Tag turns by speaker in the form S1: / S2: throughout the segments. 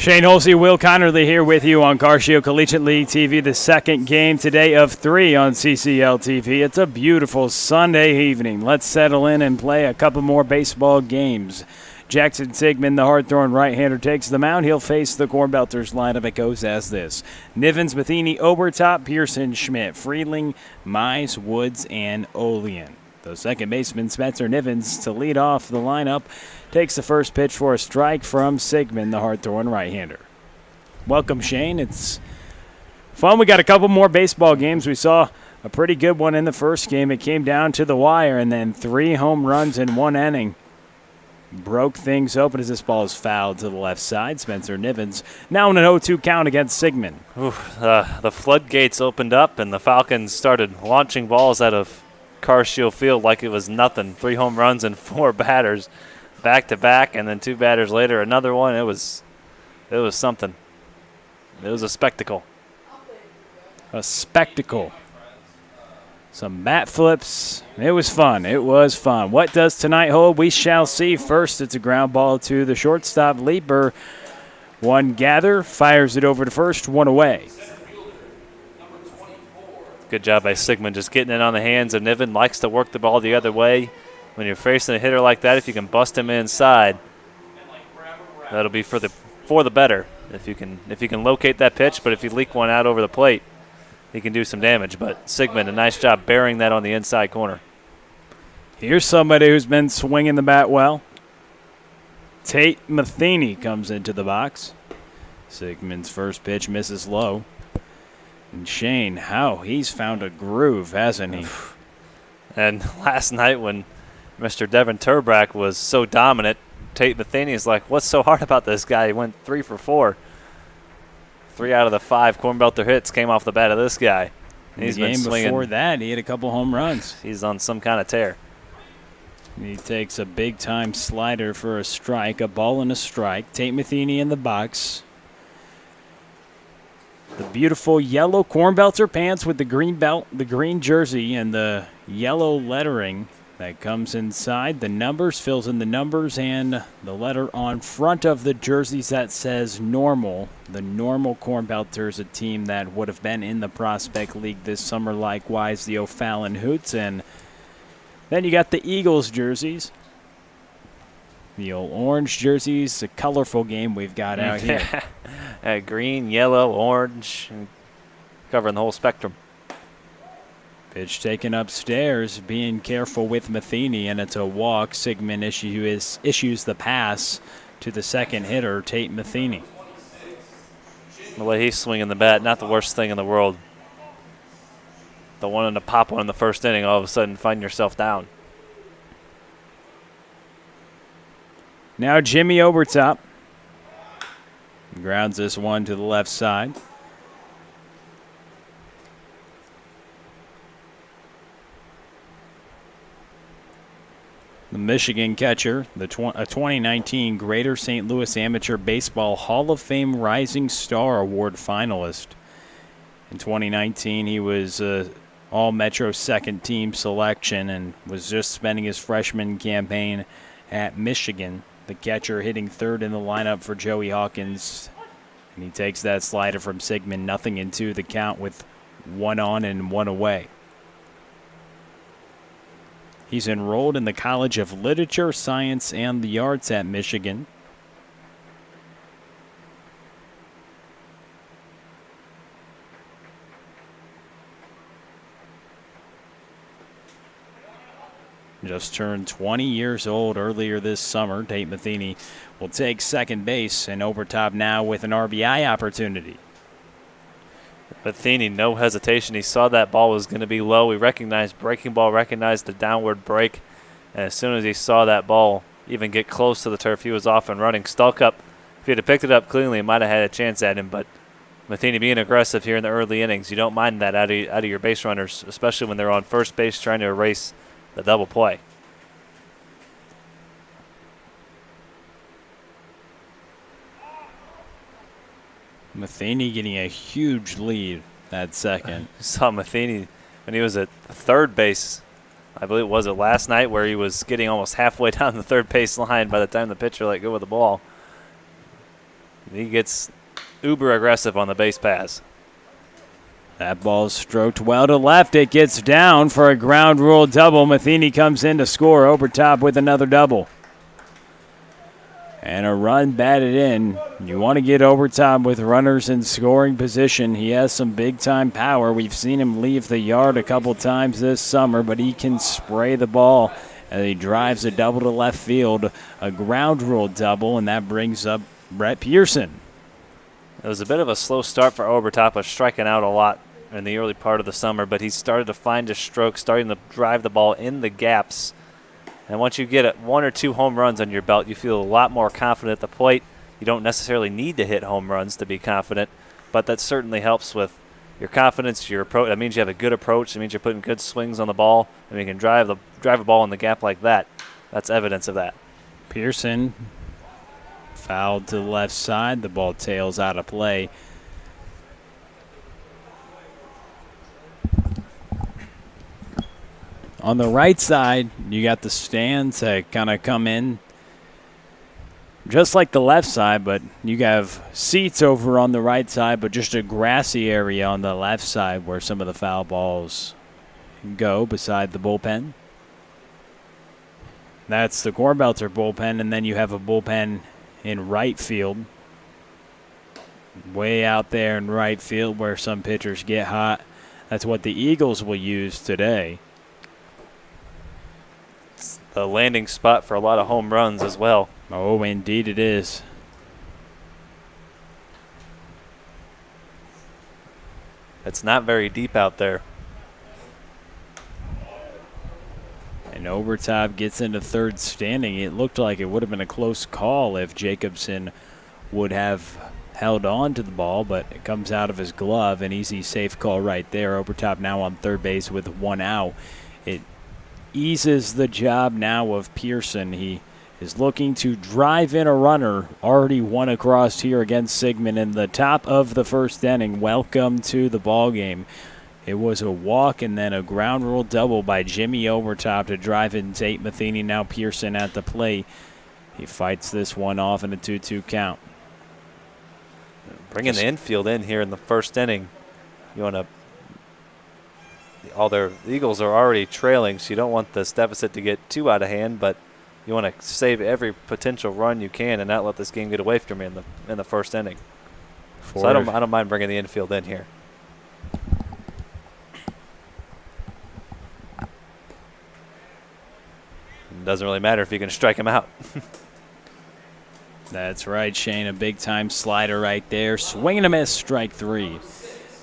S1: Shane Holsey, Will Connerly here with you on Carshio Collegiate League TV, the second game today of 3 on CCL TV. It's a beautiful Sunday evening. Let's settle in and play a couple more baseball games. Jackson Sigmund, the hard-throwing right-hander, takes the mound. He'll face the Cornbelters lineup. It goes as this: Nivens, Matheny, Obertop, Pearson, Schmidt, Freeling, Mize, Woods, and Olean. The second baseman, Spencer Nivens, to lead off the lineup, takes the first pitch for a strike from Sigmund, the hard-throwing right-hander. Welcome, Shane. It's fun. We got a couple more baseball games. We saw a pretty good one in the first game. It came down to the wire, and then 3 home runs in 1 inning broke things open as this ball is fouled to the left side. Spencer Nivens now in an 0-2 count against Sigmund.
S2: The floodgates opened up, and the Falcons started launching balls out of Carshio Field like it was nothing. 3 home runs and 4 batters back-to-back, and then 2 batters later, another one. It was something. It was a spectacle.
S1: A spectacle. Some bat flips. It was fun. It was fun. What does tonight hold? We shall see. First, it's a ground ball to the shortstop, Leeper. One gather, fires it over to first, 1 away.
S2: Good job by Sigmund just getting it on the hands of Niven. Likes to work the ball the other way. When you're facing a hitter like that, if you can bust him inside, that'll be for the better. If you can locate that pitch, but if you leak one out over the plate, he can do some damage. But Sigmund, a nice job burying that on the inside corner.
S1: Here's somebody who's been swinging the bat well. Tate Matheny comes into the box. Sigmund's first pitch misses low. And Shane, how he's found a groove, hasn't he?
S2: And last night when Mr. Devin Turbrack was so dominant, Tate Matheny is like, what's so hard about this guy? He went 3 for 4. 3 out of the 5 Cornbelter hits came off the bat of this guy. He's been swinging.
S1: Before that, he had a couple home runs.
S2: He's on some kind of tear.
S1: He takes a big-time slider for a strike, a ball and a strike. Tate Matheny in the box. The beautiful yellow Cornbelter pants with the green belt, the green jersey, and the yellow lettering that comes inside. The numbers, fills in the numbers, and the letter on front of the jerseys that says normal. The normal Cornbelters, a team that would have been in the Prospect League this summer, likewise the O'Fallon Hoots. And then you got the Eagles jerseys. The old orange jerseys, a colorful game we've got out here.
S2: Green, yellow, orange, covering the whole spectrum.
S1: Pitch taken upstairs, being careful with Matheny, and it's a walk. Sigmund issues the pass to the second hitter, Tate Matheny.
S2: The way he's swinging the bat, not the worst thing in the world. The one in the pop one in the first inning, all of a sudden find yourself down.
S1: Now Jimmy Obertop grounds this one to the left side. The Michigan catcher, a 2019 Greater St. Louis Amateur Baseball Hall of Fame Rising Star Award finalist. In 2019, he was All-Metro second team selection and was just spending his freshman campaign at Michigan. The catcher hitting third in the lineup for Joey Hawkins. And he takes that slider from Sigmund, 0-2 the count with 1 on and 1 away. He's enrolled in the College of Literature, Science, and the Arts at Michigan. Just turned 20 years old earlier this summer. Tate Matheny will take second base, and Obertop now with an RBI opportunity.
S2: Matheny, no hesitation. He saw that ball was going to be low. He recognized breaking ball, recognized the downward break. And as soon as he saw that ball even get close to the turf, he was off and running. Stalkup, if he had picked it up cleanly, he might have had a chance at him. But Matheny being aggressive here in the early innings, you don't mind that out of your base runners, especially when they're on first base trying to erase the double play.
S1: Matheny getting a huge lead that second.
S2: Saw Matheny when he was at third base. I believe it was last night where he was getting almost halfway down the third base line by the time the pitcher let go of the ball. He gets uber aggressive on the base pass.
S1: That ball's stroked well to left. It gets down for a ground rule double. Matheny comes in to score. Obertop with another double. And a run batted in. You want to get Obertop with runners in scoring position. He has some big-time power. We've seen him leave the yard a couple times this summer, but he can spray the ball. And he drives a double to left field, a ground rule double, and that brings up Brett Pearson.
S2: It was a bit of a slow start for Obertop, of striking out a lot in the early part of the summer, but he started to find his stroke, starting to drive the ball in the gaps. And once you get 1 or 2 home runs on your belt, you feel a lot more confident at the plate. You don't necessarily need to hit home runs to be confident, but that certainly helps with your confidence, your approach. That means you have a good approach. It means you're putting good swings on the ball, and you can drive a ball in the gap like that. That's evidence of that.
S1: Pearson fouled to the left side. The ball tails out of play. On the right side, you got the stands that kind of come in just like the left side, but you have seats over on the right side, but just a grassy area on the left side where some of the foul balls go beside the bullpen. That's the Cornbelter bullpen, and then you have a bullpen in right field, way out there in right field where some pitchers get hot. That's what the Eagles will use today.
S2: The landing spot for a lot of home runs as well.
S1: Oh, indeed it is.
S2: It's not very deep out there.
S1: And Obertop gets into third standing. It looked like it would have been a close call if Jacobson would have held on to the ball, but it comes out of his glove. An easy, safe call right there. Obertop now on third base with 1 out. It eases the job now of Pearson. He is looking to drive in a runner. Already one across here against Sigmund in the top of the first inning. Welcome to the ball game. It was a walk and then a ground rule double by Jimmy Obertop to drive in Tate Matheny. Now Pearson at the plate. He fights this one off in a 2-2 count.
S2: Bringing the infield in here in the first inning. You want to the Eagles are already trailing, so you don't want this deficit to get too out of hand, but you want to save every potential run you can and not let this game get away from you in the first inning. So I don't mind bringing the infield in here. It doesn't really matter if you can strike him out.
S1: That's right, Shane. A big-time slider right there. Swing and a miss, strike 3.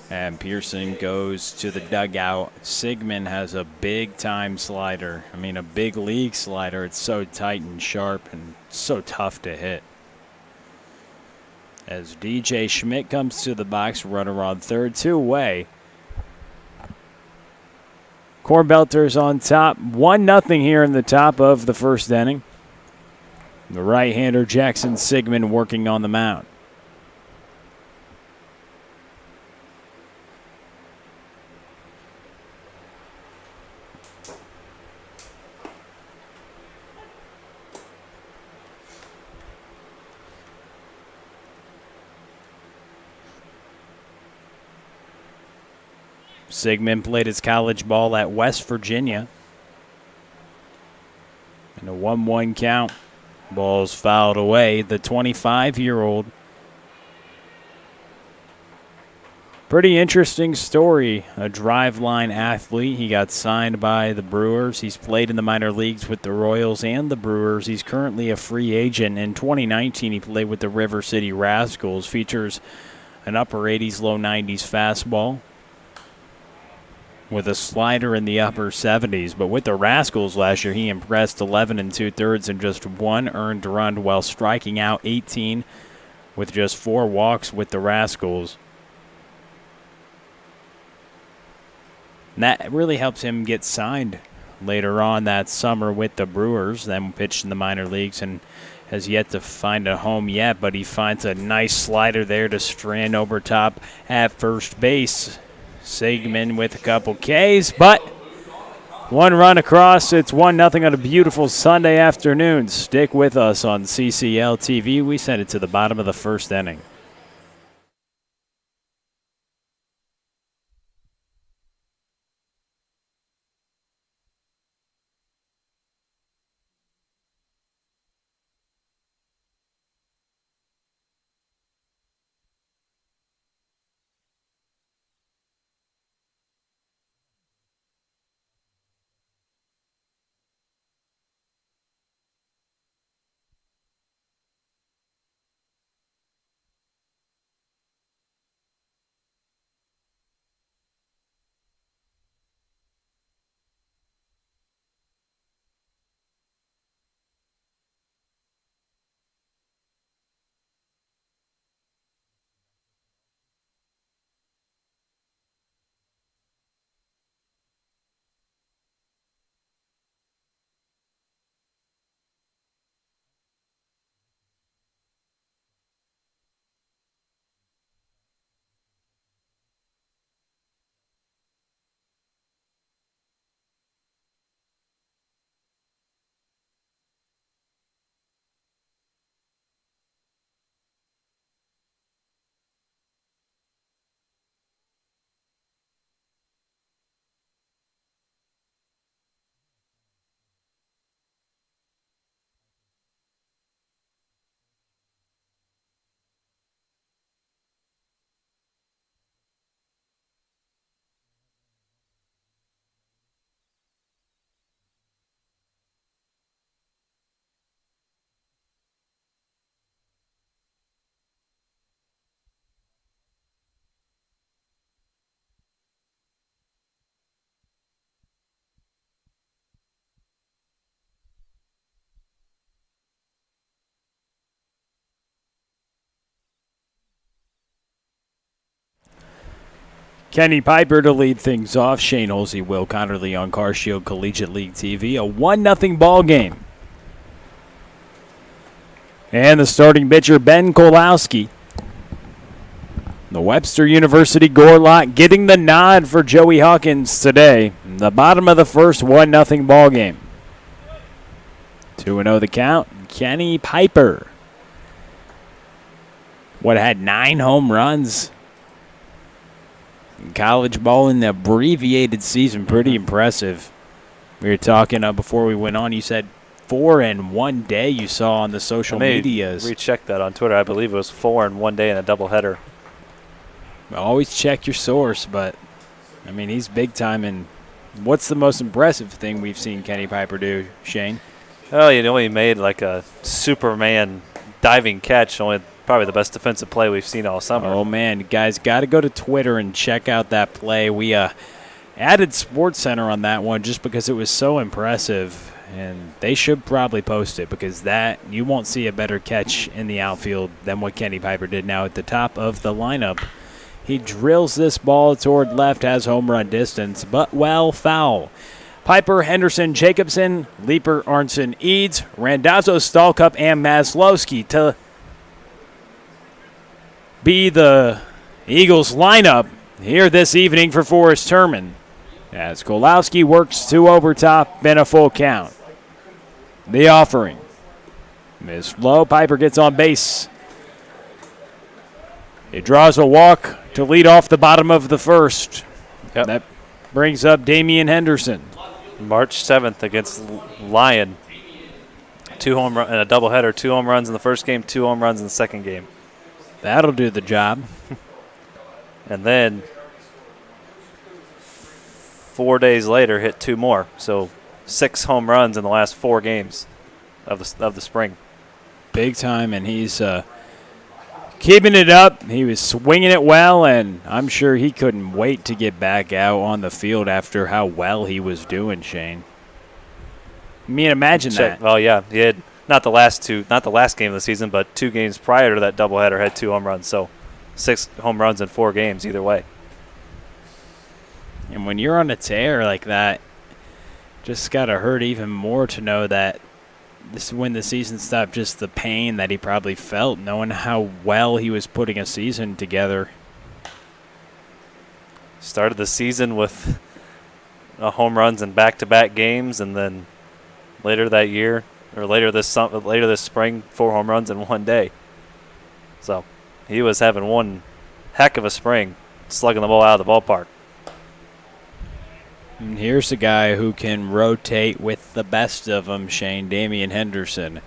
S1: And Pearson goes to the dugout. Sigmund has a big-time slider. I mean, a big league slider. It's so tight and sharp and so tough to hit. As DJ Schmidt comes to the box, runner on third, 2 away. Cornbelters on top, 1-0 here in the top of the first inning. The right-hander Jackson Sigmund working on the mound. Sigmund played his college ball at West Virginia. And a 1-1 count. Ball's fouled away. The 25-year-old. Pretty interesting story. A driveline athlete. He got signed by the Brewers. He's played in the minor leagues with the Royals and the Brewers. He's currently a free agent. In 2019, he played with the River City Rascals. Features an upper 80s, low 90s fastball with a slider in the upper 70s. But with the Rascals last year, he impressed 11 2/3 and just 1 earned run while striking out 18 with just 4 walks with the Rascals. And that really helps him get signed later on that summer with the Brewers, then pitched in the minor leagues and has yet to find a home yet, but he finds a nice slider there to strand Obertop at first base. Sigmund with a couple Ks, but One run across. It's 1-0 on a beautiful Sunday afternoon. Stick with us on CCL TV. We sent it to the bottom of the first inning. Kenny Piper to lead things off. Shane Holsey, Will Connerly on Car Shield Collegiate League TV. A 1-0 ball game. And the starting pitcher, Ben Kolowski. The Webster University Gorlot getting the nod for Joey Hawkins today. The bottom of the first, 1-0 ball game. 2-0 the count. Kenny Piper. Had 9 home runs in college ball in the abbreviated season. Pretty impressive. We were talking before we went on. You said 4 in one day you saw on the social medias.
S2: Recheck that on Twitter. I believe it was 4 in one day in a doubleheader.
S1: Always check your source, but, I mean, he's big time. And what's the most impressive thing we've seen Kenny Piper do, Shane?
S2: Oh, he made like a Superman diving catch, only probably the best defensive play we've seen all summer.
S1: Oh, man, guys, got to go to Twitter and check out that play. We added SportsCenter on that one just because it was so impressive, and they should probably post it because that you won't see a better catch in the outfield than what Kenny Piper did. Now at the top of the lineup, he drills this ball toward left, has home run distance, but foul. Piper, Henderson, Jacobson, Leeper, Arnson, Eads, Randazzo, Stalcup, and Maslowski to be the Eagles lineup here this evening for Forrest Terman. As Kolowski works 2 over top and a full count. The offering. Miss low. Piper gets on base. He draws a walk to lead off the bottom of the first.
S2: Yep.
S1: That brings up Damian Henderson.
S2: March 7th against Lyon. 2 home runs in a doubleheader. 2 home runs in the first game, 2 home runs in the second game.
S1: That'll do the job.
S2: And then 4 days later, hit 2 more. So 6 home runs in the last 4 games of the spring.
S1: Big time, and he's keeping it up. He was swinging it well, and I'm sure he couldn't wait to get back out on the field after how well he was doing, Shane. I mean, imagine that.
S2: Oh, yeah. He had not the last game of the season, but 2 games prior to that doubleheader had 2 home runs. So 6 home runs in 4 games either way.
S1: And when you're on a tear like that, just got to hurt even more to know that this when the season stopped, just the pain that he probably felt, knowing how well he was putting a season together.
S2: Started the season with home runs in back-to-back games, and then later that year or later this spring, 4 home runs in one day. So he was having one heck of a spring, slugging the ball out of the ballpark.
S1: And here's a guy who can rotate with the best of them, Shane, Damian Henderson.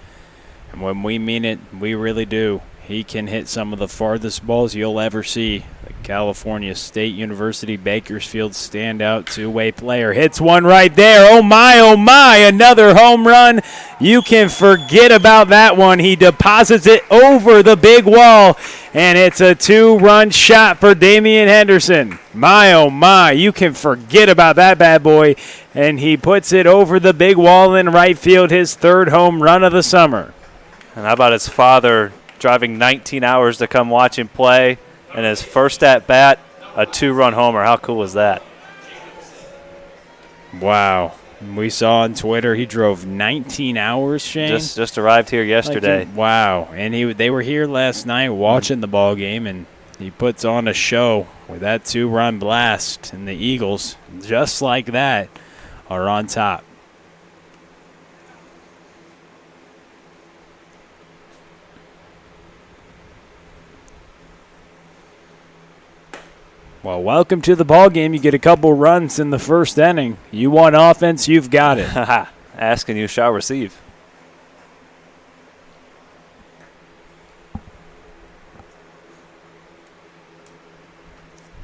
S1: And when we mean it, we really do. He can hit some of the farthest balls you'll ever see. The California State University Bakersfield standout two-way player hits one right there. Oh my, another home run. You can forget about that one. He deposits it over the big wall, and it's a 2-run shot for Damian Henderson. My, oh my, you can forget about that bad boy. And he puts it over the big wall in right field, his 3rd home run of the summer.
S2: And how about his father driving 19 hours to come watch him play, and his first at-bat, a 2-run homer. How cool is that?
S1: Wow. We saw on Twitter he drove 19 hours, Shane.
S2: Just arrived here yesterday.
S1: Wow. And they were here last night watching the ball game, and he puts on a show with that 2-run blast, and the Eagles, just like that, are on top. Well, welcome to the ball game. You get a couple runs in the first inning. You want offense, you've got it.
S2: Ask and you shall receive.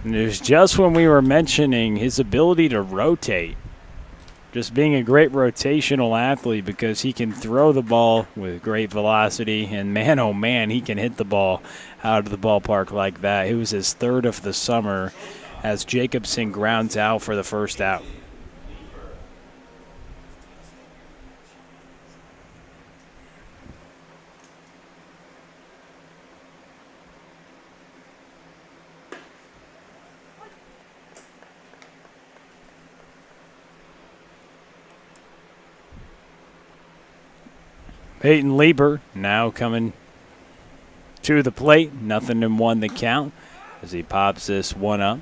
S1: And it was just when we were mentioning his ability to rotate, just being a great rotational athlete, because he can throw the ball with great velocity, and man, oh man, he can hit the ball out of the ballpark like that. It was his 3rd of the summer as Jacobson grounds out for the first out. Peyton Lieber now coming to the plate. 0-1 the count as he pops this one up.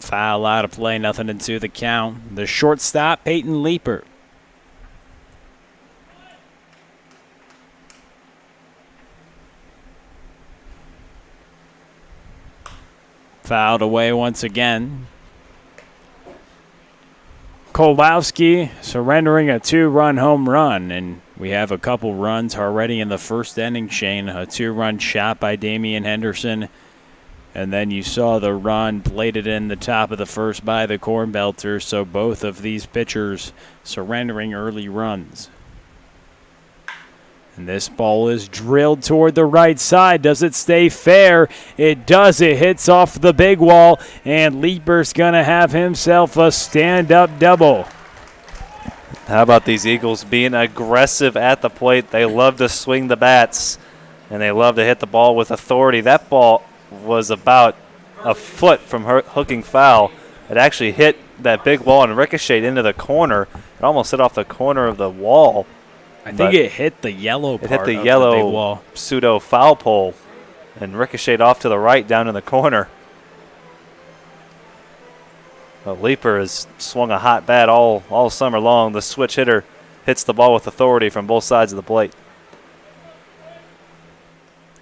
S1: Foul out of play, 0-2 the count. The shortstop, Peyton Lieber. Fouled away once again. Kolowski surrendering a 2-run home run, and we have a couple runs already in the first inning, Shane. A 2-run shot by Damian Henderson, and then you saw the run plated in the top of the first by the Cornbelters, so both of these pitchers surrendering early runs. And this ball is drilled toward the right side. Does it stay fair? It does. It hits off the big wall, and Lieber's going to have himself a stand-up double.
S2: How about these Eagles being aggressive at the plate? They love to swing the bats, and they love to hit the ball with authority. That ball was about a foot from hooking foul. It actually hit that big wall and ricocheted into the corner. It almost hit off the corner of the wall.
S1: I think it hit the yellow part
S2: of the
S1: big
S2: yellow pseudo foul pole and ricocheted off to the right down in the corner. But Lieber has swung a hot bat all summer long. The switch hitter hits the ball with authority from both sides of the plate.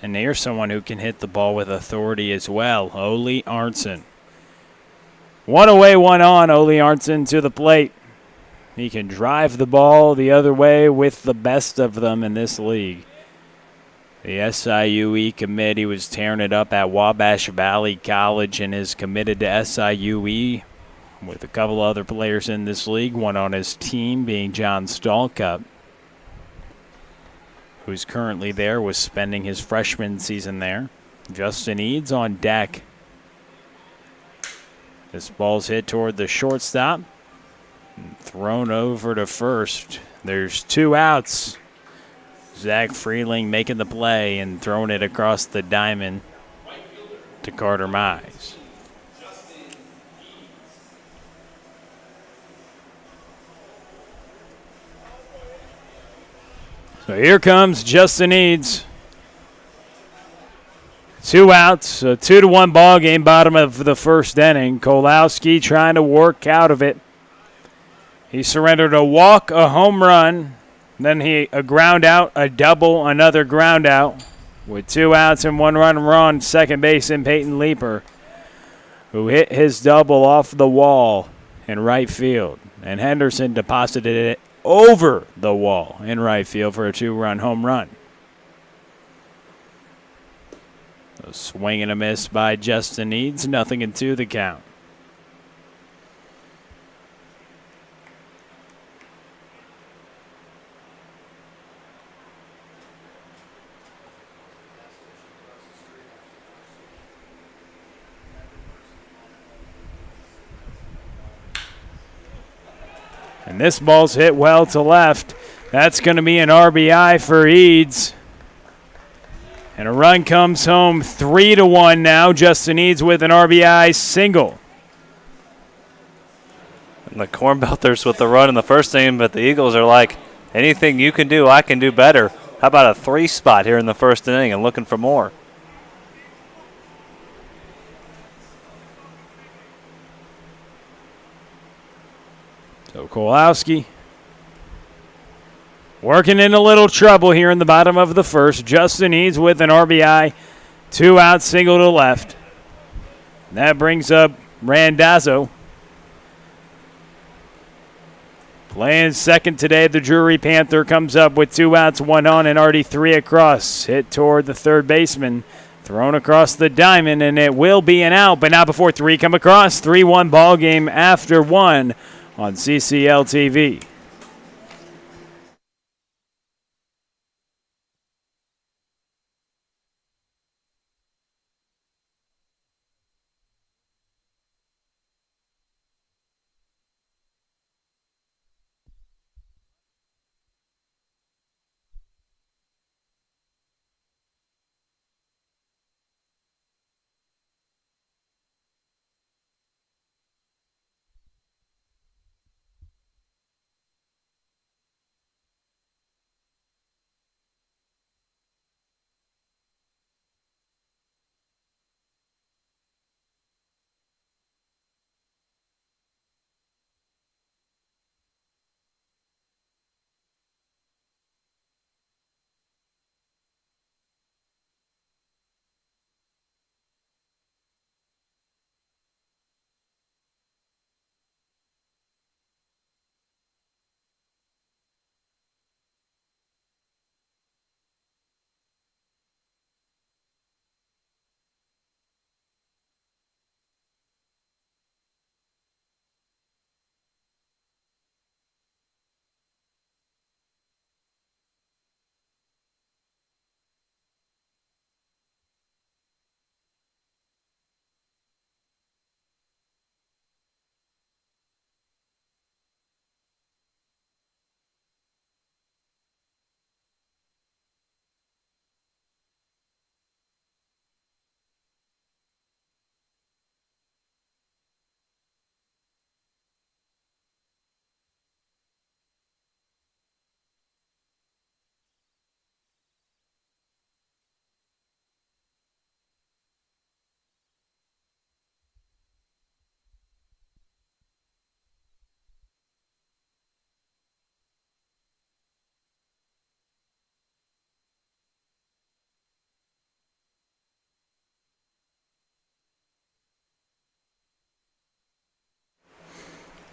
S1: And there's someone who can hit the ball with authority as well, Ole Arntzen. One away, one on. Ole Arntzen to the plate. He can drive the ball the other way with the best of them in this league. The SIUE commit, he was tearing it up at Wabash Valley College and is committed to SIUE with a couple other players in this league, one on his team being John Stallcup, who's currently there, was spending his freshman season there. Justin Eads on deck. This ball's hit toward the shortstop. Thrown over to first. There's 2 outs. Zach Freeling making the play and throwing it across the diamond to Carter Mize. So here comes Justin Eads. 2 outs, a 2-1 ball game, bottom of the first inning. Kolowski trying to work out of it. He surrendered a walk, a home run, then a ground out, a double, another ground out. With 2 outs and 1 run on second baseman Peyton Leeper, who hit his double off the wall in right field. And Henderson deposited it over the wall in right field for a 2-run home run. A swing and a miss by Justin Eads, 0-2 the count. And this ball's hit well to left. That's going to be an RBI for Eads. And a run comes home, 3-1 now. Justin Eads with an RBI single.
S2: And the Cornbelters with the run in the first inning, but the Eagles are like, anything you can do, I can do better. How about a 3 spot here in the first inning and looking for more?
S1: So Kowalski working in a little trouble here in the bottom of the first. Justin Eads with an RBI, 2 out, single to left. And that brings up Randazzo. Playing second today, the Drury Panther comes up with 2 outs, 1 on, and already 3 across. Hit toward the third baseman. Thrown across the diamond, and it will be an out, but not before 3 come across. 3-1 ball game after 1 on CCL TV.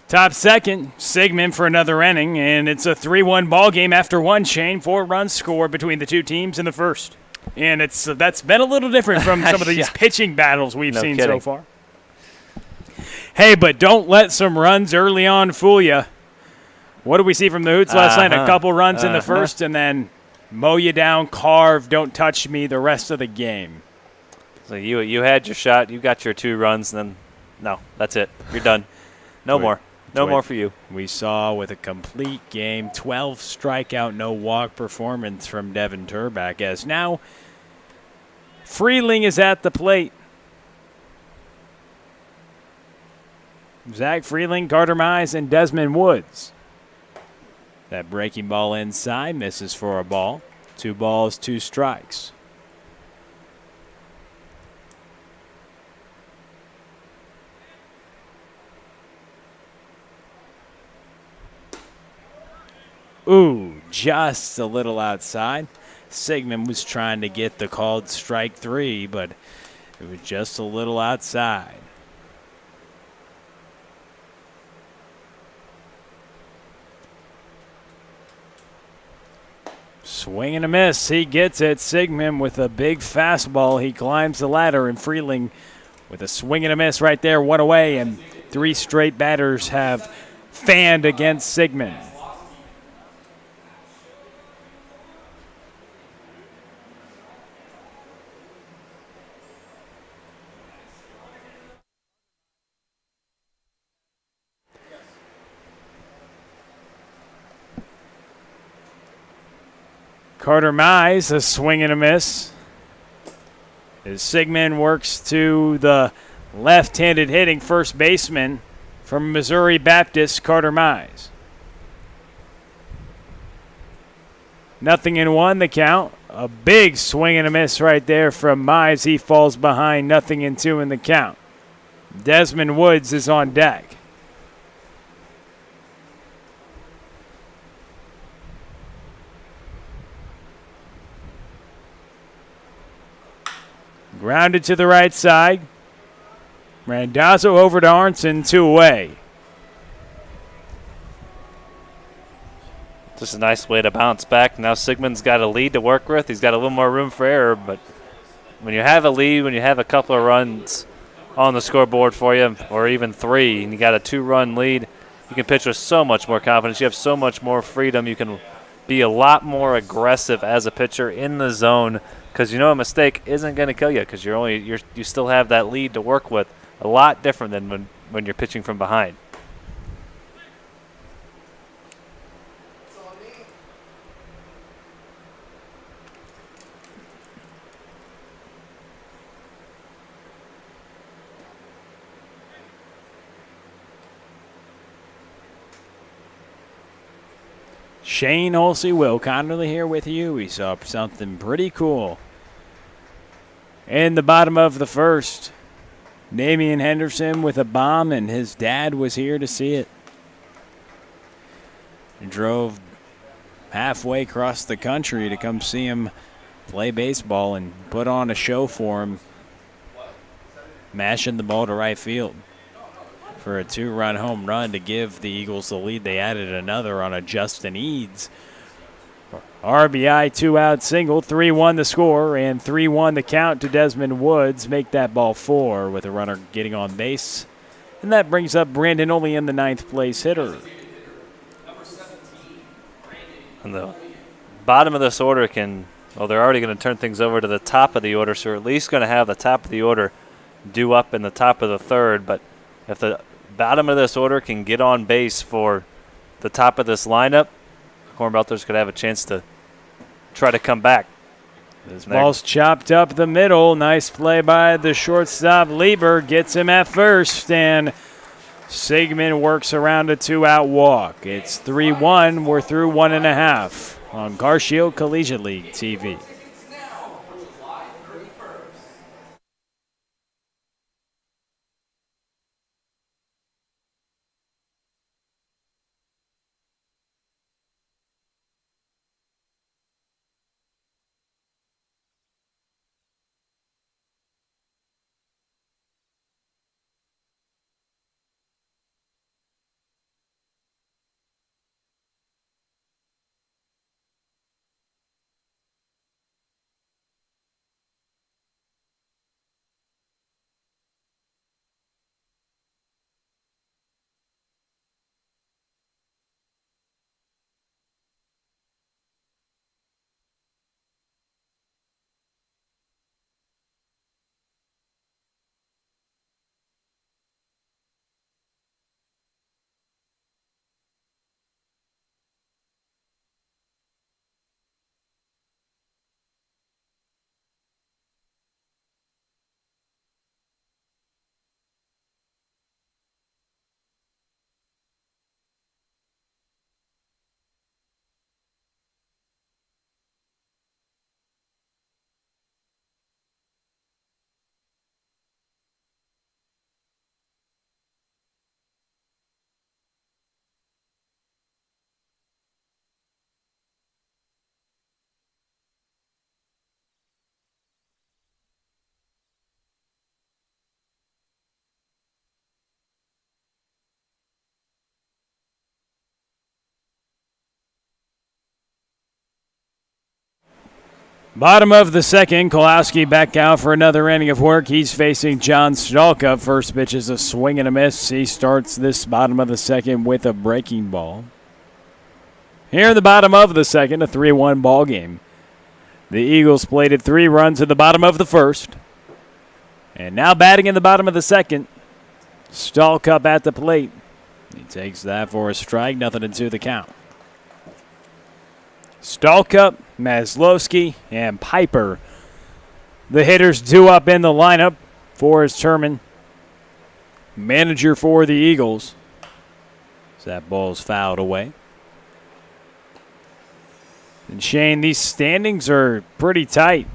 S1: Top second, Sigmund for another inning, and it's a 3-1 ball game after 1. Shane, 4 runs scored between the two teams in the first. And that's been a little different from some of these pitching battles we've seen so far. Hey, but don't let some runs early on fool you. What did we see from the Hoots last night? A couple runs in the first, and then mow you down, carve, don't touch me the rest of the game.
S2: So you had your shot, you got your 2 runs, and then no, that's it. You're done. No more. No more for you.
S1: We saw with a complete game, 12 strikeout, no walk performance from Devin Turback, as now Freeling is at the plate. Zach Freeling, Carter Mize, and Desmond Woods. That breaking ball inside misses for a ball. 2 balls, 2 strikes. Ooh, just a little outside. Sigmund was trying to get the called strike 3, but it was just a little outside. Swing and a miss. He gets it. Sigmund with a big fastball. He climbs the ladder, and Freeling with a swing and a miss right there, one away, and 3 straight batters have fanned against Sigmund. Carter Mize, a swing and a miss. As Sigmund works to the left-handed hitting first baseman from Missouri Baptist, Carter Mize. 0-1 the count. A big swing and a miss right there from Mize. He falls behind 0-2 in the count. Desmond Woods is on deck. Grounded to the right side. Randazzo over to Arnson, 2 away.
S2: Just a nice way to bounce back. Now Sigmund's got a lead to work with. He's got a little more room for error, but when you have a lead, when you have a couple of runs on the scoreboard for you, or even 3, and you got a 2-run lead, you can pitch with so much more confidence. You have so much more freedom. You can be a lot more aggressive as a pitcher in the zone, because you know a mistake isn't going to kill you, because you still have that lead to work with. A lot different than when you're pitching from behind.
S1: Shane Olsey, Will Connerly here with you. We saw something pretty cool in the bottom of the first. Damian Henderson with a bomb, and his dad was here to see it. He drove halfway across the country to come see him play baseball and put on a show for him, mashing the ball to right field for a 2-run home run to give the Eagles the lead. They added another on a Justin Eads RBI 2-out single. 3-1 the score, and 3-1 the count to Desmond Woods. Make that ball 4 with a runner getting on base. And that brings up Brandon Olean, the 9th place hitter.
S2: And the bottom of this order they're already going to turn things over to the top of the order, so we're at least going to have the top of the order due up in the top of the 3rd. But if the bottom of this order can get on base for the top of this lineup, Cornbelters could have a chance to try to come back.
S1: This ball's chopped up the middle. Nice play by the shortstop. Lieber gets him at first, and Sigmund works around a 2-out walk. It's 3-1. We're through 1.5 on CarShield Collegiate League TV. Bottom of the second, Kolowski back out for another inning of work. He's facing John Stalka. First pitch is a swing and a miss. He starts this bottom of the second with a breaking ball. Here in the bottom of the second, a 3-1 ball game. The Eagles plated 3 runs in the bottom of the first. And now batting in the bottom of the second, Stalka at the plate. He takes that for a strike, nothing into the count. Stalka, Maslowski, and Piper. The hitters due up in the lineup. Forrest Herman, manager for the Eagles. So that ball's fouled away. And Shane, these standings are pretty tight.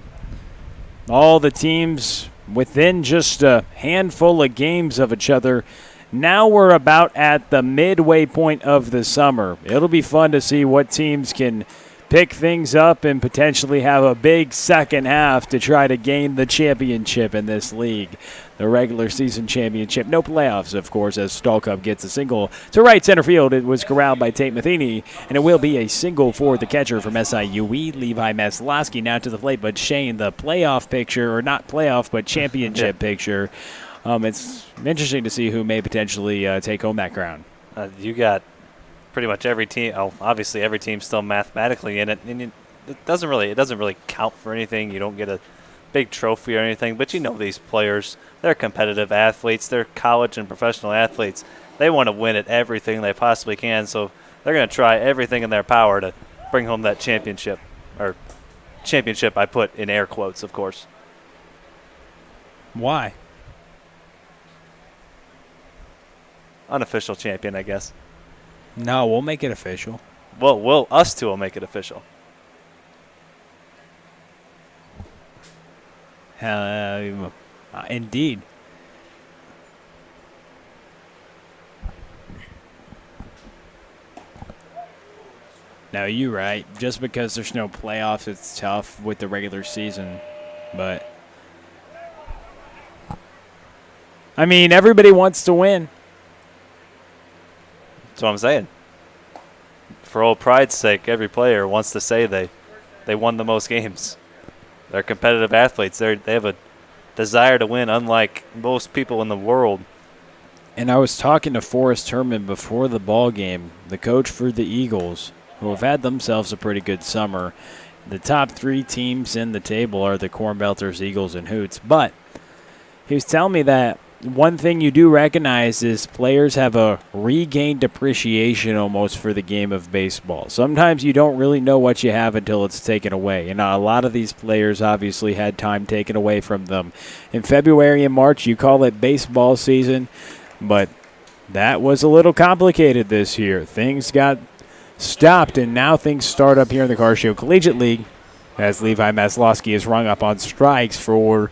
S1: All the teams within just a handful of games of each other. Now we're about at the midway point of the summer. It'll be fun to see what teams can pick things up and potentially have a big second half to try to gain the championship in this league. The regular season championship. No playoffs, of course, as Stalka gets a single to right center field. It was corralled by Tate Matheny, and it will be a single for the catcher from SIUE, Levi Maslowski, now to the plate. But Shane, the playoff picture, or not playoff, but championship picture, it's interesting to see who may potentially take home that crown.
S2: You got pretty much every team. Oh, obviously, every team's still mathematically in it, and it doesn't really count for anything. You don't get a big trophy or anything, but you know these players. They're competitive athletes. They're college and professional athletes. They want to win at everything they possibly can, so they're going to try everything in their power to bring home that championship. Or championship, I put in air quotes, of course.
S1: Why?
S2: Unofficial champion, I guess.
S1: No, we'll make it official.
S2: Well, us two will make it official.
S1: Indeed. No, you're right. Just because there's no playoffs, it's tough with the regular season. But, I mean, everybody wants to win.
S2: That's what I'm saying. For old pride's sake, every player wants to say they won the most games. They're competitive athletes. They have a desire to win, unlike most people in the world.
S1: And I was talking to Forrest Herman before the ball game, the coach for the Eagles, who have had themselves a pretty good summer. The top 3 teams in the table are the Cornbelters Eagles and Hoots. But he was telling me that one thing you do recognize is players have a regained appreciation almost for the game of baseball. Sometimes you don't really know what you have until it's taken away. And a lot of these players obviously had time taken away from them. In February and March, you call it baseball season, but that was a little complicated this year. Things got stopped, and now things start up here in the Carcio Collegiate League as Levi Maslowski is rung up on strikes for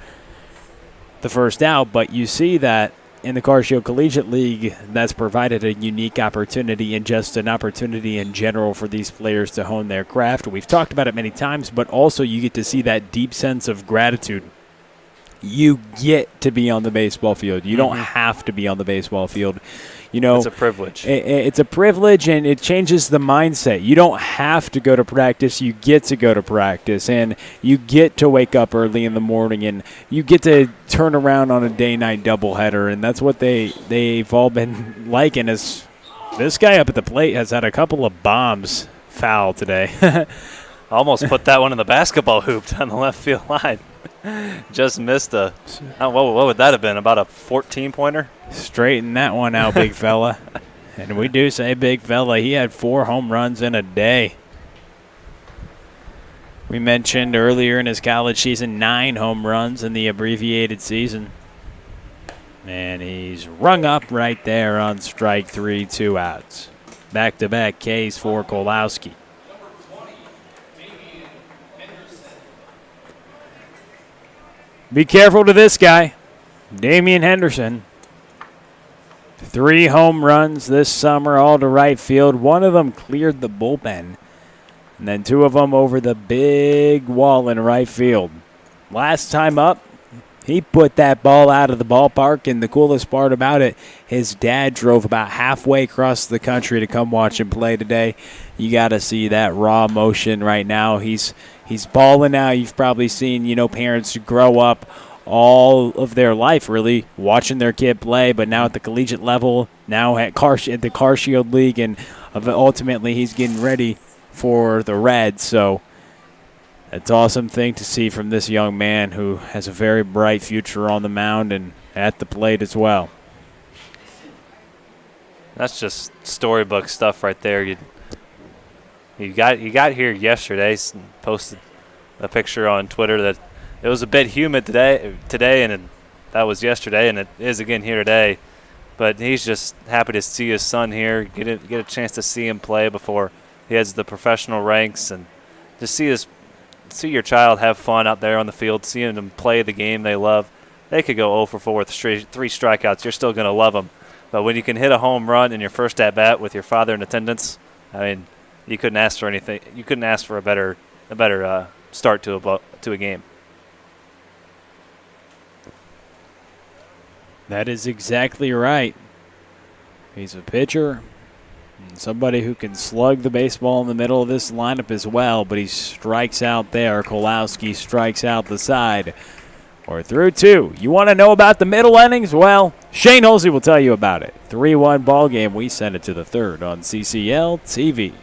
S1: the first out. But you see that in the Carcio Collegiate League, that's provided a unique opportunity and just an opportunity in general for these players to hone their craft. We've talked about it many times, but also you get to see that deep sense of gratitude. You get to be on the baseball field. You don't have to be on the baseball field. You know,
S2: it's a privilege.
S1: It's a privilege, and it changes the mindset. You don't have to go to practice. You get to go to practice, and you get to wake up early in the morning, and you get to turn around on a day-night doubleheader, and that's what they've all been liking. As this guy up at the plate has had a couple of bombs foul today.
S2: Almost put that one in the basketball hoop on the left field line. Just missed what would that have been, about a 14-pointer?
S1: Straighten that one out, big fella. And we do say big fella. He had 4 home runs in a day. We mentioned earlier in his college season 9 home runs in the abbreviated season. And he's rung up right there on strike 3, 2 outs. Back-to-back Ks for Kolowski. Be careful to this guy, Damian Henderson. 3 home runs this summer, all to right field. One of them cleared the bullpen, and then 2 of them over the big wall in right field. Last time up, He put that ball out of the ballpark, and the coolest part about it, his dad drove about halfway across the country to come watch him play today. You got to see that raw motion right now. He's balling now. You've probably seen, parents grow up all of their life really watching their kid play, but now at the collegiate level, now at the Car Shield League, and ultimately he's getting ready for the Reds. So it's an awesome thing to see from this young man who has a very bright future on the mound and at the plate as well.
S2: That's just storybook stuff right there. You got here yesterday and posted a picture on Twitter that it was a bit humid today, and that was yesterday, and it is again here today. But he's just happy to see his son here, get a chance to see him play before he heads to the professional ranks, and just see your child have fun out there on the field, seeing them play the game they love. They could go 0 for 4 with 3 strikeouts. You're still going to love them. But when you can hit a home run in your first at-bat with your father in attendance, I mean, you couldn't ask for anything. You couldn't ask for a better start to a game.
S1: That is exactly right. He's a pitcher, and somebody who can slug the baseball in the middle of this lineup as well, but he strikes out there. Kolowski strikes out the side. We're through 2. You want to know about the middle innings? Well, Shane Holsey will tell you about it. 3-1 ball game. We send it to the 3rd on CCL TV.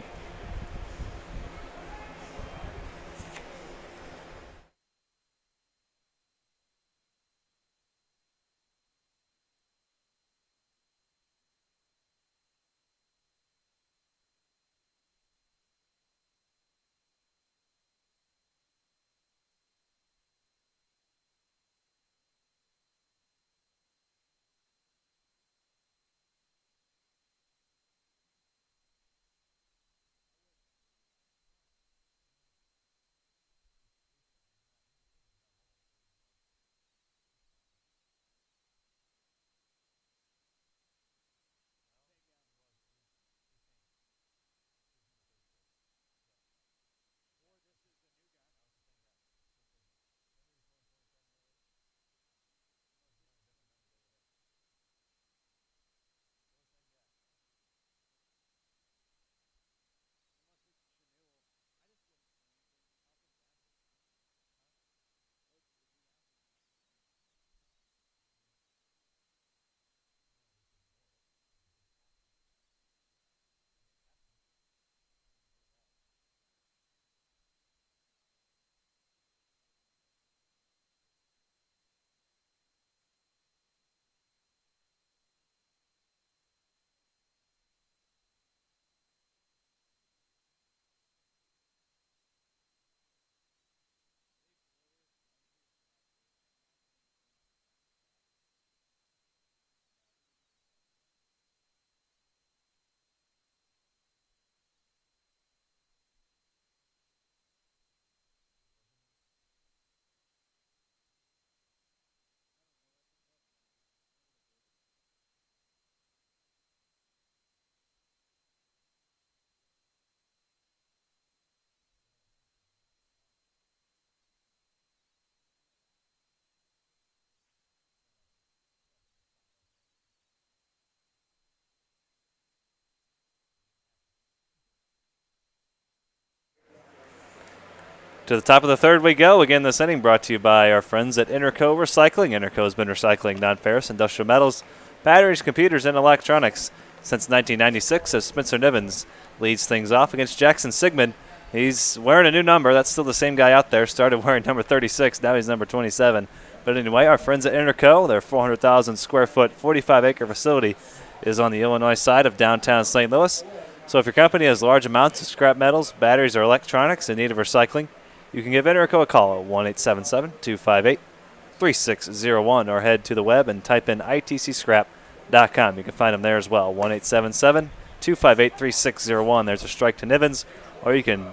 S2: To the top of the 3rd we go. Again, this inning brought to you by our friends at Interco Recycling. Interco has been recycling non-ferrous industrial metals, batteries, computers, and electronics since 1996 as Spencer Nivens leads things off against Jackson Sigmund. He's wearing a new number. That's still the same guy out there. Started wearing number 36. Now he's number 27. But anyway, our friends at Interco, their 400,000 square foot, 45-acre facility is on the Illinois side of downtown St. Louis. So if your company has large amounts of scrap metals, batteries, or electronics in need of recycling, you can give Interco a call at 1-877-258-3601 or head to the web and type in itcscrap.com. You can find them there as well, 1-877-258-3601. There's a strike to Nivens, or you can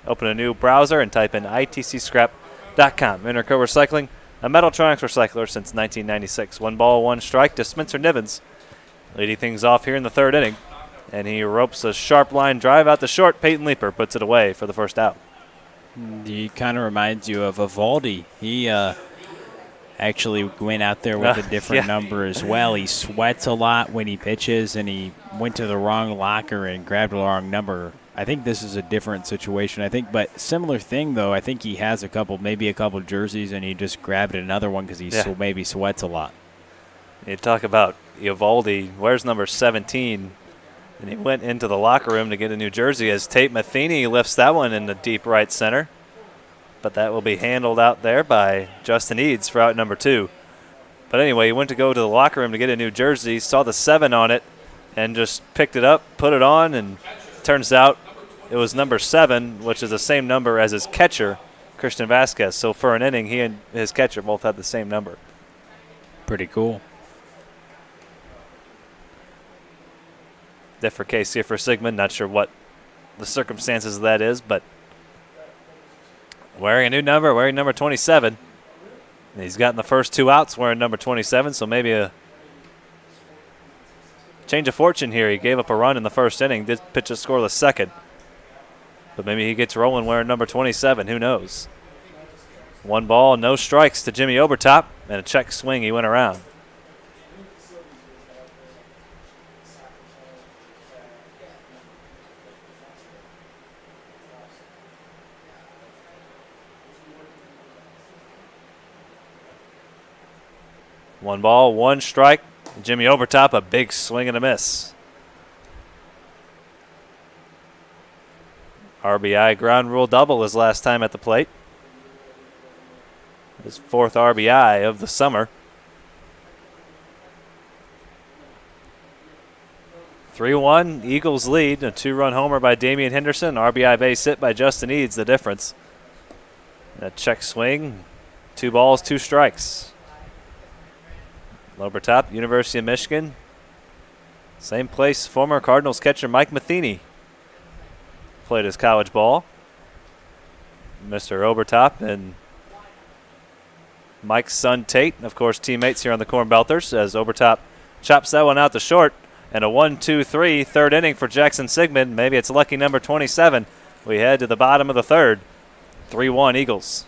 S2: open a new browser and type in itcscrap.com. Interco Recycling, a Metaltronics recycler since 1996. 1 ball, 1 strike to Spencer Nivens, leading things off here in the 3rd inning. And he ropes a sharp line drive out the short. Peyton Leeper puts it away for the first out.
S1: He kind of reminds you of Evaldi. He, actually went out there with a different number as well. He sweats a lot when he pitches, and he went to the wrong locker and grabbed the wrong number. I think this is a different situation. But similar thing, though. I think he has maybe a couple jerseys, and he just grabbed another one because he maybe sweats a lot.
S2: You talk about Eovaldi. Where's number 17? And he went into the locker room to get a new jersey as Tate Matheny lifts that one in the deep right center. But that will be handled out there by Justin Eads for out number 2. But anyway, he went to go to the locker room to get a new jersey, saw the 7 on it, and just picked it up, put it on, and turns out it was number 7, which is the same number as his catcher, Christian Vasquez. So for an inning, he and his catcher both had the same number.
S1: Pretty cool.
S2: Diff for Casey, for Sigmund. Not sure what the circumstances of that is, but wearing a new number, wearing number 27. And he's gotten the first 2 outs wearing number 27, so maybe a change of fortune here. He gave up a run in the first inning, did pitch a scoreless second. But maybe he gets rolling wearing number 27. Who knows? 1 ball, no strikes to Jimmy Obertop, and a check swing. He went around. One ball, 1 strike. Jimmy Obertop, a big swing and a miss. RBI ground rule double his last time at the plate. His 4th RBI of the summer. 3-1, Eagles lead. A 2-run homer by Damian Henderson. RBI base hit by Justin Eads, the difference. A check swing, 2 balls, 2 strikes. Obertop, University of Michigan. Same place former Cardinals catcher Mike Matheny played his college ball. Mr. Obertop and Mike's son Tate, of course, teammates here on the Cornbelters, as Obertop chops that one out to short. And a 1-2-3 third inning for Jackson Sigmund. Maybe it's lucky number 27. We head to the bottom of the third. 3-1 Eagles.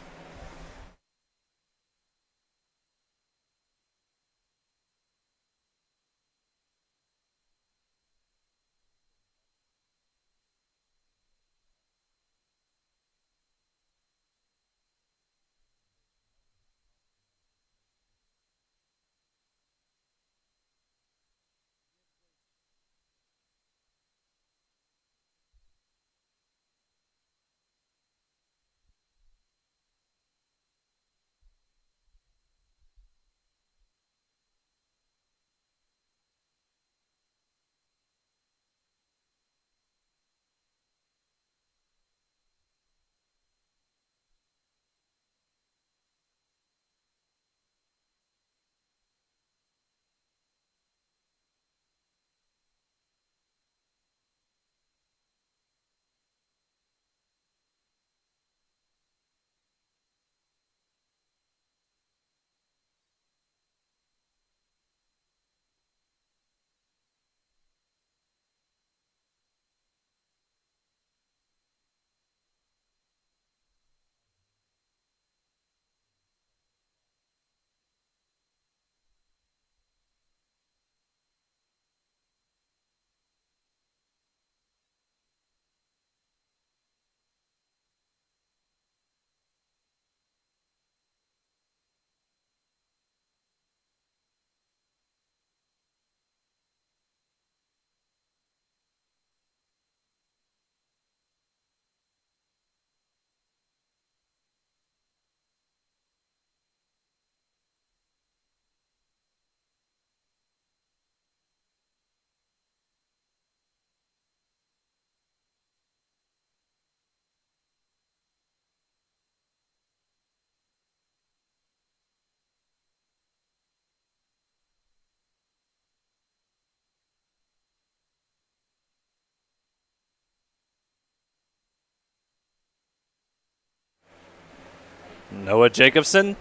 S2: Noah Jacobson,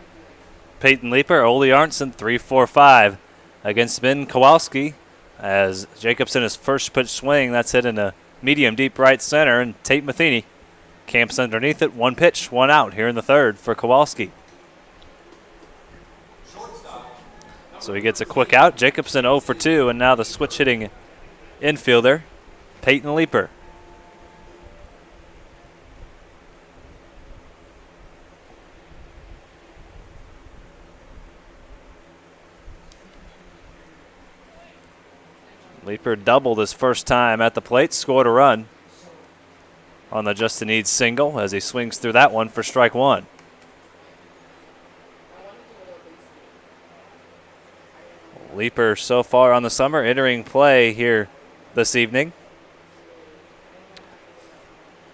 S2: Peyton Leeper, Ole Arntzen, 3-4-5 against Ben Kowalski. As Jacobson, his first pitch swing, that's hit in a medium deep right center, and Tate Matheny camps underneath it. 1 pitch, 1 out here in the third for Kowalski. So he gets a quick out. Jacobson 0 for 2, and now the switch hitting infielder, Peyton Leeper. Leeper doubled his first time at the plate, scored a run on the Justin Eads single as he swings through that one for strike one. Leeper so far on the summer entering play here this evening.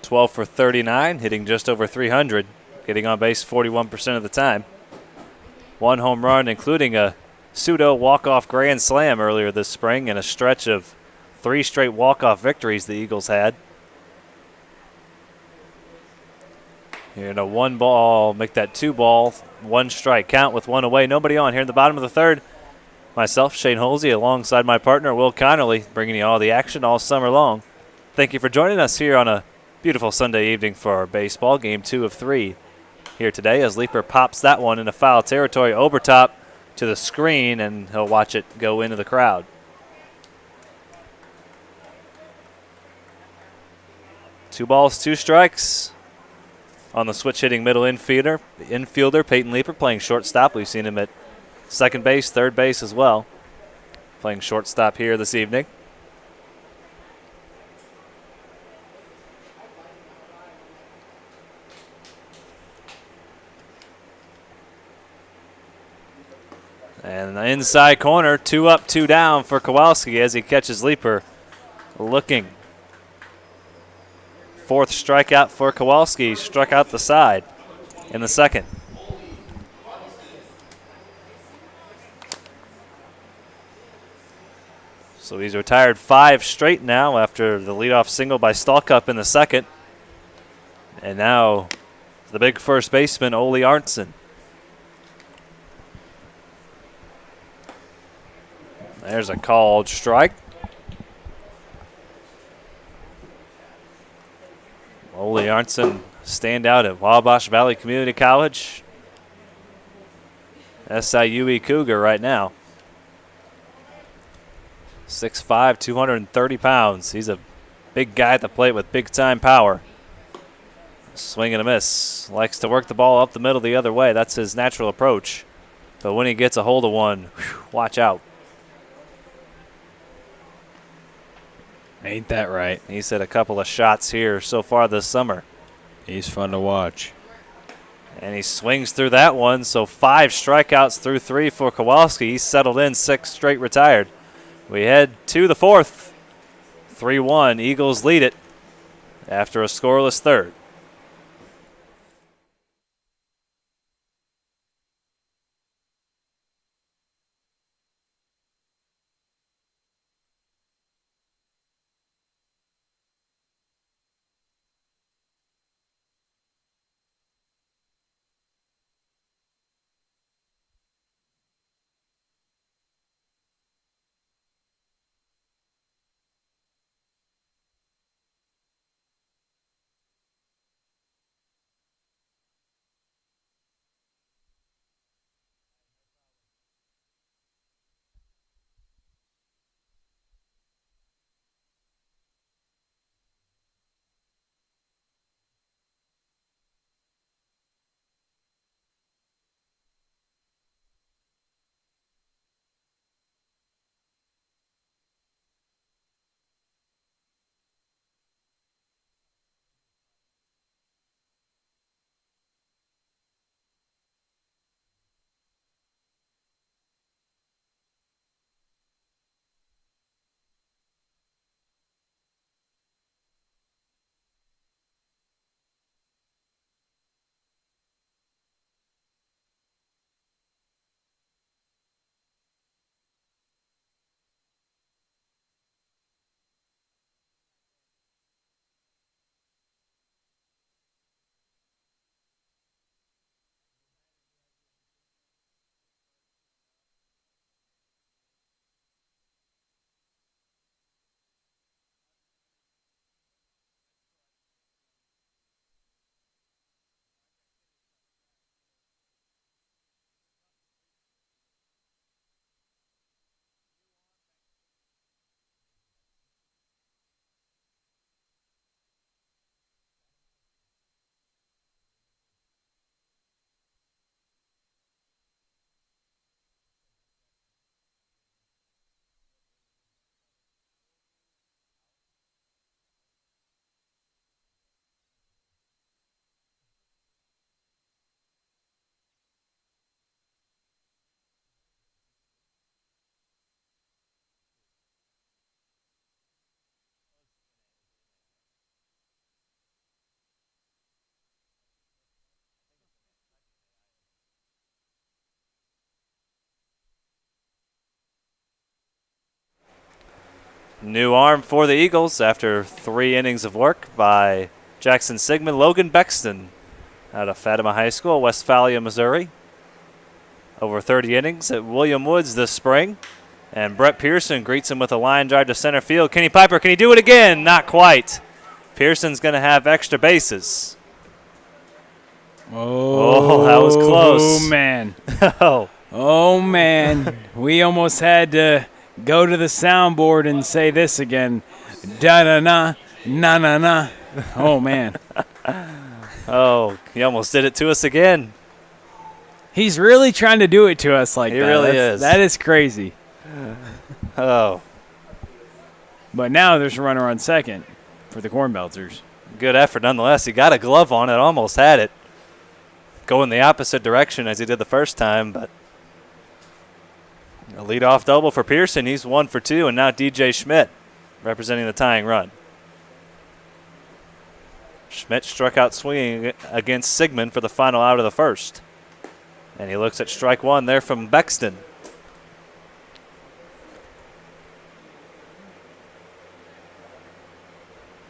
S2: 12 for 39, hitting just over 300, getting on base 41% of the time. One home run, including a pseudo walk-off grand slam earlier this spring and a stretch of 3 straight walk-off victories the Eagles had. Here in a 1 ball, make that 2 ball, 1 strike count with 1 away. Nobody on here in the bottom of the third. Myself, Shane Holsey, alongside my partner, Will Connolly, bringing you all the action all summer long. Thank you for joining us here on a beautiful Sunday evening for our baseball. Game 2 of 3 here today as Leeper pops that one into foul territory. Obertop to the screen, and he'll watch it go into the crowd. Two balls, 2 strikes on the switch hitting middle infielder Peyton Leeper playing shortstop. We've seen him at second base, third base as well, playing shortstop here this evening. And the inside corner, 2 up, 2 down for Kowalski as he catches Leeper looking. 4th strikeout for Kowalski, struck out the side in the second. So he's retired 5 straight now after the leadoff single by Stalkup in the second. And now the big first baseman, Ole Arntzen. There's a called strike. Ole Arntzen, standout at Wabash Valley Community College. SIUE Cougar right now. 6'5", 230 pounds. He's a big guy at the plate with big-time power. Swing and a miss. Likes to work the ball up the middle the other way. That's his natural approach. But when he gets a hold of one, watch out.
S1: Ain't that right?
S2: He's hit a couple of shots here so far this summer.
S1: He's fun to watch.
S2: And he swings through that one, so 5 strikeouts through 3 for Kowalski. He's settled in, 6 straight retired. We head to the 4th. 3-1, Eagles lead it after a scoreless third. New arm for the Eagles after 3 innings of work by Jackson Sigmund. Logan Bexton out of Fatima High School, Westphalia, Missouri. Over 30 innings at William Woods this spring. And Brett Pearson greets him with a line drive to center field. Kenny Piper, can he do it again? Not quite. Pearson's going to have extra bases. Oh, that was close.
S1: Oh, man.
S2: Oh.
S1: Oh, man. We almost had to go to the soundboard and say this again. Da-da-na, na-na-na. Oh, man.
S2: Oh, he almost did it to us again.
S1: He's really trying to do it to us like that.
S2: He really is.
S1: That is crazy.
S2: Oh.
S1: But now there's a runner on second for the Cornbelters.
S2: Good effort nonetheless. He got a glove on it, almost had it. Going the opposite direction as he did the first time, but a leadoff double for Pearson. He's 1 for 2, and now DJ Schmidt representing the tying run. Schmidt struck out swinging against Sigmund for the final out of the first. And he looks at strike 1 there from Bexton.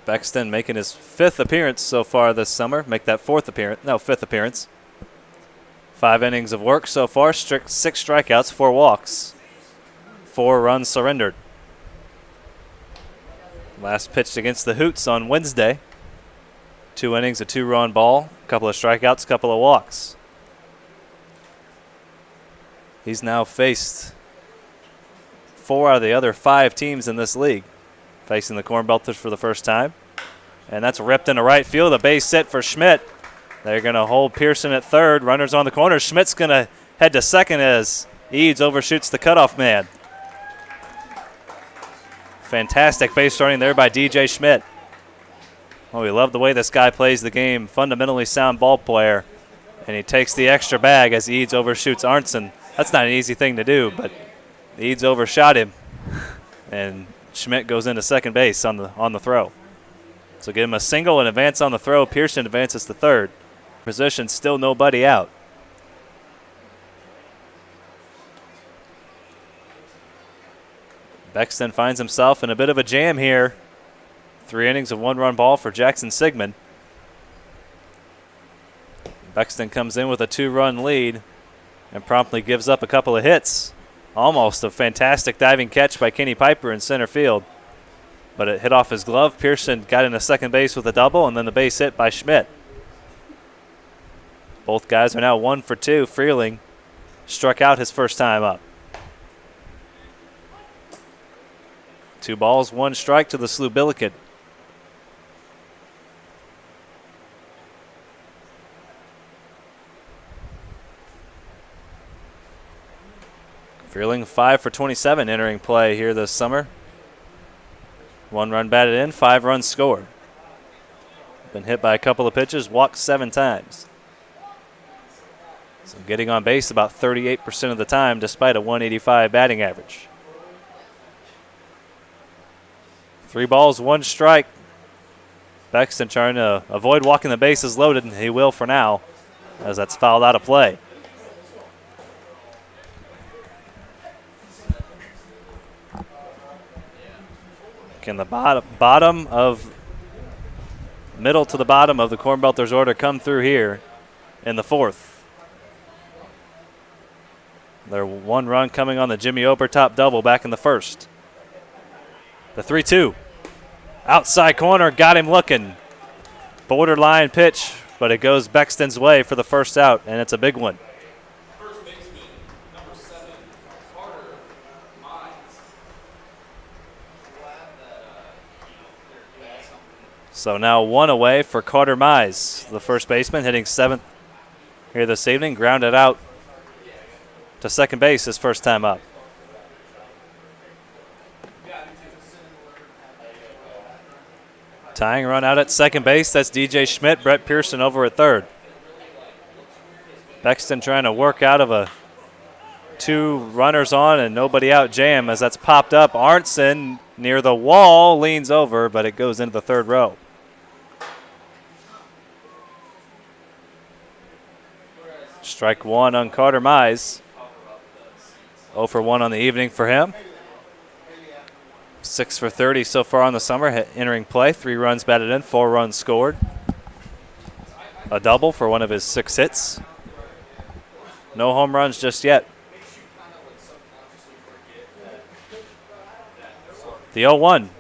S2: Bexton making his 5th appearance so far this summer. Make that 5th appearance. 5 innings of work so far. 6 strikeouts, 4 walks. 4 runs surrendered. Last pitched against the Hoots on Wednesday. 2 innings, a 2-run ball, a couple of strikeouts, a couple of walks. He's now faced 4 out of the other 5 teams in this league, facing the Cornbelters for the first time. And that's ripped into right field, a base hit for Schmidt. They're going to hold Pearson at third. Runners on the corner. Schmidt's going to head to second as Eads overshoots the cutoff man. Fantastic base starting there by DJ Schmidt. Well, we love the way this guy plays the game. Fundamentally sound ball player. And he takes the extra bag as Eads overshoots Arnson. That's not an easy thing to do, but Eads overshot him. And Schmidt goes into second base on the throw. So give him a single and advance on the throw. Pearson advances to third. Position, still nobody out. Bexton finds himself in a bit of a jam here. 3 innings of 1-run ball for Jackson Sigmund. Bexton comes in with a 2-run lead and promptly gives up a couple of hits. Almost a fantastic diving catch by Kenny Piper in center field. But it hit off his glove. Pearson got into second base with a double, and then the base hit by Schmidt. Both guys are now 1 for 2. Freeling struck out his first time up. 2 balls, 1 strike to the Slubillican. Freeling 5 for 27 entering play here this summer. 1 run batted in, 5 runs scored. Been hit by a couple of pitches, walked 7 times. So getting on base about 38% of the time despite a 185 batting average. 3 balls, 1 strike. Bexton trying to avoid walking the bases loaded, and he will for now as that's fouled out of play. Can the middle to the bottom of the Cornbelters order come through here in the 4th? Their 1 run coming on the Jimmy Obertop double back in the 1st. The 3-2. Outside corner, got him looking. Borderline pitch, but it goes Bexton's way for the first out, and it's a big one. So now 1 away for Carter Mize, the first baseman, hitting 7th here this evening. Grounded out to second base his first time up. Tying run out at second base. That's DJ Schmidt. Brett Pearson over at third. Bexton trying to work out of a 2 runners on and nobody out jam as that's popped up. Arnson near the wall leans over, but it goes into the 3rd row. Strike 1 on Carter Mize. 0 for 1 on the evening for him. 6 for 30 so far on the summer, entering play. 3 runs batted in, 4 runs scored. A double for one of his 6 hits. No home runs just yet. The 0-1.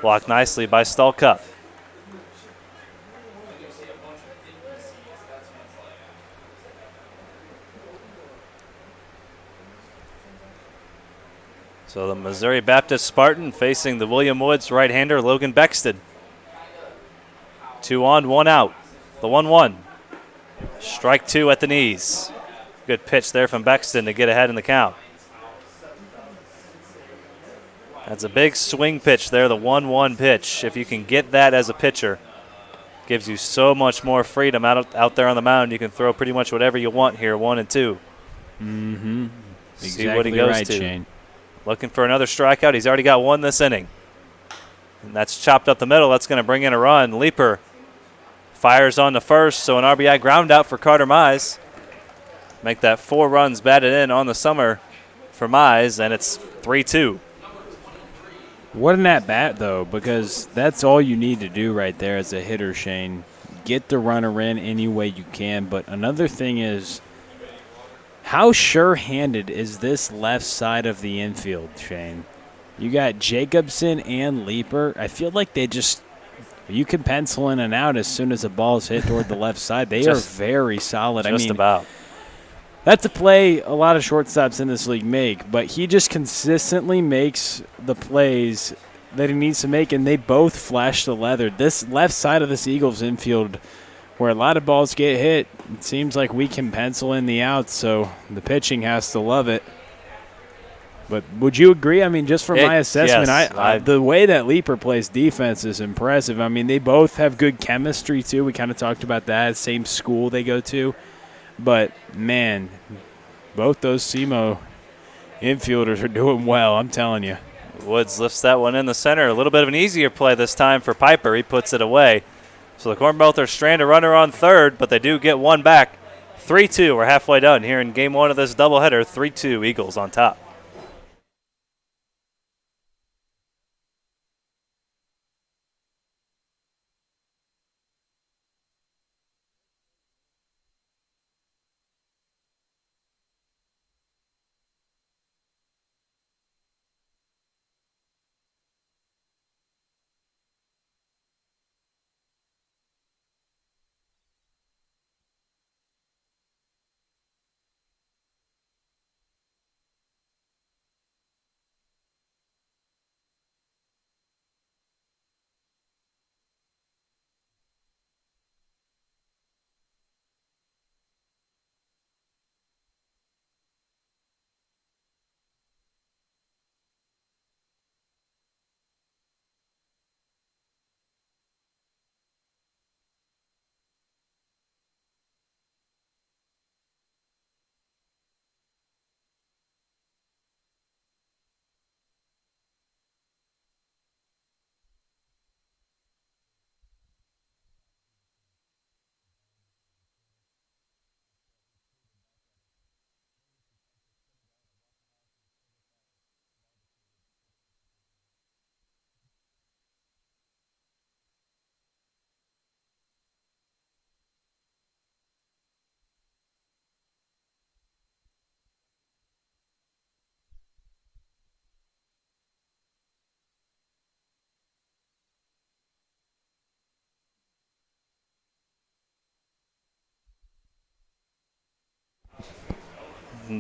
S2: Blocked nicely by Stallcup. So the Missouri Baptist Spartan facing the William Woods right-hander Logan Bexton. 2 on, 1 out. The 1-1. Strike 2 at the knees. Good pitch there from Bexton to get ahead in the count. That's a big swing pitch there, the 1-1 pitch. If you can get that as a pitcher, gives you so much more freedom out there on the mound. You can throw pretty much whatever you want here, 1 and 2.
S1: Mm-hmm.
S2: See what he goes
S1: right,
S2: to.
S1: Shane.
S2: Looking for another strikeout. He's already got 1 this inning. And that's chopped up the middle. That's going to bring in a run. Leaper fires on the first, so an RBI ground out for Carter Mize. Make that 4 runs batted in on the summer for Mize, and it's 3-2.
S1: What an at-bat, though, because that's all you need to do right there as a hitter, Shane. Get the runner in any way you can. But another thing is, how sure-handed is this left side of the infield, Shane? You got Jacobson and Leaper. I feel like you can pencil in and out as soon as the ball is hit toward the left side. They are very solid.
S2: Just about.
S1: That's a play a lot of shortstops in this league make, but he just consistently makes the plays that he needs to make, and they both flash the leather. This left side of this Eagles infield, where a lot of balls get hit, it seems like we can pencil in the outs, so the pitching has to love it. But would you agree? I mean, just from my assessment,
S2: yes,
S1: the way that Leaper plays defense is impressive. I mean, they both have good chemistry, too. We kind of talked about that. Same school they go to. But, man, both those SEMO infielders are doing well, I'm telling you.
S2: Woods lifts that one in the center. A little bit of an easier play this time for Piper. He puts it away. So the Cornbelters strand a runner on third, but they do get 1 back. 3-2. We're halfway done here in game 1 of this doubleheader. 3-2, Eagles on top.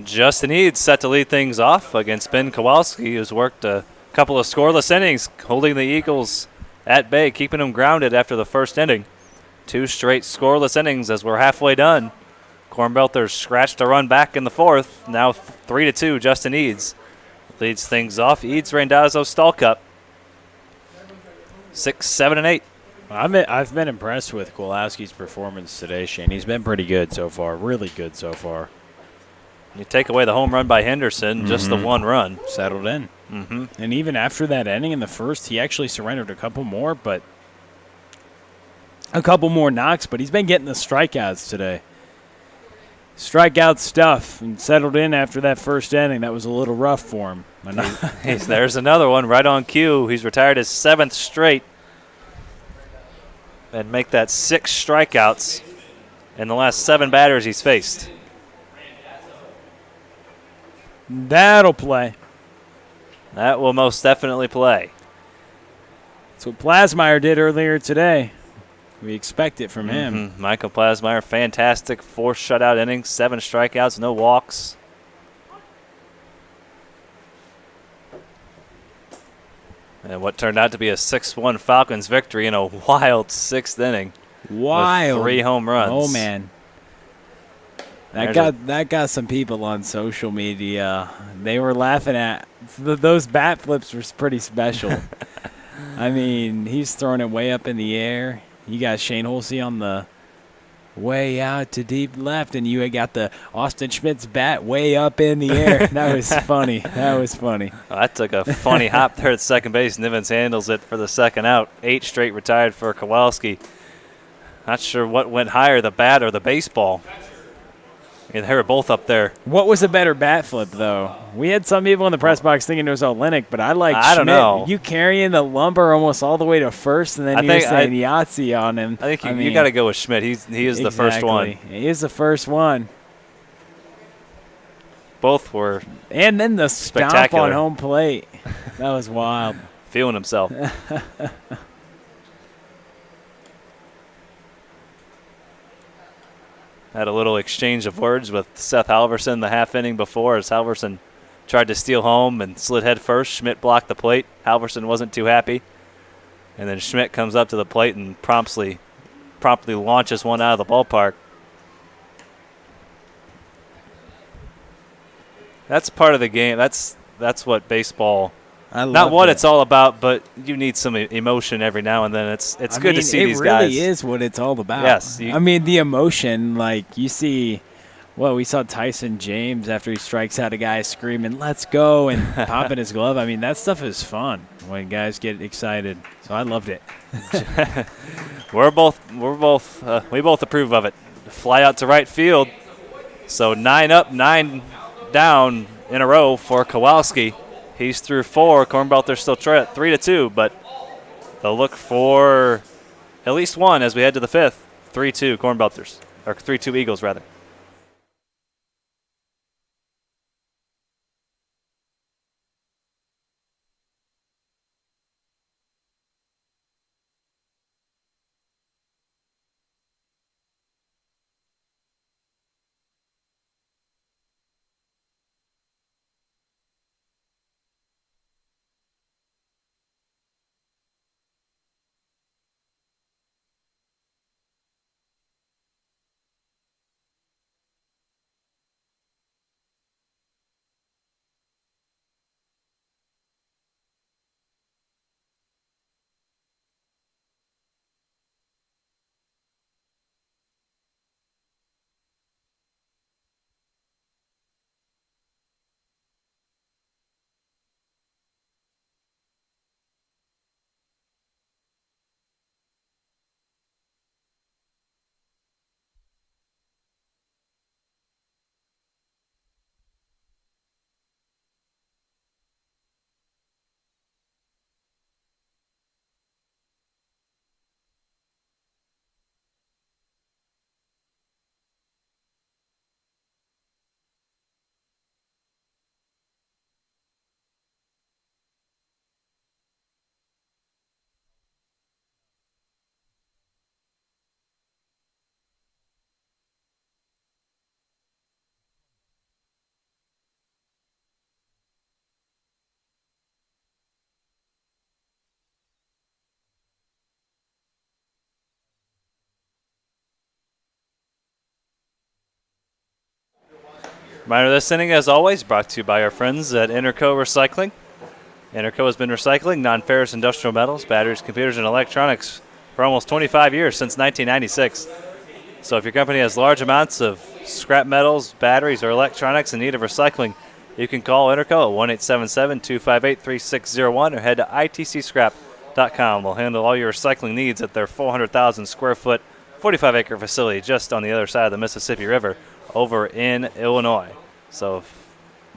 S2: Justin Eads set to lead things off against Ben Kowalski, who's worked a couple of scoreless innings, holding the Eagles at bay, keeping them grounded after the first inning. 2 straight scoreless innings as we're halfway done. Cornbelters scratched a run back in the 4th. Now 3-2, Justin Eads leads things off. Eads, Randazzo, Stallcup. 6, 7, and 8.
S1: I've been impressed with Kowalski's performance today, Shane. He's been pretty good so far, really good so far.
S2: You take away the home run by Henderson, just the 1 run.
S1: Settled in. And even after that inning in the 1st, he actually surrendered a couple more knocks, but he's been getting the strikeouts today. strikeout stuff and settled in after that first inning. That was a little rough for him.
S2: There's another one right on cue. He's retired his 7th straight and make that 6 strikeouts in the last 7 batters he's faced.
S1: That'll play.
S2: That will most definitely play.
S1: That's what Plasmeyer did earlier today. We expect it from him.
S2: Michael Plasmeyer, fantastic 4 shutout innings, 7 strikeouts, no walks. And what turned out to be a 6-1 Falcons victory in a wild 6th inning.
S1: Wild.
S2: With 3 home runs.
S1: Oh, man. That got some people on social media. They were laughing at those bat flips were pretty special. I mean, he's throwing it way up in the air. You got Shane Holsey on the way out to deep left, and you got the Austin Schmidt's bat way up in the air. That was funny. That was funny.
S2: Well, that took a funny hop there at second base. Nivens handles it for the second out. 8 straight retired for Kowalski. Not sure what went higher, the bat or the baseball. And they were both up there.
S1: What was a better bat flip, though? We had some people in the press box thinking it was Olenek, but I like Schmidt.
S2: I don't know.
S1: You carrying the lumber almost all the way to first, and then you're saying Yahtzee on him.
S2: I think you got to go with Schmidt. He is the first one.
S1: He is the first one.
S2: Both were
S1: and then the stomp on home plate. That was wild.
S2: Feeling himself. Had a little exchange of words with Seth Halverson the half inning before as Halverson tried to steal home and slid head first. Schmidt blocked the plate. Halverson wasn't too happy. And then Schmidt comes up to the plate and promptly launches one out of the ballpark. That's part of the game. That's what baseball not what it's all about, but you need some emotion every now and then. It's good to see these guys.
S1: It really is what it's all about.
S2: Yes.
S1: I mean, the emotion, like you see, we saw Tyson James after he strikes out a guy screaming, "Let's go," and popping his glove. I mean, that stuff is fun when guys get excited. So I loved it.
S2: we both approve of it. Fly out to right field. So 9 up, 9 down in a row for Kowalski. He's through 4. Cornbelters still try at 3-2, but they'll look for at least one as we head to the 5th. 3-2 Cornbelters, or 3-2 Eagles rather. Reminder this inning, as always, brought to you by our friends at Interco Recycling. Interco has been recycling non-ferrous industrial metals, batteries, computers, and electronics for almost 25 years, since 1996. So if your company has large amounts of scrap metals, batteries, or electronics in need of recycling, you can call Interco at 1-877-258-3601 or head to itcscrap.com. They'll handle all your recycling needs at their 400,000 square foot, 45-acre facility just on the other side of the Mississippi River over in Illinois. So if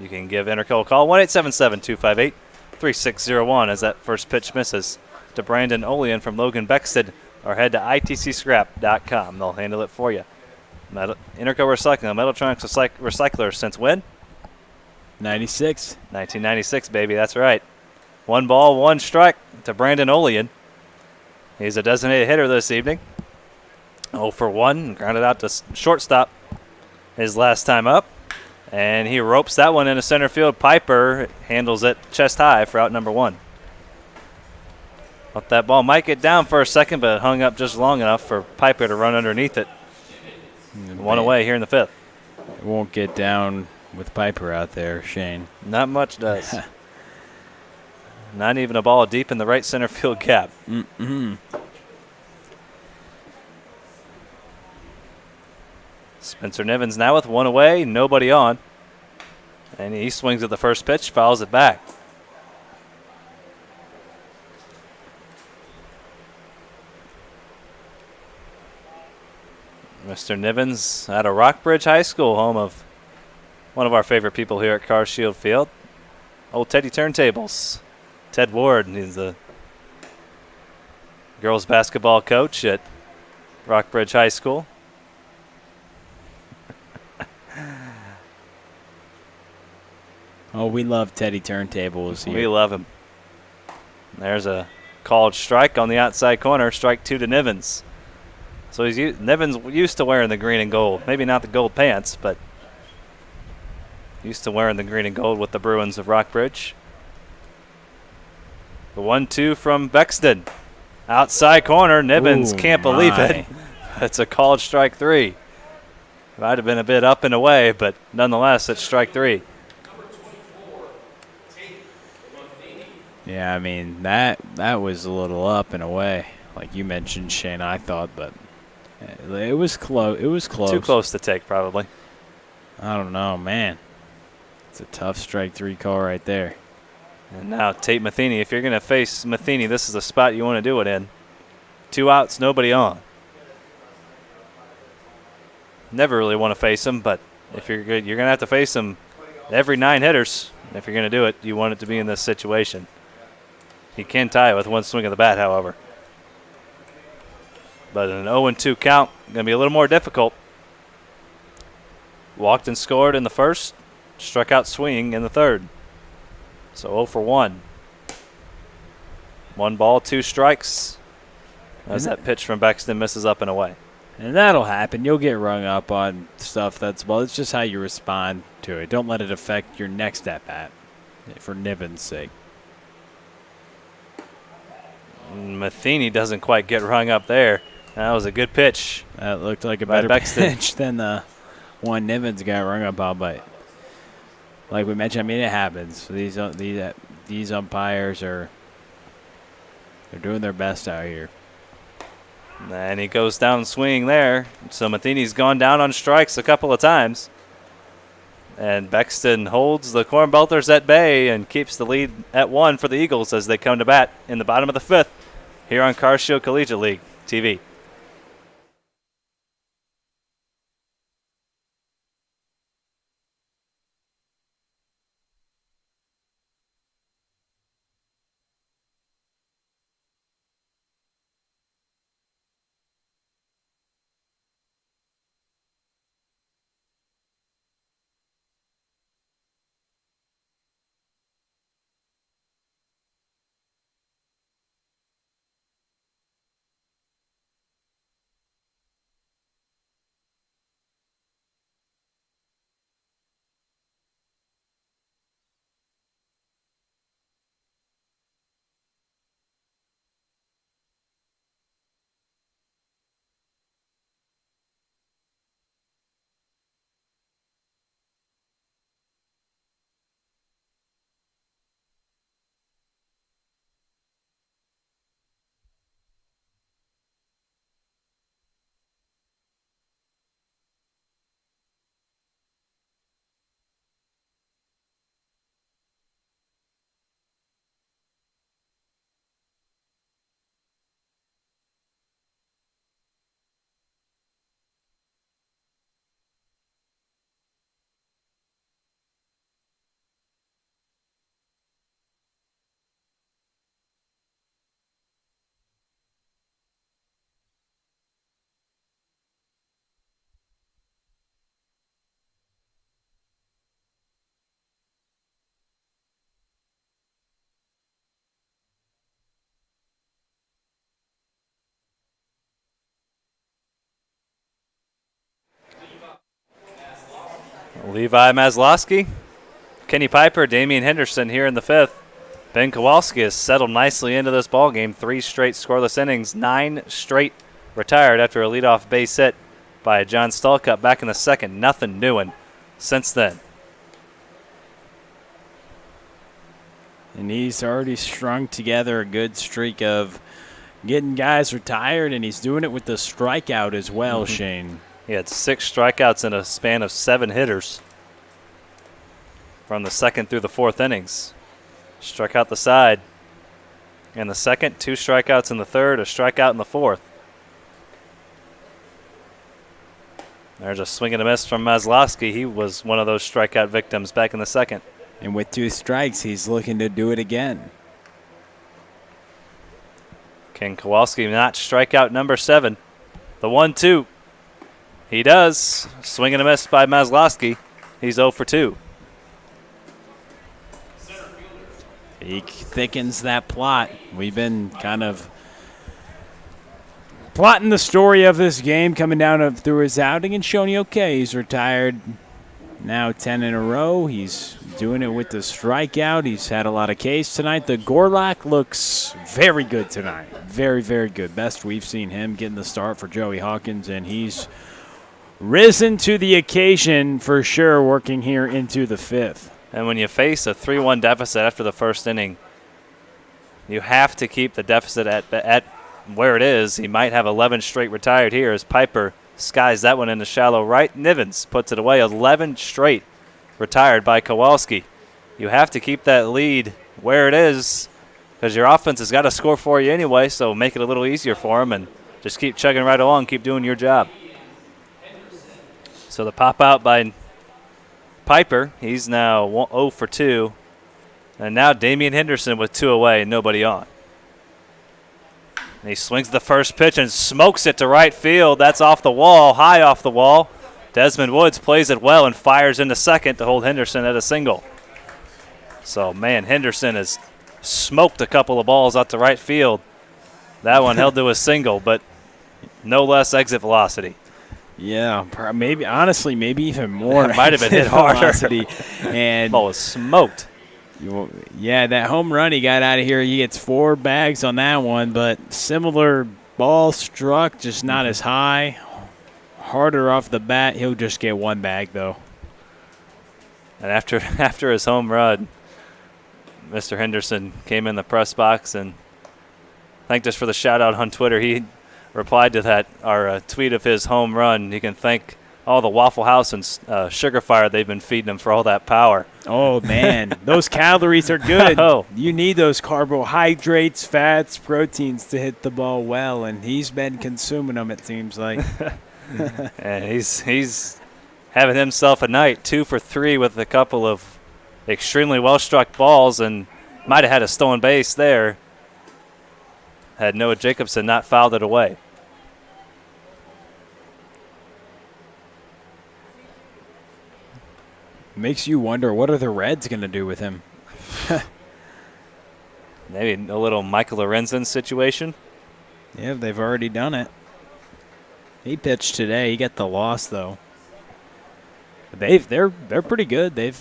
S2: you can give Interco a call, 1-877-258-3601 as that first pitch misses to Brandon Olean from Logan Bexted, or head to itcscrap.com. They'll handle it for you. Interco Recycling, a Metaltronics recycler since when?
S1: 96.
S2: 1996, baby, that's right. 1 ball, 1 strike to Brandon Olean. He's a designated hitter this evening. 0 for 1, grounded out to shortstop his last time up. And he ropes that one into center field. Piper handles it chest high for out number 1. Thought that ball might get down for a second, but it hung up just long enough for Piper to run underneath it. 1 away here in the 5th.
S1: It won't get down with Piper out there, Shane.
S2: Not much does. Not even a ball deep in the right center field gap. Spencer Nivens now with 1 away, nobody on. And he swings at the first pitch, fouls it back. Mr. Nivens out of Rockbridge High School, home of one of our favorite people here at Car Shield Field. Old Teddy Turntables. Ted Ward, he's the girls basketball coach at Rockbridge High School.
S1: Oh, we love Teddy Turntables here.
S2: We love him. There's a called strike on the outside corner, strike 2 to Nivens. So Nivens used to wearing the green and gold. Maybe not the gold pants, but used to wearing the green and gold with the Bruins of Rockbridge. The 1-2 from Bexton. Outside corner, Nivens can't believe it. It's a called strike 3. Might have been a bit up and away, but nonetheless, it's strike 3.
S1: Yeah, I mean, that was a little up and away, like you mentioned, Shane, I thought, but it was close. It was close.
S2: Too close to take, probably.
S1: I don't know, man. It's a tough strike 3 call right there.
S2: And now Tate Matheny. If you're going to face Matheny, this is the spot you want to do it in. 2 outs, nobody on. Never really want to face him, but if you're good, you're going to have to face him every 9 hitters. If you're going to do it, you want it to be in this situation. He can tie it with 1 swing of the bat, however. But an 0-2 count, going to be a little more difficult. Walked and scored in the first, struck out swinging in the third. So 0 for 1. 1 ball, 2 strikes. As that pitch from Bexton misses up and away.
S1: And that'll happen. You'll get rung up on stuff it's just how you respond to it. Don't let it affect your next at-bat, for Niven's sake.
S2: Matheny doesn't quite get rung up there. That was a good pitch.
S1: That looked like a better pitch than the one Nivens got rung up on, but like we mentioned, I mean, it happens. These umpires they're doing their best out here.
S2: And he goes down swinging there. So Matheny's gone down on strikes a couple of times. And Bexton holds the Cornbelters at bay and keeps the lead at 1 for the Eagles as they come to bat in the bottom of the 5th here on Car Shield Collegiate League TV. Levi Maslowski, Kenny Piper, Damian Henderson here in the fifth. Ben Kowalski has settled nicely into this ball game. 3 straight scoreless innings, 9 straight retired after a leadoff base hit by John Stallcup back in the second. Nothing doing since then.
S1: And he's already strung together a good streak of getting guys retired, and he's doing it with the strikeout as well, Shane.
S2: He had 6 strikeouts in a span of 7 hitters from the second through the fourth innings. Struck out the side in the second, 2 strikeouts in the third, a strikeout in the fourth. There's a swing and a miss from Maslowski. He was one of those strikeout victims back in the second.
S1: And with 2 strikes, he's looking to do it again.
S2: Can Kowalski not strike out number 7? The 1-2. He does. Swing and a miss by Maslowski. He's 0 for 2.
S1: He thickens that plot. We've been kind of plotting the story of this game coming down through his outing and showing you, okay, he's retired now 10 in a row. He's doing it with the strikeout. He's had a lot of Ks tonight. The Gorlak looks very good tonight. Very, very good. Best we've seen him getting the start for Joey Hawkins, and he's risen to the occasion for sure, working here into the fifth.
S2: And when you face a 3-1 deficit after the first inning, you have to keep the deficit at where it is. He might have 11 straight retired here as Piper skies that one into shallow right. Nivens puts it away. 11 straight retired by Kowalski. You have to keep that lead where it is because your offense has got to score for you anyway, so make it a little easier for him and just keep chugging right along, keep doing your job. So the pop out by Piper, he's now 0 for 2. And now Damian Henderson with 2 away and nobody on. And he swings the first pitch and smokes it to right field. That's off the wall, high off the wall. Desmond Woods plays it well and fires into second to hold Henderson at a single. So, man, Henderson has smoked a couple of balls out to right field. That one held to a single, but no less exit velocity.
S1: Yeah, maybe honestly, maybe even more.
S2: It might have been hit harder.
S1: And
S2: ball was smoked.
S1: Yeah, that home run he got out of here, he gets 4 bags on that one, but similar ball struck, just not as high. Harder off the bat, he'll just get 1 bag though.
S2: And after his home run, Mr. Henderson came in the press box and thanked us for the shout out on Twitter. He replied to that, our tweet of his home run. You can thank all the Waffle House and Sugar Fire they've been feeding him for all that power.
S1: Oh, man. Those calories are good.
S2: Oh.
S1: You need those carbohydrates, fats, proteins to hit the ball well, and he's been consuming them, it seems like.
S2: And he's having himself a night, 2 for 3 with a couple of extremely well-struck balls, and might have had a stolen base there had Noah Jacobson not fouled it away.
S1: Makes you wonder, what are the Reds going to do with him?
S2: Maybe a little Michael Lorenzen situation.
S1: Yeah, they've already done it. He pitched today. He got the loss though. They're pretty good. They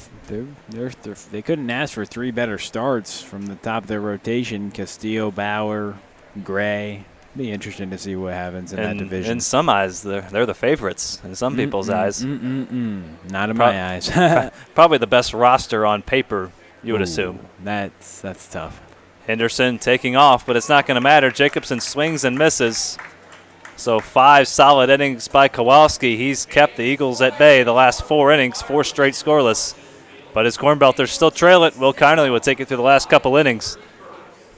S1: couldn't ask for 3 better starts from the top of their rotation. Castillo, Bauer, Gray. Be interesting to see what happens in that division.
S2: In some eyes, they're the favorites. In some people's eyes,
S1: not in my eyes.
S2: Probably the best roster on paper, you would assume.
S1: That's tough.
S2: Henderson taking off, but it's not going to matter. Jacobson swings and misses. So 5 solid innings by Kowalski. He's kept the Eagles at bay the last 4 innings, 4 straight scoreless. But his Cornbelters still trail it. Will Connolly will take it through the last couple innings.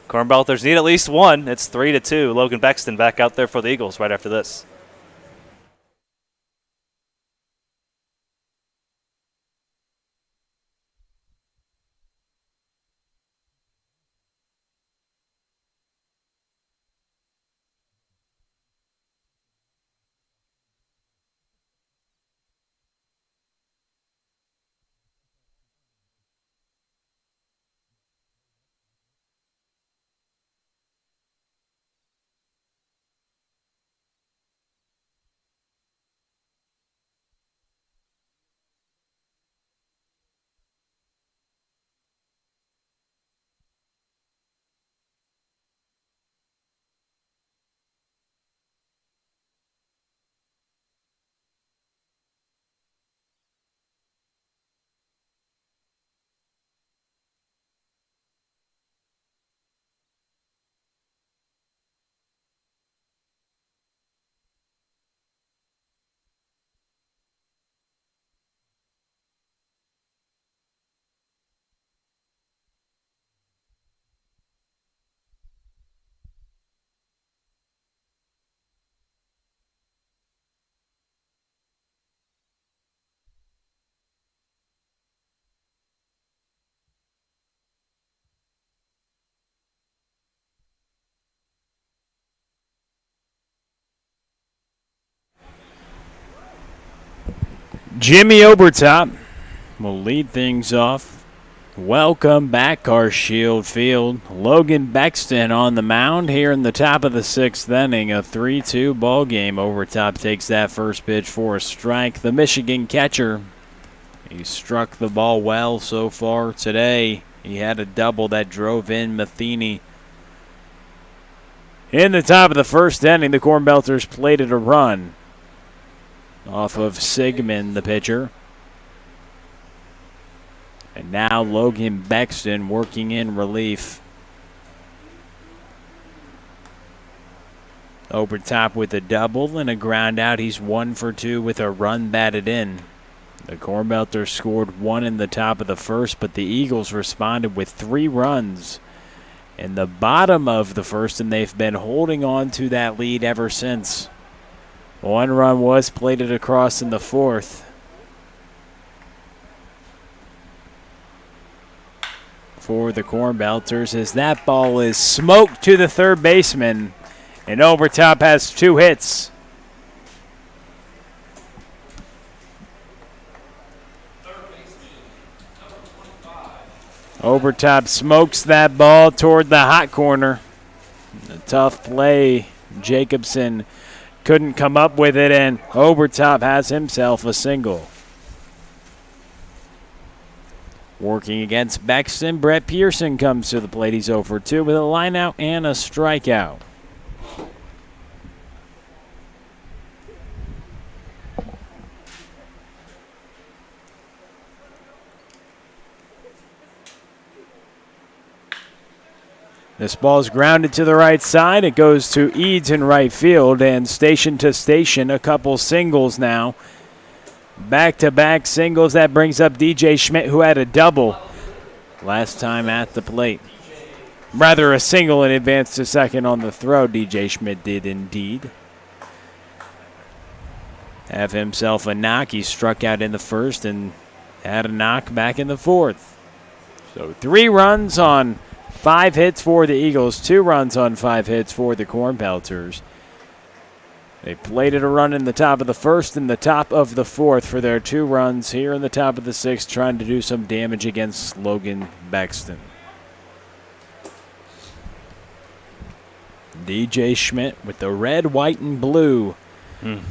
S2: Cornbelters need at least 1. It's 3-2. Logan Bexton back out there for the Eagles right after this.
S1: Jimmy Obertop will lead things off. Welcome back, Carshield Field. Logan Bexton on the mound here in the top of the 6th inning. A 3-2 ball game. Obertop takes that first pitch for a strike. The Michigan catcher, he struck the ball well so far today. He had a double that drove in Matheny. In the top of the 1st inning, the Cornbelters plated a run off of Sigmund, the pitcher. And now Logan Bexton working in relief. Obertop with a double and a ground out. He's 1 for 2 with a run batted in. The Cornbelters scored 1 in the top of the 1st, but the Eagles responded with 3 runs in the bottom of the 1st, and they've been holding on to that lead ever since. 1 run was plated across in the 4th. For the Cornbelters, as that ball is smoked to the third baseman, and Obertop has 2 hits. Obertop smokes that ball toward the hot corner. A tough play. Jacobson couldn't come up with it, and Obertop has himself a single. Working against Bexton, Brett Pearson comes to the plate. He's 0 for 2 with a lineout and a strikeout. This ball is grounded to the right side. It goes to Eads in right field, and station to station, a couple singles now. Back-to-back singles. That brings up DJ Schmidt, who had a double last time at the plate. Rather, a single in advance to second on the throw. DJ Schmidt did indeed have himself a knock. He struck out in the 1st and had a knock back in the 4th. So 3 runs on 5 hits for the Eagles, 2 runs on 5 hits for the Cornbelters. They plated a run in the top of the 1st and the top of the 4th for their 2 runs here in the top of the 6th, trying to do some damage against Logan Bexton. DJ Schmidt with the red, white, and blue.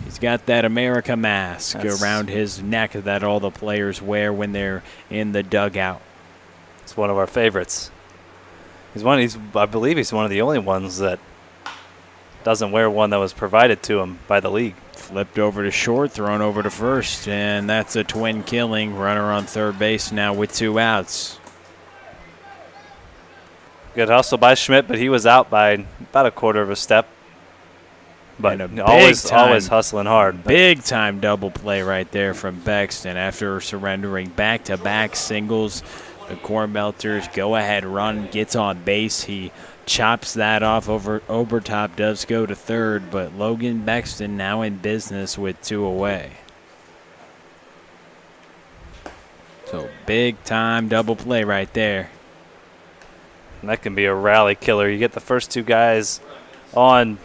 S1: He's got that America mask around his neck that all the players wear when they're in the dugout.
S2: It's one of our favorites. I believe he's one of the only ones that doesn't wear one that was provided to him by the league.
S1: Flipped over to short, thrown over to first, and that's a twin killing. Runner on third base now with 2 outs.
S2: Good hustle by Schmidt, but he was out by about a quarter of a step. But always hustling hard.
S1: Big time double play right there from Bexton after surrendering back-to-back singles. The Cornbelters go-ahead run, gets on base. He chops that off. Obertop does go to third, but Logan Bexton now in business with 2 away. So big-time double play right there.
S2: And that can be a rally killer. You get the first 2 guys on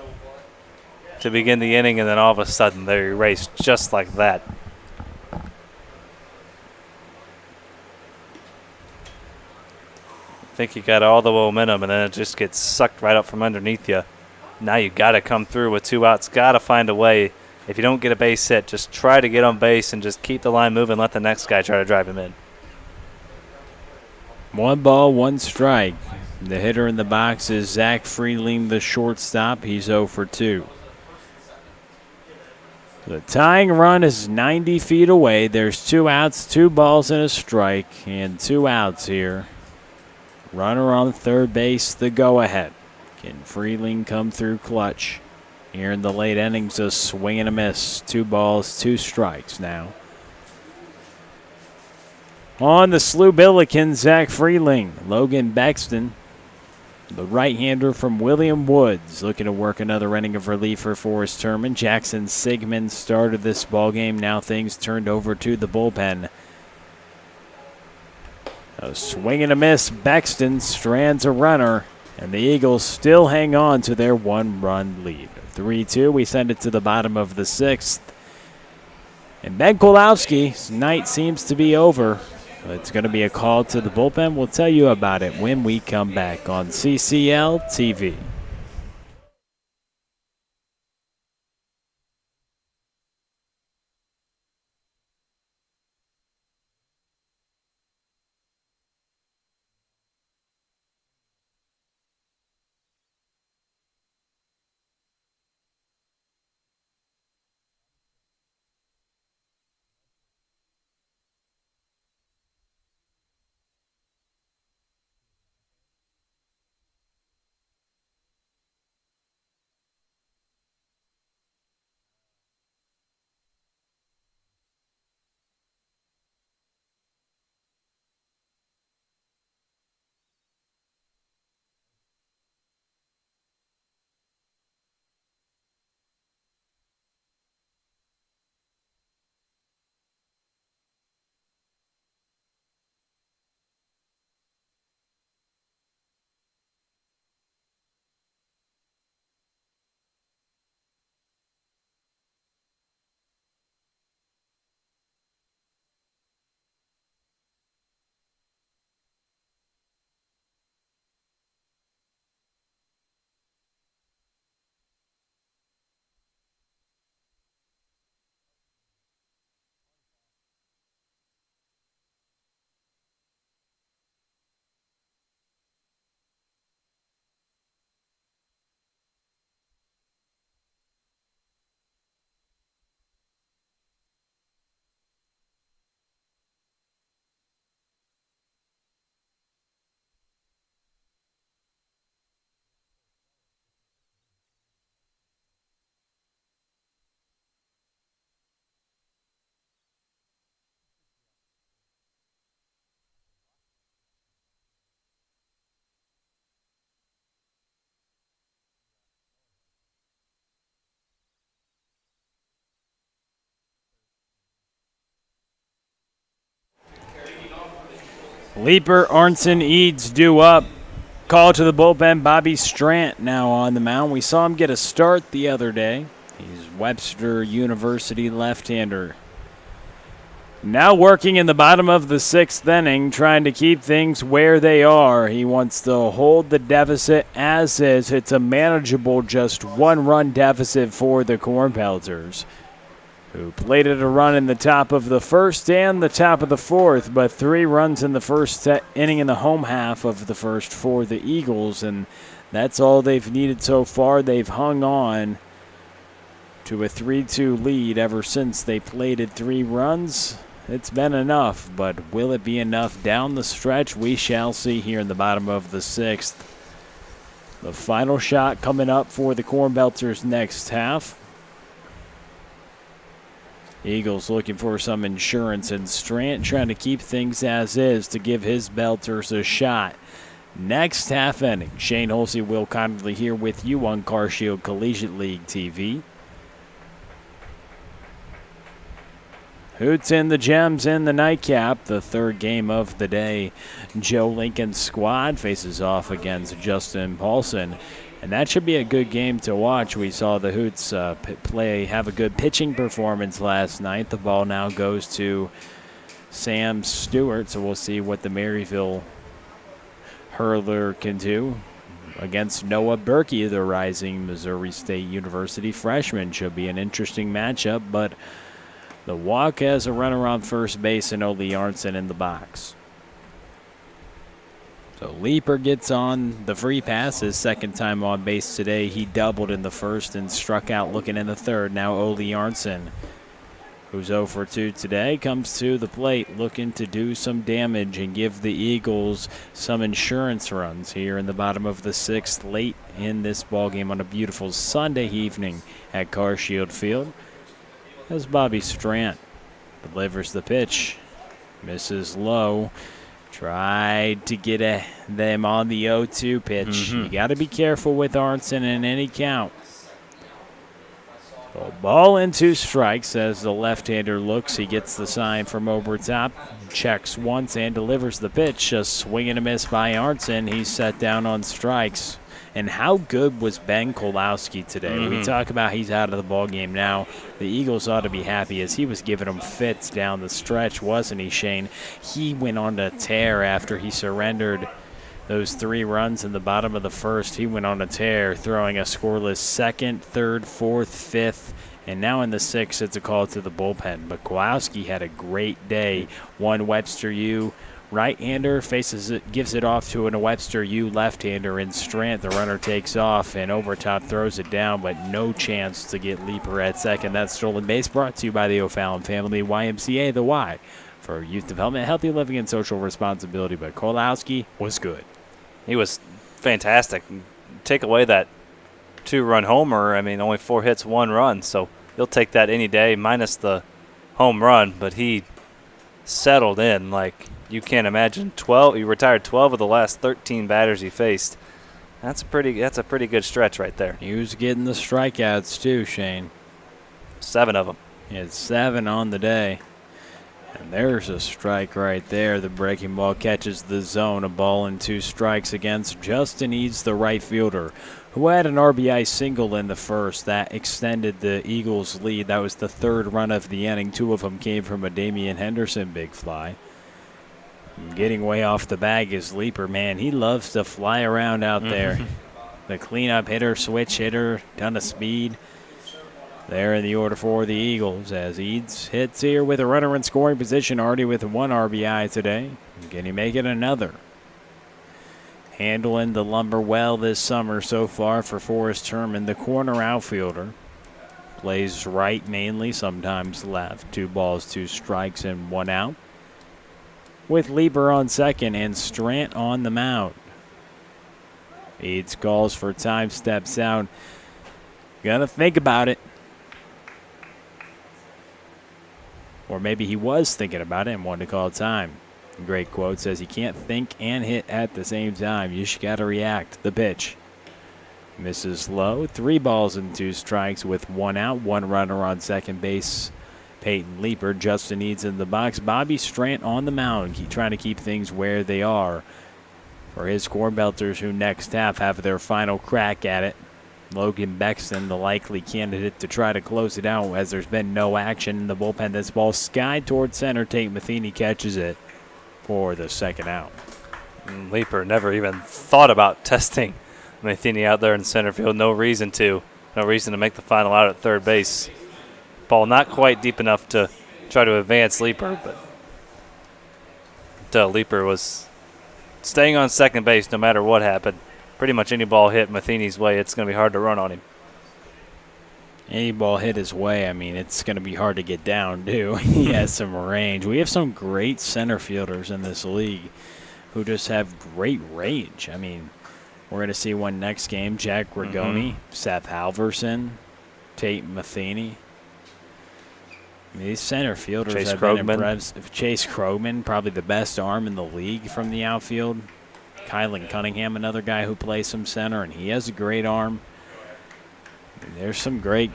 S2: to begin the inning, and then all of a sudden they're erased just like that. I think you got all the momentum, and then it just gets sucked right up from underneath you. Now you got to come through with 2 outs. Got to find a way. If you don't get a base hit, just try to get on base and just keep the line moving. Let the next guy try to drive him in.
S1: 1 ball, 1 strike. The hitter in the box is Zach Freeling, the shortstop. He's 0 for 2. The tying run is 90 feet away. There's 2 outs, 2 balls and a strike, and 2 outs here. Runner on third base, the go-ahead. Can Freeling come through clutch? Here in the late innings, a swing and a miss. 2 balls, 2 strikes now. On the Slewbilliken, Zach Freeling. Logan Bexton, the right-hander from William Woods, looking to work another inning of relief for Forrest Terman. Jackson Sigmund started this ballgame. Now things turned over to the bullpen. A swing and a miss. Bexton strands a runner, and the Eagles still hang on to their 1-run lead. 3-2. We send it to the bottom of the 6th. And Ben Kulowski's night seems to be over. It's going to be a call to the bullpen. We'll tell you about it when we come back on CCL TV. Leeper, Arnson, Eads due up. Call to the bullpen. Bobby Strant now on the mound. We saw him get a start the other day. He's Webster University left-hander. Now working in the bottom of the sixth inning, trying to keep things where they are. He wants to hold the deficit as is. It's a manageable just one-run deficit for the Cornbelters, who plated a run in the top of the first and the top of the fourth, but 3 runs in the first inning in the home half of the first for the Eagles, and that's all they've needed so far. They've hung on to a 3-2 lead ever since they plated 3 runs. It's been enough, but will it be enough down the stretch? We shall see here in the bottom of the sixth. The final shot coming up for the Cornbelters next half. Eagles looking for some insurance, and Strant trying to keep things as is to give his Belters a shot. Next half inning, Shane Holsey, Will Connerly here with you on CarShield Collegiate League TV. Hoots and the Gems in the nightcap, the third game of the day. Joe Lincoln's squad faces off against Justin Paulson, and that should be a good game to watch. We saw the Hoots have a good pitching performance last night. The ball now goes to Sam Stewart, so we'll see what the Maryville hurler can do against Noah Berkey, the rising Missouri State University freshman. Should be an interesting matchup, but the walk has a runner on first base and Ole Arnson in the box. So Leeper gets on the free pass, his second time on base today. He doubled in the first and struck out looking in the third. Now Ole Arnson, who's 0 for 2 today, comes to the plate looking to do some damage and give the Eagles some insurance runs here in the bottom of the sixth, late in this ballgame on a beautiful Sunday evening at CarShield Field. As Bobby Strant delivers the pitch, misses low. Tried to get them on the 0-2 pitch. You got to be careful with Arnson in any count. So ball and 2 strikes as the left-hander looks. He gets the sign from over top, checks once and delivers the pitch. A swing and a miss by Arnson. He's set down on strikes. And how good was Ben Kolowski today? We talk about he's out of the ball game now. The Eagles ought to be happy as he was giving them fits down the stretch, wasn't he, Shane? He went on a tear after he surrendered those 3 runs in the bottom of the first. He went on a tear, throwing a scoreless second, third, fourth, fifth, and now in the 6th, it's a call to the bullpen. But Kowalski had a great day. One Webster U right-hander faces it, gives it off to a Webster U left-hander in Strand. The runner takes off and Overtop throws it down, but no chance to get Leeper at second. That stolen base brought to you by the O'Fallon family, YMCA, the Y, for youth development, healthy living, and social responsibility. But Kolowski was good.
S2: He was fantastic. Take away that 2-run homer, I mean, only 4 hits, 1 run, so you'll take that any day, minus the home run, but he settled in like you can't imagine. He retired 12 of the last 13 batters he faced. That's a pretty good stretch right there.
S1: He was getting the strikeouts too, Shane.
S2: 7 of them.
S1: He had 7 on the day. And there's a strike right there. The breaking ball catches the zone. A ball and 2 strikes against Justin Eads, the right fielder, who had an RBI single in the first. That extended the Eagles' lead. That was the 3rd run of the inning. 2 of them came from a Damian Henderson big fly. Getting way off the bag is Leeper. Man, he loves to fly around out there. The cleanup hitter, switch hitter, ton of speed. There in the order for the Eagles as Eads hits here with a runner in scoring position, already with 1 RBI today. Can he make it another? Handling the lumber well this summer so far for Forrest Herman, the corner outfielder. Plays right mainly, sometimes left. 2 balls, 2 strikes, and 1 out. With Lieber on second and Strant on the mound. Eads calls for time, steps out. Gonna think about it. Or maybe he was thinking about it and wanted to call time. Great quote, says you can't think and hit at the same time. You just got to react. The pitch misses low. 3 balls and 2 strikes with 1 out. 1 runner on second base. Peyton Leeper. Justin Eads in the box. Bobby Strant on the mound, trying to keep things where they are for his Cornbelters, who next half have their final crack at it. Logan Bexton, the likely candidate to try to close it out, as there's been no action in the bullpen. This ball skied towards center. Tate Matheny catches it for the 2nd out.
S2: Leeper never even thought about testing Matheny out there in center field. No reason to make the final out at 3rd base. Ball not quite deep enough to try to advance Leeper, but Leeper was staying on second base no matter what happened. Pretty much any ball hit Matheny's way, it's going to be hard to run on him.
S1: Any ball hit his way, I mean, it's going to be hard to get down, too. He has some range. We have some great center fielders in this league who just have great range. I mean, we're going to see one next game. Jack Rigoni, Seth Halverson, Tate Matheny. I mean, these center fielders have been impressive. Chase Krogman, probably the best arm in the league from the outfield. Kylan Cunningham, another guy who plays some center, and he has a great arm. There's some great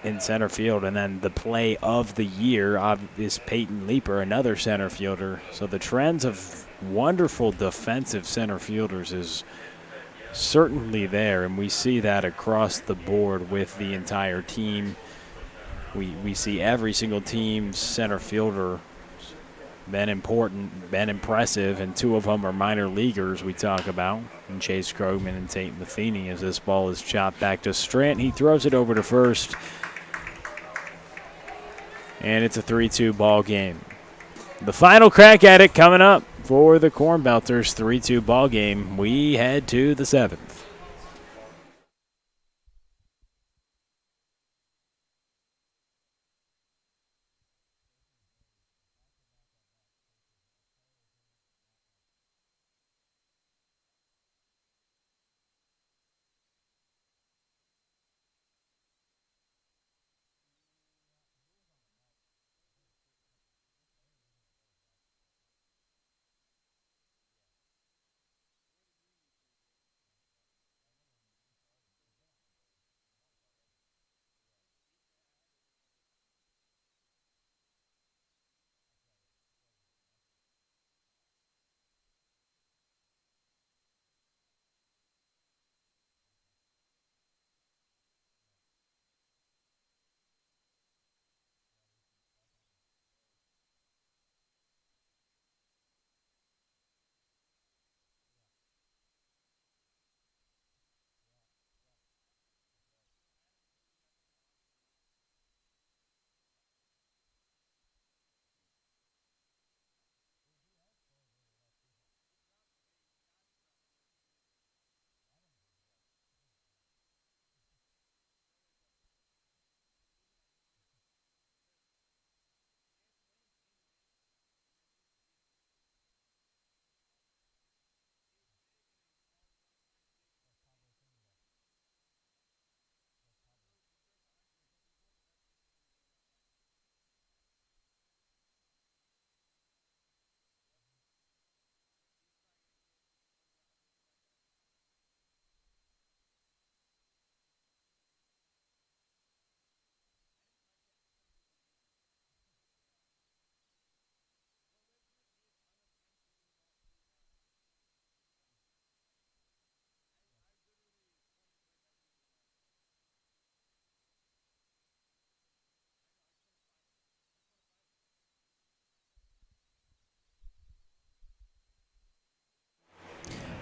S1: in center field. And then the play of the year is Peyton Leeper, another center fielder. So the trends of wonderful defensive center fielders is certainly there, and we see that across the board with the entire team. We see every single team's center fielder been important, been impressive, and 2 of them are minor leaguers we talk about, and Chase Krogman and Tate Matheny. As this ball is chopped back to Strant, he throws it over to first, and it's a 3-2 ball game. The final crack at it coming up for the Cornbelters. 3-2 ball game. We head to the 7th.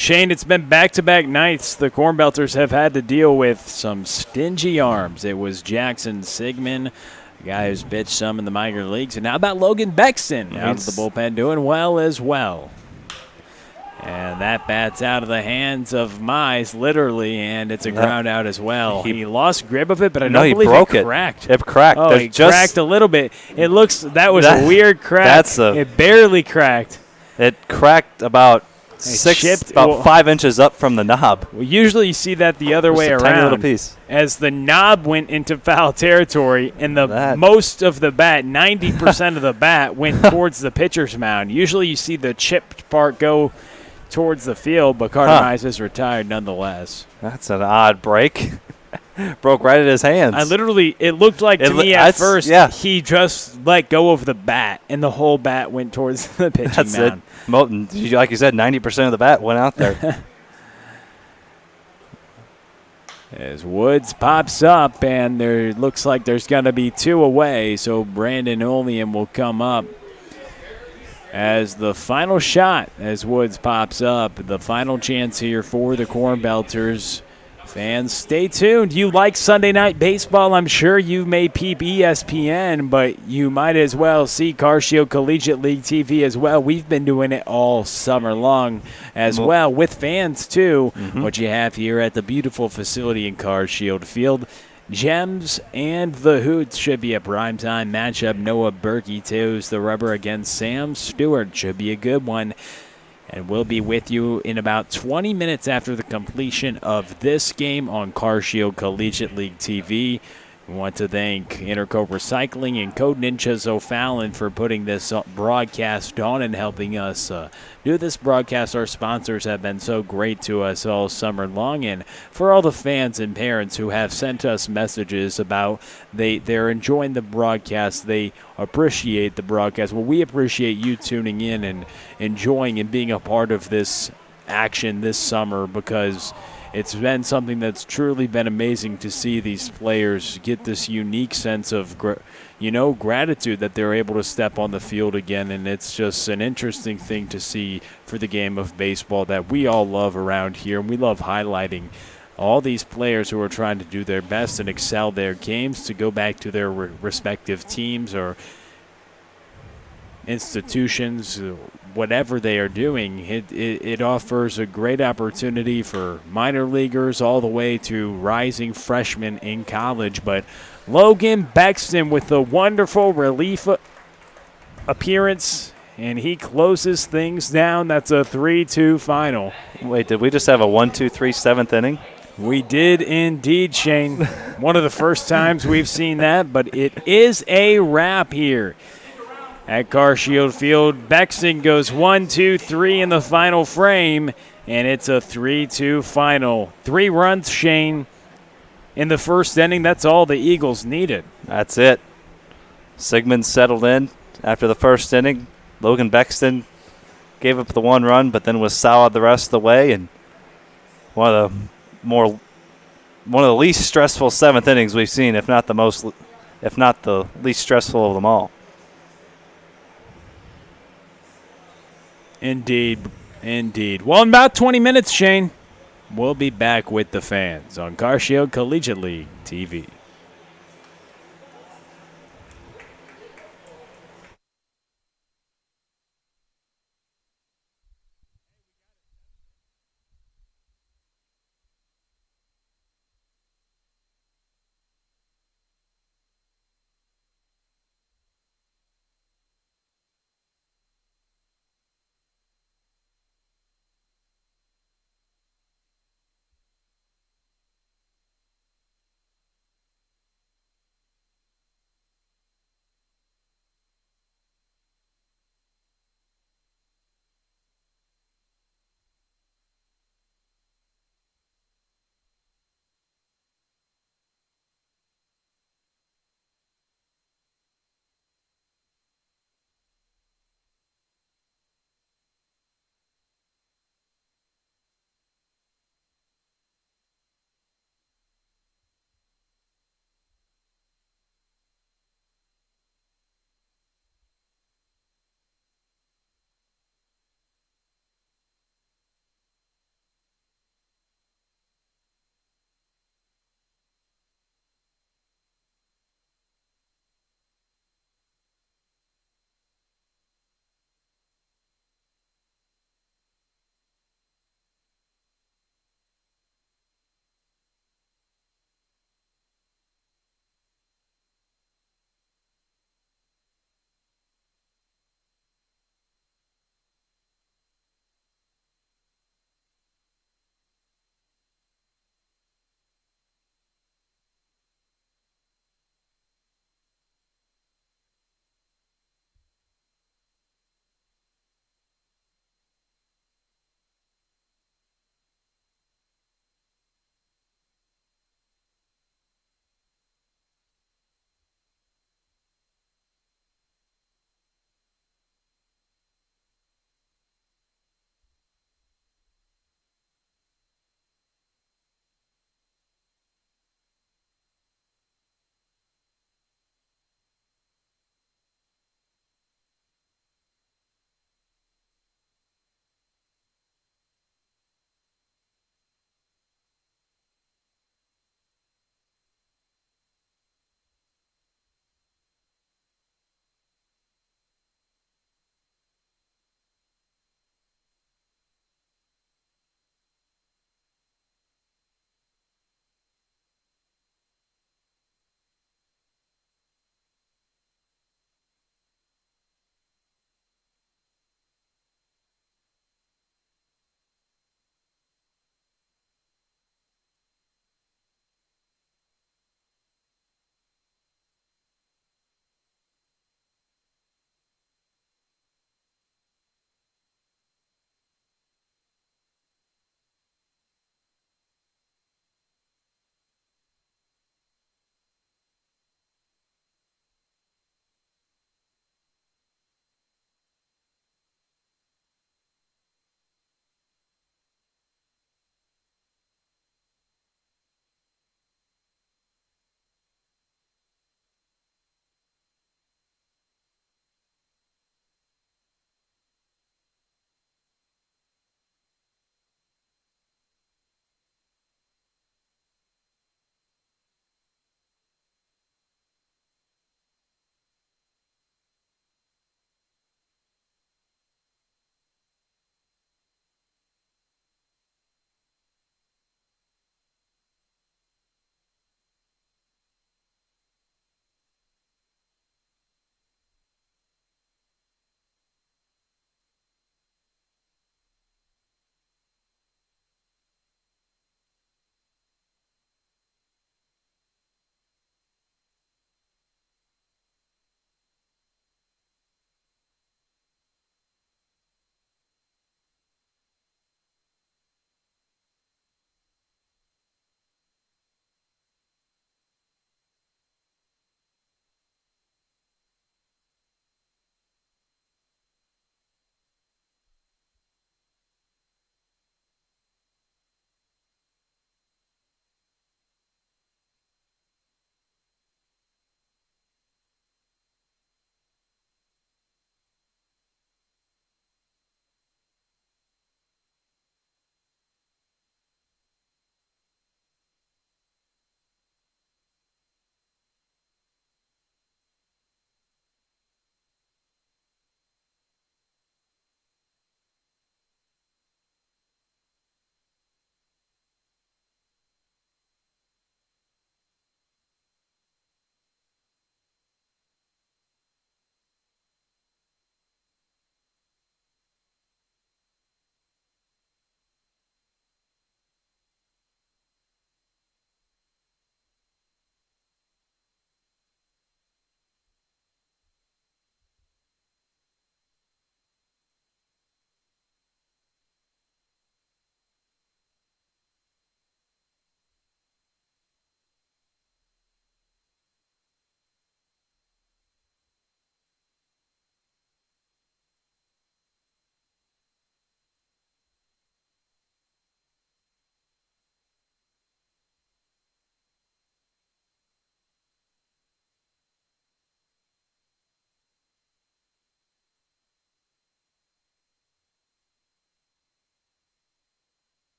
S1: Shane, it's been back-to-back nights. The Cornbelters have had to deal with some stingy arms. It was Jackson Sigmund, a guy who's pitched some in the minor leagues. And how about Logan Bexton out of the bullpen doing well as well. And that bat's out of the hands of Mize, literally, and it's a ground out as well. He lost grip of it, but I don't believe it cracked.
S2: It cracked.
S1: Oh, it cracked a little bit. It looks that was a weird crack. It barely cracked.
S2: It cracked about 5 inches up from the knob.
S1: Well, usually you see that the other way around.
S2: Tiny little piece.
S1: As the knob went into foul territory, and most of the bat, 90% of the bat, went towards the pitcher's mound. Usually you see the chipped part go towards the field, but Carter Mize is retired nonetheless.
S2: That's an odd break. Broke right at his hands.
S1: It looked like to me at first he just let go of the bat, and the whole bat went towards the pitching mound.
S2: Like you said, 90% of the bat went out there.
S1: As Woods pops up, and there looks like there's going to be 2 away, so Brandon Olean will come up as the final shot as Woods pops up. The final chance here for the Cornbelters. Fans, stay tuned. You like Sunday Night Baseball. I'm sure you may peep ESPN, but you might as well see CarShield Collegiate League TV as well. We've been doing it all summer long as well with fans, too. What you have here at the beautiful facility in CarShield Field. Gems and the Hoots should be a primetime matchup. Noah Berkey toes the rubber against Sam Stewart. Should be a good one. And we'll be with you in about 20 minutes after the completion of this game on CarShield Collegiate League TV. We want to thank Intercope Recycling and Code Ninjas O'Fallon for putting this broadcast on and helping us do this broadcast. Our sponsors have been so great to us all summer long. And for all the fans and parents who have sent us messages about they're enjoying the broadcast, they appreciate the broadcast. Well, we appreciate you tuning in and enjoying and being a part of this action this summer, because it's been something that's truly been amazing to see these players get this unique sense of, gratitude that they're able to step on the field again. And it's just an interesting thing to see for the game of baseball that we all love around here. And we love highlighting all these players who are trying to do their best and excel their games to go back to their respective teams or institutions, whatever they are doing. It offers a great opportunity for minor leaguers all the way to rising freshmen in college. But Logan Bexton with a wonderful relief appearance, and he closes things down. That's a 3-2 final.
S2: Wait, did we just have a 1-2-3 7th inning?
S1: We did indeed, Shane. One of the first times we've seen that, but it is a wrap here at CarShield Field. Bexton goes 1-2-3 in the final frame, and it's a 3-2 final. 3 runs, Shane, in the first inning. That's all the Eagles needed.
S2: That's it. Sigmund settled in after the first inning. Logan Bexton gave up the 1 run, but then was solid the rest of the way, and one of the least stressful 7th innings we've seen, if not the least stressful of them all.
S1: Indeed. Well, in about 20 minutes, Shane, we'll be back with the fans on CarShield Collegiate League TV.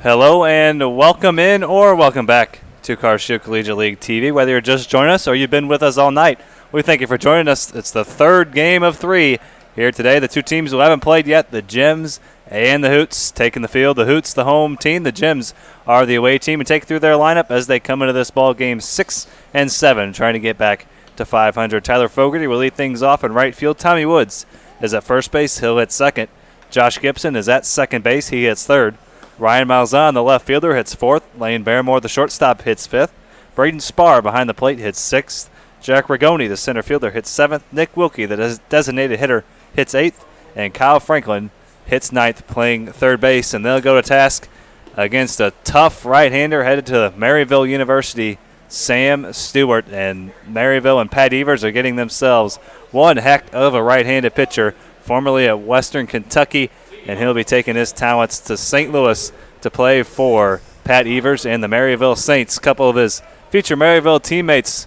S2: Hello and welcome in or welcome back to Carshio Collegiate League TV. Whether you're just joining us or you've been with us all night, we thank you for joining us. It's the third game of 3 here today. The two teams who haven't played yet, the Gems and the Hoots, taking the field. The Hoots, the home team. The Gems are the away team, and take through their lineup as they come into this ball game 6-7, trying to get back to 500. Tyler Fogarty will lead things off in right field. Tommy Woods is at first base. He'll hit second. Josh Gibson is at second base. He hits third. Ryan Malzahn, the left fielder, hits fourth. Lane Barrymore, the shortstop, hits fifth. Braden Spar behind the plate hits sixth. Jack Rigoni, the center fielder, hits seventh. Nick Wilkie, the designated hitter, hits eighth. And Kyle Franklin hits ninth, playing third base. And they'll go to task against a tough right-hander headed to Maryville University, Sam Stewart. And Maryville and Pat Evers are getting themselves one heck of a right-handed pitcher, formerly at Western Kentucky. And he'll be taking his talents to St. Louis to play for Pat Evers and the Maryville Saints. A couple of his future Maryville teammates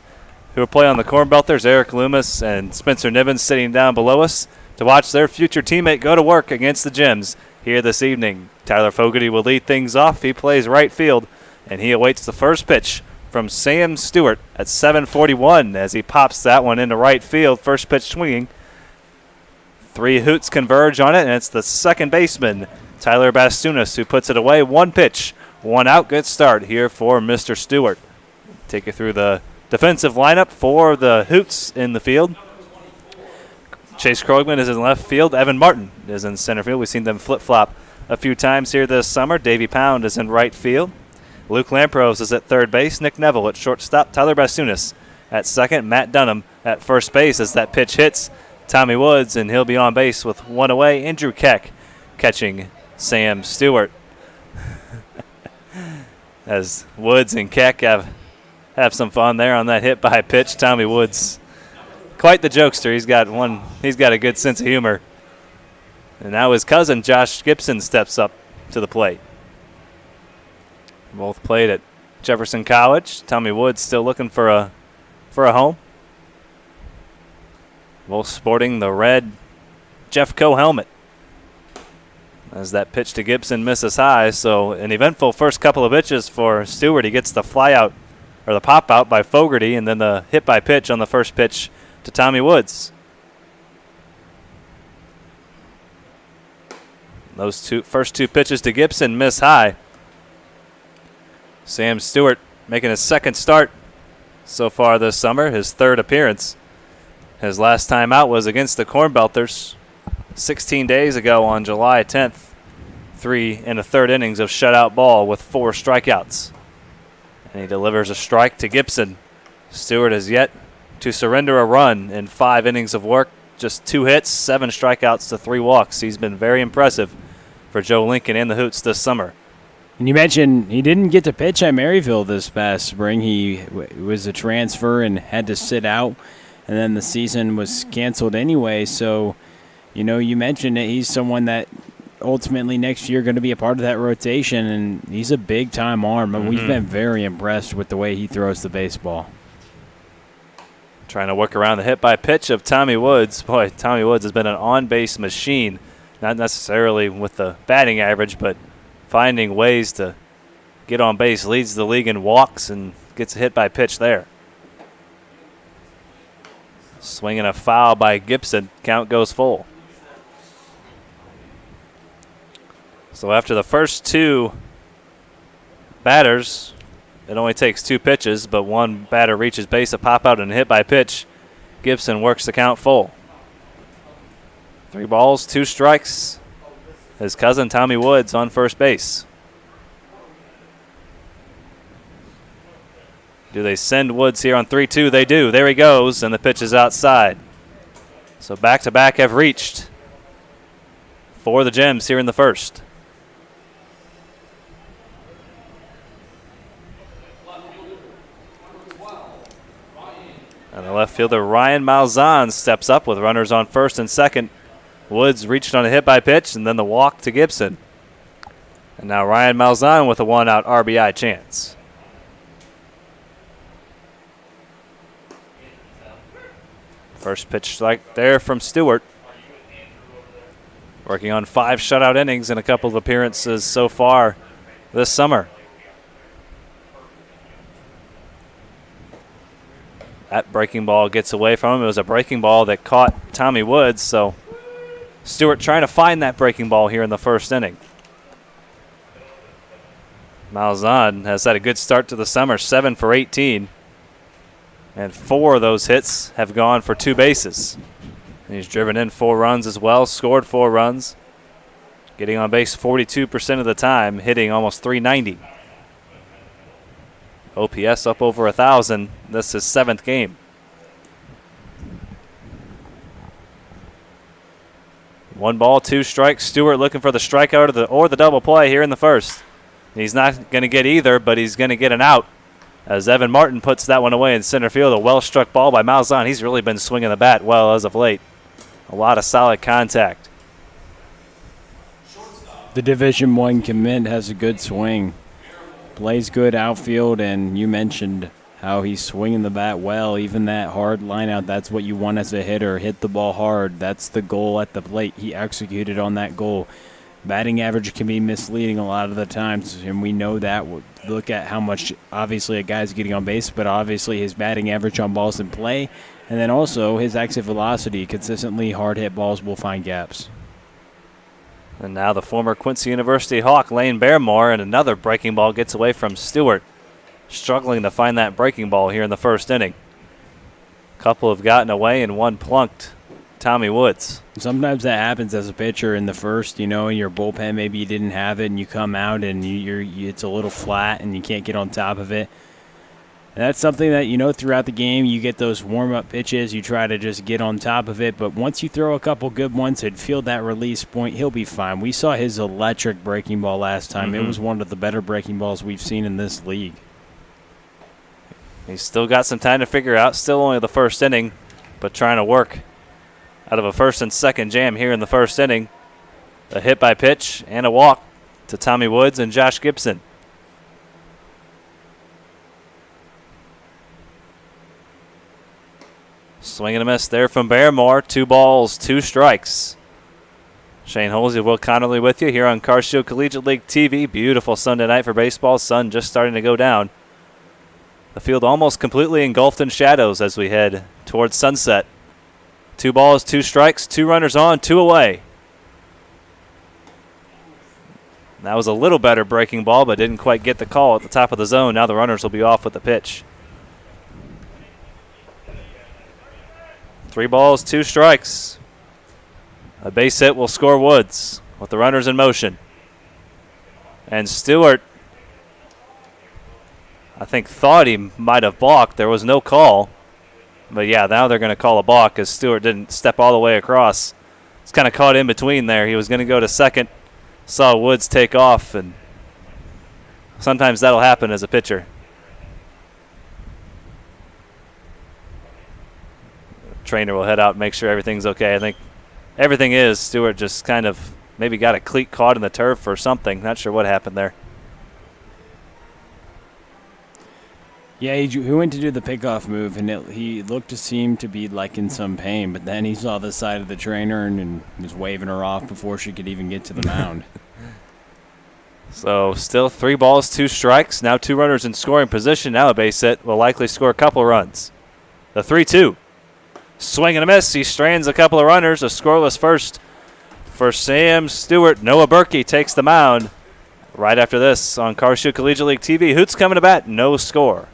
S2: who will play on the Cornbelters, Eric Loomis and Spencer Nivens, sitting down below us to watch their future teammate go to work against the Gems here this evening. Tyler Fogarty will lead things off. He plays right field, and he awaits the first pitch from Sam Stewart at 7:41 as he pops that one into right field. First pitch swinging. 3 Hoots converge on it, and it's the second baseman, Tyler Bastunas, who puts it away. 1 pitch, 1 out. Good start here for Mr. Stewart. Take you through the defensive lineup for the Hoots in the field. Chase Krogman is in left field. Evan Martin is in center field. We've seen them flip-flop a few times here this summer. Davey Pound is in right field. Luke Lampros is at third base. Nick Neville at shortstop. Tyler Bastunas at second. Matt Dunham at first base as that pitch hits Tommy Woods, and he'll be on base with 1 away. Andrew Keck catching Sam Stewart. As Woods and Keck have some fun there on that hit by pitch. Tommy Woods, quite the jokester. He's got a good sense of humor. And now his cousin Josh Gibson steps up to the plate. Both played at Jefferson College. Tommy Woods still looking for a home. Both sporting the red Jeffco helmet. As that pitch to Gibson misses high, so an eventful first couple of pitches for Stewart. He gets the fly out, or the pop out by Fogarty, and then the hit by pitch on the first pitch to Tommy Woods. Those first two pitches to Gibson miss high. Sam Stewart making his second start so far this summer, his third appearance. His last time out was against the Cornbelters 16 days ago on July 10th. 3 1/3 innings of shutout ball with 4 strikeouts. And he delivers a strike to Gibson. Stewart has yet to surrender a run in 5 innings of work. Just 2 hits, 7 strikeouts to 3 walks. He's been very impressive for Joe Lincoln and the Hoots this summer.
S1: And you mentioned he didn't get to pitch at Maryville this past spring. He was a transfer and had to sit out. And then the season was canceled anyway. So, you mentioned that he's someone that ultimately next year going to be a part of that rotation, and he's a big-time arm. And we've been very impressed with the way he throws the baseball.
S2: Trying to work around the hit by pitch of Tommy Woods. Boy, Tommy Woods has been an on-base machine, not necessarily with the batting average, but finding ways to get on base. Leads the league in walks and gets a hit by pitch there. Swinging a foul by Gibson. Count goes full. So after the first 2 batters, it only takes 2 pitches, but one batter reaches base, a pop out and a hit by pitch. Gibson works the count full. 3 balls, 2 strikes. His cousin Tommy Woods on first base. Do they send Woods here on 3-2? They do. There he goes, and the pitch is outside. So back-to-back have reached for the Gems here in the first. And the left fielder Ryan Malzahn steps up with runners on first and second. Woods reached on a hit by pitch, and then the walk to Gibson. And now Ryan Malzahn with a 1-out RBI chance. First pitch strike there from Stewart. Working on 5 shutout innings and a couple of appearances so far this summer. That breaking ball gets away from him. It was a breaking ball that caught Tommy Woods, so Stewart trying to find that breaking ball here in the first inning. Malzahn has had a good start to the summer, 7 for 18. And 4 of those hits have gone for 2 bases. And he's driven in 4 runs as well, scored 4 runs. Getting on base 42% of the time, hitting almost .390. OPS up over 1,000. This is his 7th game. 1 ball, 2 strikes. Stewart looking for the strikeout or the double play here in the first. He's not going to get either, but he's going to get an out as Evan Martin puts that one away in center field. A well-struck ball by Malzahn. He's really been swinging the bat well as of late. A lot of solid contact.
S1: The Division I commit has a good swing. Plays good outfield, and you mentioned how he's swinging the bat well. Even that hard lineout, that's what you want as a hitter. Hit the ball hard. That's the goal at the plate. He executed on that goal. Batting average can be misleading a lot of the times, and we know that. We'll look at how much, obviously, a guy's getting on base, but obviously his batting average on balls in play, and then also his exit velocity. Consistently hard hit balls will find gaps.
S2: And now the former Quincy University Hawk, Lane Barrymore, and another breaking ball gets away from Stewart. Struggling to find that breaking ball here in the first inning. A couple have gotten away and 1 plunked Tommy Woods.
S1: Sometimes that happens as a pitcher in the first, in your bullpen. Maybe you didn't have it, and you come out and it's a little flat, and you can't get on top of it. And that's something that, throughout the game, you get those warm-up pitches. You try to just get on top of it. But once you throw a couple good ones and feel that release point, he'll be fine. We saw his electric breaking ball last time. It was one of the better breaking balls we've seen in this league.
S2: He's still got some time to figure out. Still only the first inning, but trying to work out of a first and second jam here in the first inning. A hit by pitch and a walk to Tommy Woods and Josh Gibson. Swing and a miss there from Barrymore. 2 balls, 2 strikes. Shane Holsey, Will Connerly with you here on Carshield Collegiate League TV. Beautiful Sunday night for baseball. Sun just starting to go down. The field almost completely engulfed in shadows as we head towards sunset. 2 balls, 2 strikes, 2 runners on, 2 away. That was a little better breaking ball, but didn't quite get the call at the top of the zone. Now the runners will be off with the pitch. 3 balls, 2 strikes. A base hit will score Woods with the runners in motion. And Stewart, I think, thought he might have balked. There was no call. But, yeah, now they're going to call a balk because Stewart didn't step all the way across. He's kind of caught in between there. He was going to go to second, saw Woods take off, and sometimes that'll happen as a pitcher. Trainer will head out and make sure everything's okay. I think everything is. Stewart just kind of maybe got a cleat caught in the turf or something. Not sure what happened there.
S1: Yeah, he went to do the pickoff move, and he looked to seem to be like in some pain, but then he saw the side of the trainer and was waving her off before she could even get to the mound.
S2: So still 3 balls, 2 strikes. Now 2 runners in scoring position. Now a base hit will likely score a couple runs. The 3-2. Swing and a miss. He strands a couple of runners. A scoreless first for Sam Stewart. Noah Berkey takes the mound. Right after this on Carshield Collegiate League TV. Hoots coming to bat. No score.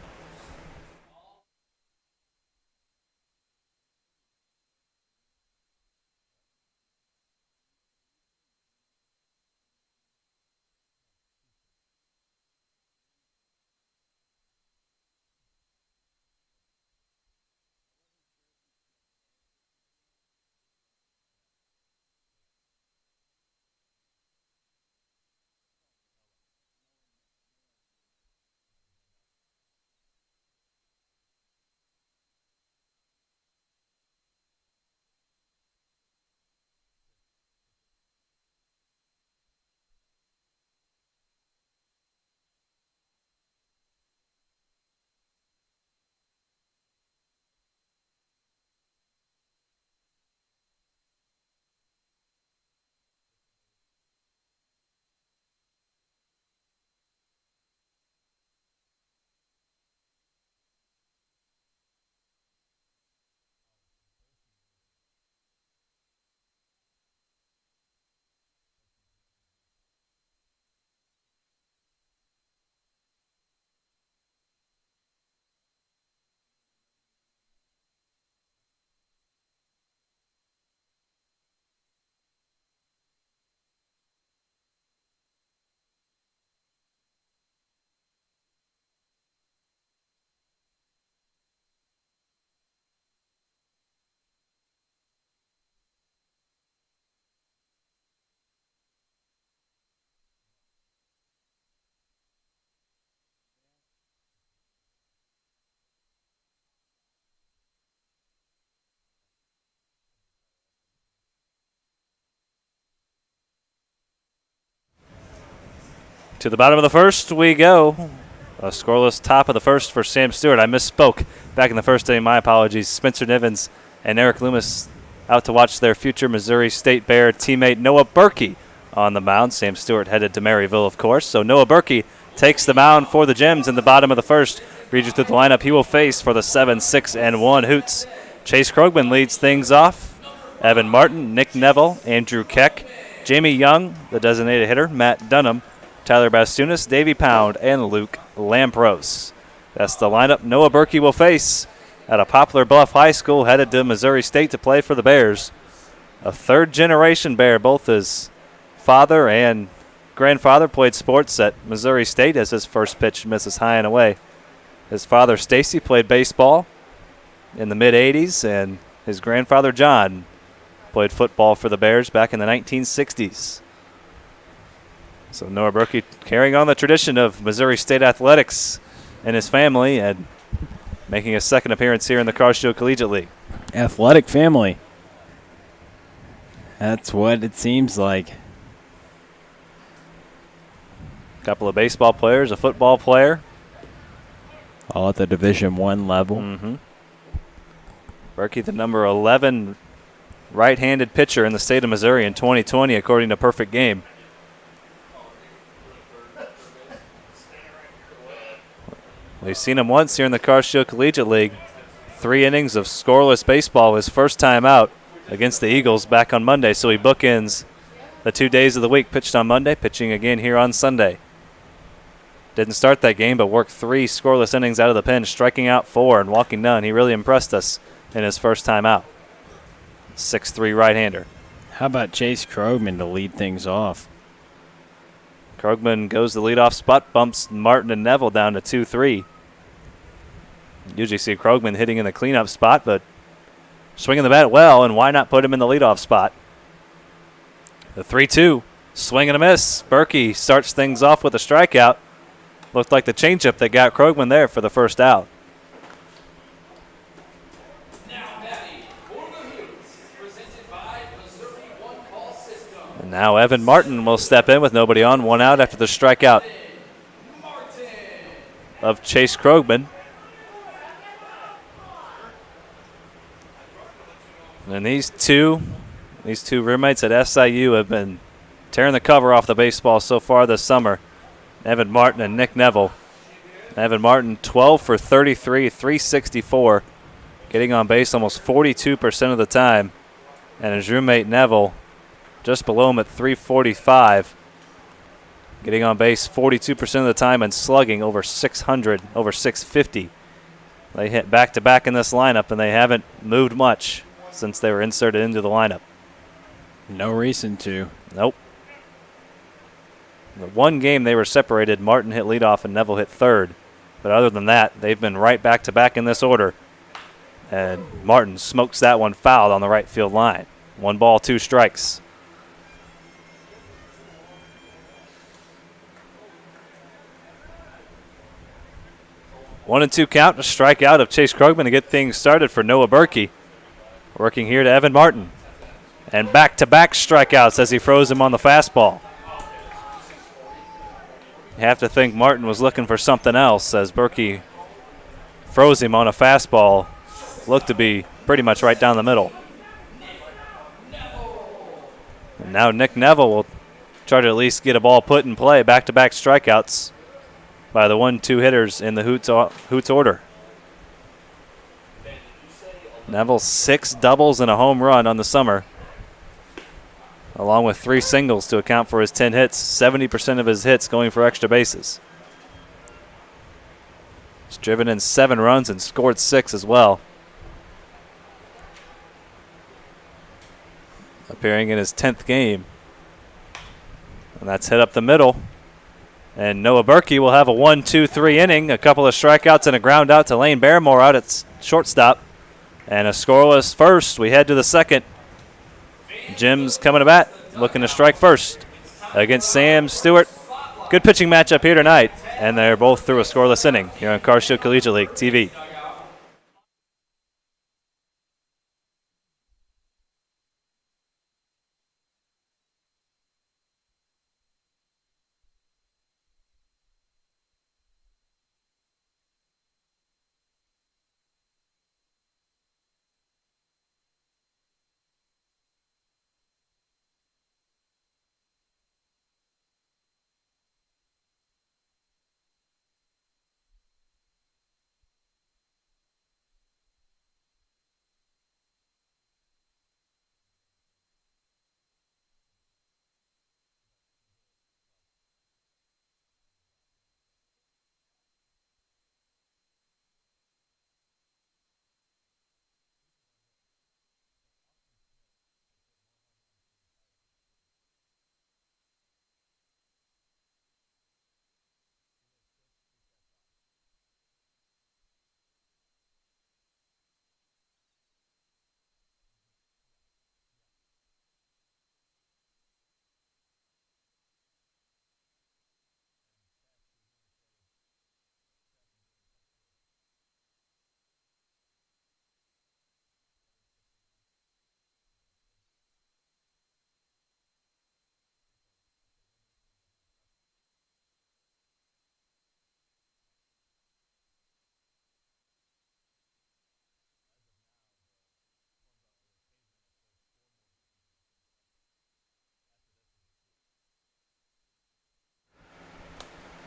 S2: To the bottom of the first we go. A scoreless top of the first for Sam Stewart. I misspoke back in the first inning. My apologies. Spencer Nivens and Eric Loomis out to watch their future Missouri State Bear teammate Noah Berkey on the mound. Sam Stewart headed to Maryville, of course. So Noah Berkey takes the mound for the Gems in the bottom of the first. Reads you through the lineup. He will face for the 7-6-1 Hoots. Chase Krogman leads things off. Evan Martin, Nick Neville, Andrew Keck, Jamie Young, the designated hitter, Matt Dunham, Tyler Bastunas, Davey Pound, and Luke Lampros. That's the lineup Noah Berkey will face at a Poplar Bluff High School, headed to Missouri State to play for the Bears. A third-generation Bear. Both his father and grandfather played sports at Missouri State as his first pitch misses high and away. His father, Stacy, played baseball in the mid-'80s, and his grandfather, John, played football for the Bears back in the 1960s. So Noah Berkey carrying on the tradition of Missouri State athletics in his family and making a second appearance here in the Carstio Collegiate League.
S1: Athletic family. That's what it seems like.
S2: A couple of baseball players, a football player.
S1: All at the Division I level.
S2: Mm-hmm. Berkey, the number 11 right-handed pitcher in the state of Missouri in 2020, according to Perfect Game. We've seen him once here in the Carstio Collegiate League. 3 innings of scoreless baseball his first time out against the Eagles back on Monday. So he bookends the 2 days of the week. Pitched on Monday, pitching again here on Sunday. Didn't start that game, but worked 3 scoreless innings out of the pen, striking out 4 and walking none. He really impressed us in his first time out. 6'3" right-hander.
S1: How about Chase Krogman to lead things off?
S2: Krogman goes the leadoff spot, bumps Martin and Neville down to 2-3. Usually see Krogman hitting in the cleanup spot, but swinging the bat well, and why not put him in the leadoff spot? The 3-2, swing and a miss. Berkey starts things off with a strikeout. Looked like the changeup that got Krogman there for the first out. And now Evan Martin will step in with nobody on, 1 out after the strikeout of Chase Krogman. And these two roommates at SIU have been tearing the cover off the baseball so far this summer. Evan Martin and Nick Neville. Evan Martin 12 for 33, 364, getting on base almost 42% of the time. And his roommate Neville just below him at 345, getting on base 42% of the time and slugging over 600, over 650. They hit back-to-back in this lineup, and they haven't moved much since they were inserted into the lineup.
S1: No reason to.
S2: Nope. The one game they were separated, Martin hit leadoff and Neville hit third. But other than that, they've been right back-to-back in this order. And Martin smokes that one foul on the right field line. 1 ball, 2 strikes. One and 2 count, a strikeout of Chase Krogman to get things started for Noah Berkey. Working here to Evan Martin. And back-to-back strikeouts as he froze him on the fastball. You have to think Martin was looking for something else as Berkey froze him on a fastball. Looked to be pretty much right down the middle. And now Nick Neville will try to at least get a ball put in play. Back-to-back strikeouts by the 1-2 hitters in the Hoots order. Neville 6 doubles and a home run on the summer, along with 3 singles to account for his 10 hits, 70% of his hits going for extra bases. He's driven in 7 runs and scored 6 as well. Appearing in his 10th game. And that's hit up the middle. And Noah Berkey will have a 1-2-3 inning, a couple of strikeouts and a ground out to Lane Barrymore out at shortstop. And a scoreless first. We head to the second. Jim's coming to bat, looking to strike first against Sam Stewart. Good pitching matchup here tonight, and they're both through a scoreless inning here on Carstio Collegiate League TV.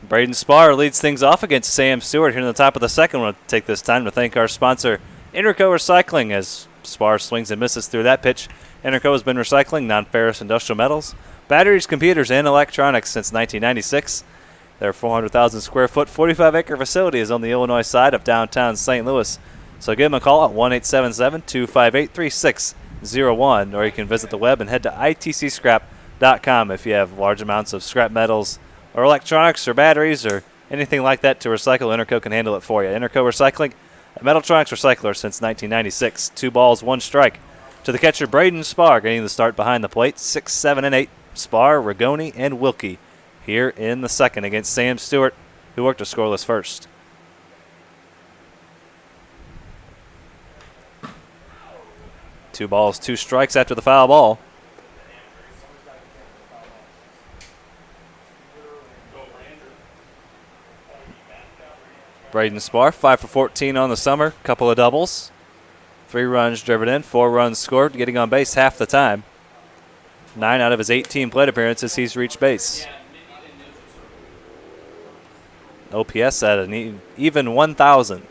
S2: Braden Spar leads things off against Sam Stewart here in the top of the second. I want to take this time to thank our sponsor, Interco Recycling, as Spar swings and misses through that pitch. Interco has been recycling non-ferrous industrial metals, batteries, computers, and electronics since 1996. Their 400,000 square foot, 45-acre facility is on the Illinois side of downtown St. Louis. So give them a call at 1-877-258-3601, or you can visit the web and head to itcscrap.com if you have large amounts of scrap metals or electronics or batteries or anything like that to recycle. Interco can handle it for you. Interco Recycling, a Metaltronics recycler since 1996. 2 balls, 1 strike. To the catcher, Braden Spar, getting the start behind the plate. 6, 7, and 8. Spar, Rigoni, and Wilkie here in the second against Sam Stewart, who worked a scoreless first. Two balls, 2 strikes after the foul ball. Braden Spar, 5 for 14 on the summer, couple of doubles. 3 runs driven in, 4 runs scored, getting on base half the time. 9 out of his 18 plate appearances, he's reached base. OPS at an even 1,000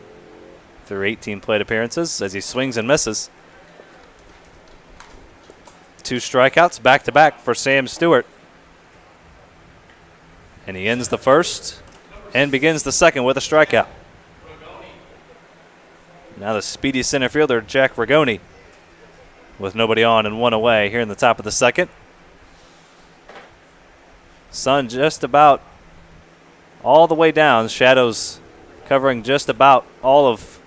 S2: through 18 plate appearances as he swings and misses. 2 strikeouts back-to-back for Sam Stewart. And he ends the first and begins the second with a strikeout. Now the speedy center fielder, Jack Rigoni, with nobody on and 1 away here in the top of the second. Sun just about all the way down. Shadows covering just about all of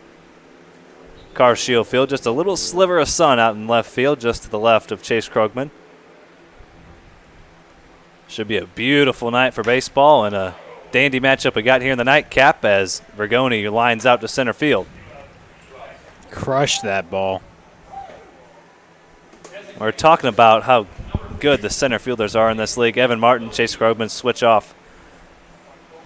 S2: Carr Shield Field. Just a little sliver of sun out in left field, just to the left of Chase Krogman. Should be a beautiful night for baseball and a dandy matchup we got here in the nightcap as Rigoni lines out to center field.
S1: Crushed that ball.
S2: We're talking about how good the center fielders are in this league. Evan Martin, Chase Krogman switch off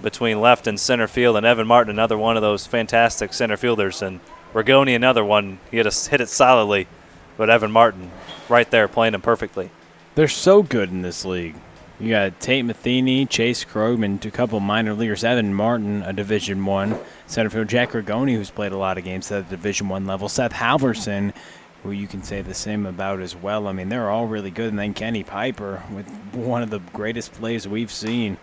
S2: between left and center field, and Evan Martin, another one of those fantastic center fielders, and Rigoni, another one. He had to hit it solidly, but Evan Martin right there playing him perfectly.
S1: They're so good in this league. You got Tate Matheny, Chase Krogman, a couple minor leaguers, Evan Martin, a Division I center fielder, Jack Rigoni, who's played a lot of games at the Division I level, Seth Halverson, who you can say the same about as well. I mean, they're all really good. And then Kenny Piper with one of the greatest plays we've seen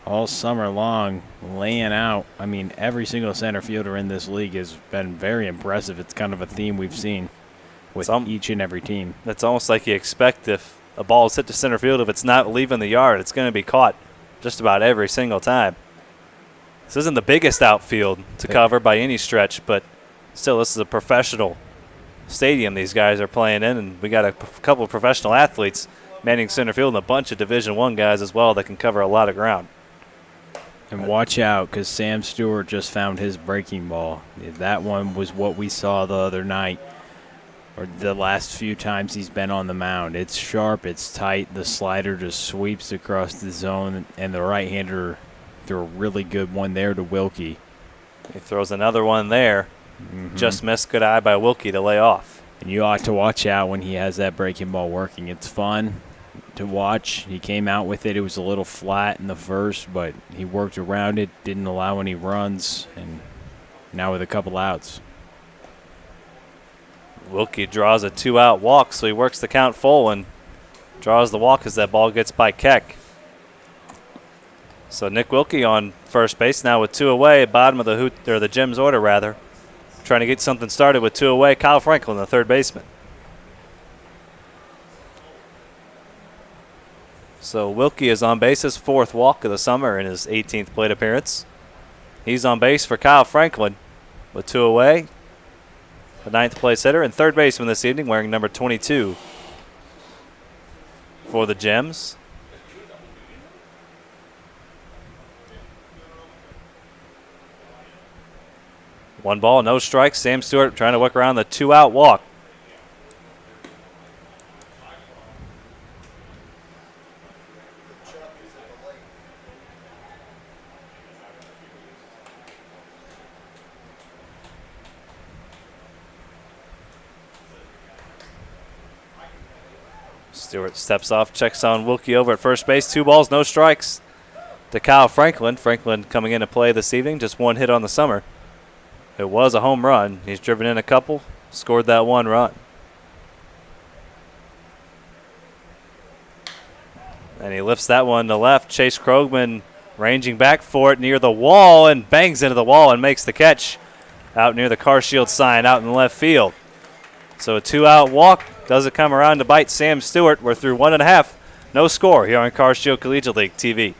S1: all summer long, laying out. I mean, every single center fielder in this league has been very impressive. It's kind of a theme we've seen with each and every team.
S2: It's almost like you expect if a ball is hit to center field, if it's not leaving the yard, it's going to be caught just about every single time. This isn't the biggest outfield to cover by any stretch, but still, this is a professional stadium these guys are playing in, and we got a couple of professional athletes manning center field and a bunch of Division I guys as well that can cover a lot of ground.
S1: And watch out, because Sam Stewart just found his breaking ball. That one was what we saw the other night, or the last few times he's been on the mound. It's sharp, it's tight. The slider just sweeps across the zone, and the right-hander threw a really good one there to Wilkie.
S2: He throws another one there. Just missed, good eye by Wilkie to lay off.
S1: And you ought to watch out when he has that breaking ball working. It's fun to watch. He came out with it. It was a little flat in the first, but he worked around it, didn't allow any runs, and now with a couple outs.
S2: Wilkie draws a 2-out walk, so he works the count full and draws the walk as that ball gets by Keck. So Nick Wilkie on first base now with 2 away, bottom of the Gems order rather. Trying to get something started with 2 away. Kyle Franklin, the third baseman. So Wilkie is on base, his 4th walk of the summer in his 18th plate appearance. He's on base for Kyle Franklin with 2 away. The 9th place hitter and third baseman this evening, wearing number 22 for the Gems. One ball, no strikes. Sam Stewart trying to work around the 2-out walk. Stewart steps off, checks on Wilkie over at first base. 2 balls, no strikes. to Kyle Franklin. Franklin coming in to play this evening, just one hit on the summer. It was a home run. He's driven in a couple, scored that one run. And he lifts that one to left. Chase Krogman ranging back for it near the wall and bangs into the wall and makes the catch out near the Car Shield sign out in left field. So a 2-out walk. Does it come around to bite Sam Stewart? We're through 1.5. No score here on Car Shield Collegiate League TV.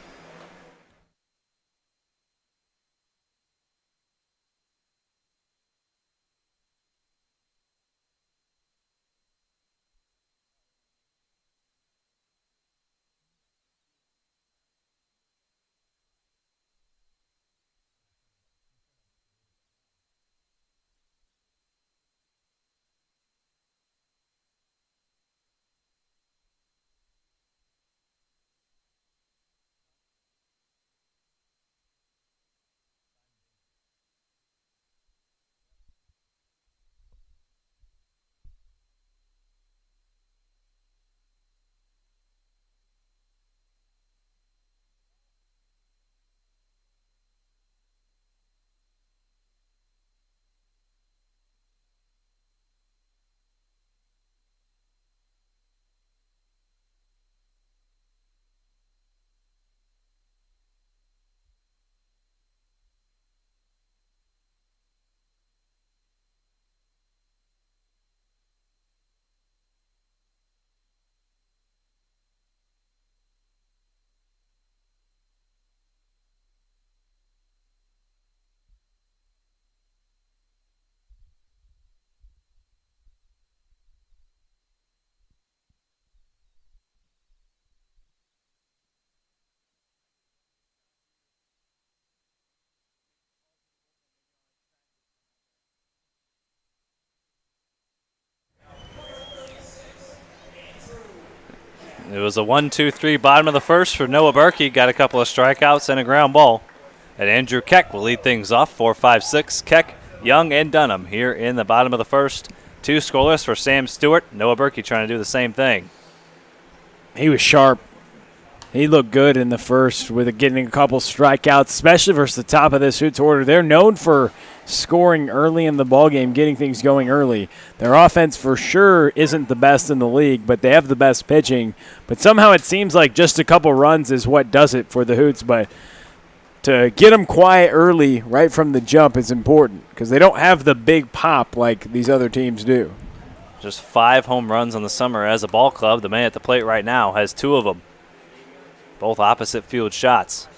S2: It was a 1-2-3 bottom of the first for Noah Berkey. Got a couple of strikeouts and a ground ball. And Andrew Keck will lead things off. 4, 5, 6. Keck, Young, and Dunham here in the bottom of the first. 2 scoreless for Sam Stewart. Noah Berkey trying to do the same thing.
S1: He was sharp. He looked good in the first with getting a couple strikeouts, especially versus the top of this Hoots order. They're known for scoring early in the ballgame, getting things going early. Their offense for sure isn't the best in the league, but they have the best pitching. But somehow it seems like just a couple runs is what does it for the Hoots. But to get them quiet early right from the jump is important because they don't have the big pop like these other teams do.
S2: Just 5 home runs on the summer as a ball club. The man at the plate right now has 2 of them. Both opposite field shots.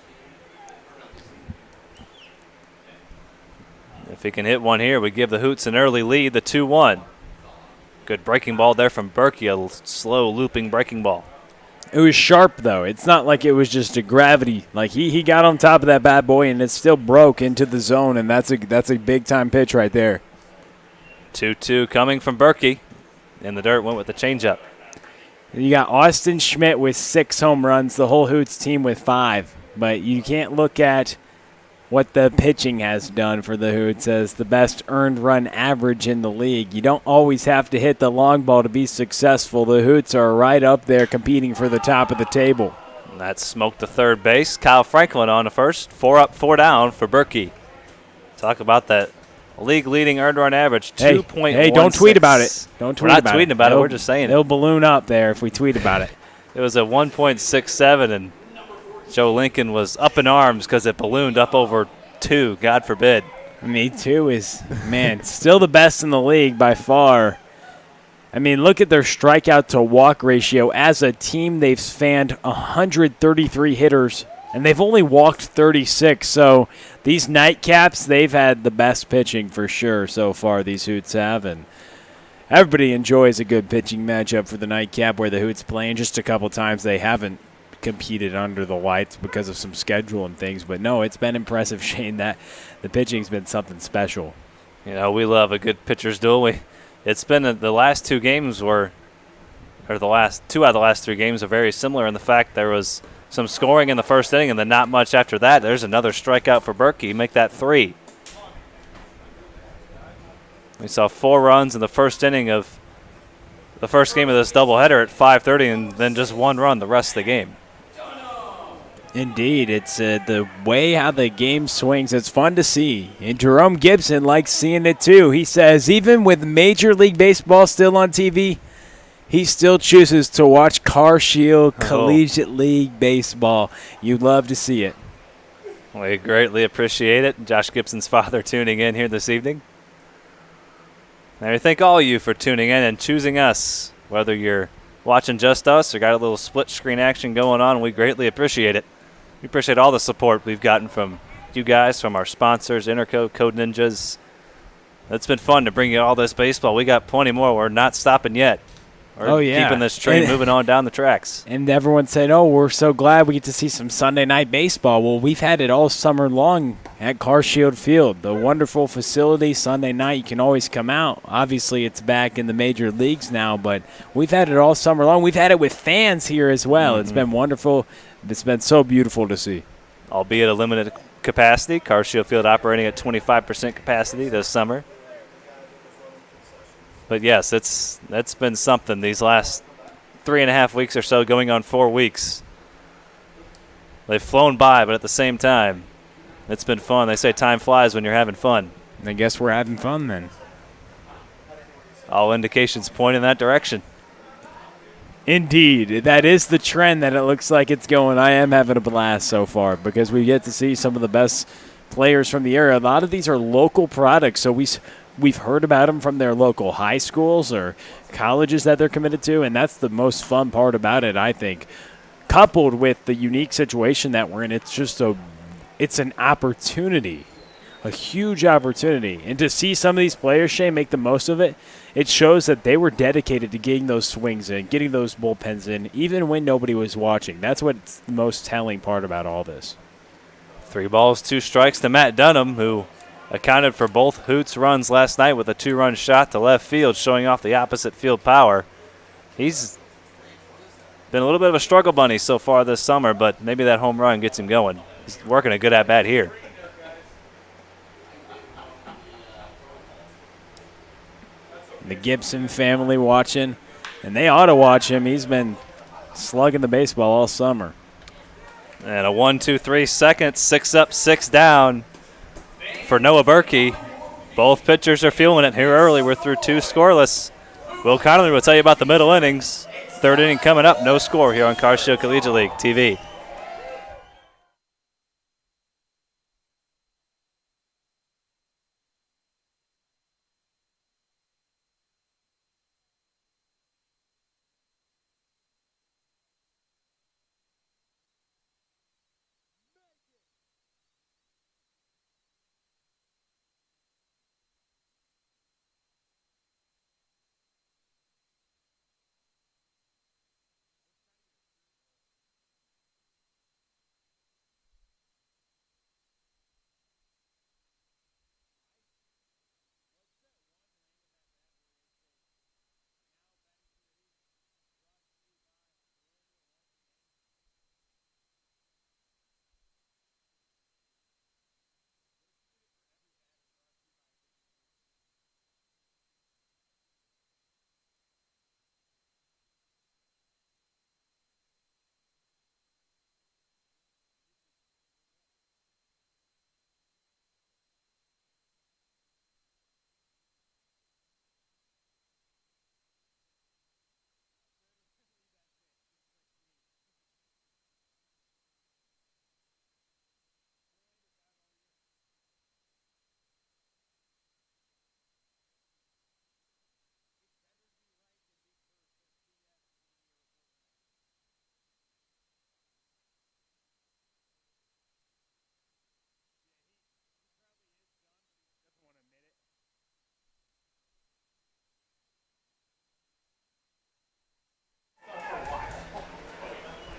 S2: If he can hit one here, we give the Hoots an early lead, the 2-1. Good breaking ball there from Berkey, a slow looping breaking ball.
S1: It was sharp, though. It's not like it was just a gravity. Like he got on top of that bad boy, and it still broke into the zone, and that's a big-time pitch right there.
S2: 2-2 coming from Berkey. In the dirt, went with the changeup.
S1: You got Austin Schmidt with 6 home runs, the whole Hoots team with 5. But you can't look at what the pitching has done for the Hoots as the best earned run average in the league. You don't always have to hit the long ball to be successful. The Hoots are right up there competing for the top of the table.
S2: And that's smoked to third base. Kyle Franklin on to first. 4 up, 4 down for Berkey. Talk about that league-leading earned run average, 2.16.
S1: Hey, don't tweet about it. Don't tweet about it.
S2: We're not tweeting about it. We're just saying it.
S1: It'll balloon up there if we tweet about it.
S2: It was a 1.67, and Joe Lincoln was up in arms because it ballooned up over 2, God forbid.
S1: I mean, 2 is, man, still the best in the league by far. I mean, look at their strikeout to walk ratio. As a team, they've fanned 133 hitters, and they've only walked 36. So these nightcaps, they've had the best pitching for sure so far, these Hoots have. And everybody enjoys a good pitching matchup for the nightcap where the Hoots playing. Just a couple times they haven't competed under the lights because of some schedule and things. But, no, it's been impressive, Shane, that the pitching's been something special.
S2: You know, we love a good pitcher's duel. It's been the last 2 games were – or the last 2 out of the last 3 games are very similar in the fact there was – some scoring in the first inning and then not much after that. There's another strikeout for Berkey. Make that 3. We saw 4 runs in the first inning of the first game of this doubleheader at 5:30 and then just 1 run the rest of the game.
S1: Indeed, it's the way how the game swings. It's fun to see. And Jerome Gibson likes seeing it too. He says even with Major League Baseball still on TV, he still chooses to watch Car Shield Collegiate League Baseball. You love to see it.
S2: We greatly appreciate it. Josh Gibson's father tuning in here this evening. And we thank all of you for tuning in and choosing us. Whether you're watching just us or got a little split screen action going on, we greatly appreciate it. We appreciate all the support we've gotten from you guys, from our sponsors, Interco, Code Ninjas. It's been fun to bring you all this baseball. We got plenty more. We're not stopping yet. We're keeping this train moving on down the tracks.
S1: And everyone said, we're so glad we get to see some Sunday night baseball. Well, we've had it all summer long at Car Shield Field, the wonderful facility. Sunday night, you can always come out. Obviously, it's back in the major leagues now, but we've had it all summer long. We've had it with fans here as well. Mm-hmm. It's been wonderful. It's been so beautiful to see.
S2: Albeit a limited capacity, Car Shield Field operating at 25% capacity this summer. But, yes, that's been something these last 3.5 weeks or so, going on 4 weeks. They've flown by, but at the same time, it's been fun. They say time flies when you're having fun.
S1: I guess we're having fun then.
S2: All indications point in that direction.
S1: Indeed. That is the trend that it looks like it's going. I am having a blast so far because we get to see some of the best players from the area. A lot of these are local products, so we've heard about them from their local high schools or colleges that they're committed to, and that's the most fun part about it, I think. Coupled with the unique situation that we're in, it's an opportunity, a huge opportunity. And to see some of these players, Shane, make the most of it, it shows that they were dedicated to getting those swings in, getting those bullpens in, even when nobody was watching. That's what's the most telling part about all this.
S2: 3 balls, 2 strikes to Matt Dunham, who accounted for both Hoots runs last night with a 2-run shot to left field, showing off the opposite field power. He's been a little bit of a struggle bunny so far this summer, but maybe that home run gets him going. He's working a good at-bat here.
S1: The Gibson family watching, and they ought to watch him. He's been slugging the baseball all summer.
S2: And a 1-2-3 second, 6 up, 6 down for Noah Berkey. Both pitchers are feeling it here early. We're through 2 scoreless. Will Connolly will tell you about the middle innings. 3rd inning coming up, no score here on Car Shield Collegiate League TV.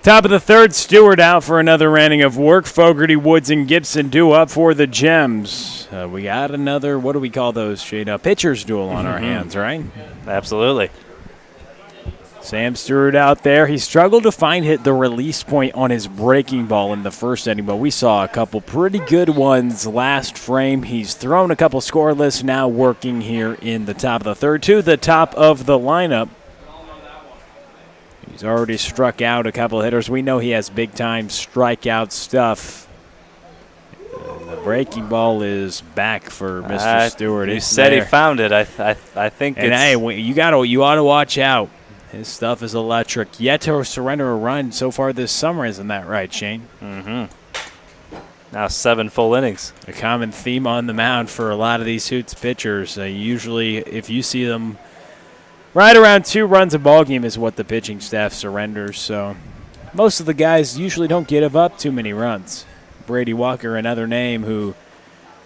S1: Top of the 3rd, Stewart out for another inning of work. Fogarty, Woods, and Gibson due up for the Gems. We got another, what do we call those, Shane? Pitcher's duel on our hands, right?
S2: Absolutely.
S1: Sam Stewart out there. He struggled to find the release point on his breaking ball in the 1st inning, but we saw a couple pretty good ones last frame. He's thrown a couple scoreless, now working here in the top of the 3rd to the top of the lineup. He's already struck out a couple of hitters. We know he has big-time strikeout stuff. And the breaking ball is back for Mr. Stewart.
S2: He said he found it. I think
S1: and
S2: it's...
S1: hey, you ought to watch out. His stuff is electric. Yet to surrender a run so far this summer, isn't that right, Shane?
S2: Mm-hmm. Now 7 full innings.
S1: A common theme on the mound for a lot of these Hoots pitchers. Usually, if you see them right around 2 runs a ball game is what the pitching staff surrenders. So most of the guys usually don't give up too many runs. Brady Walker, another name who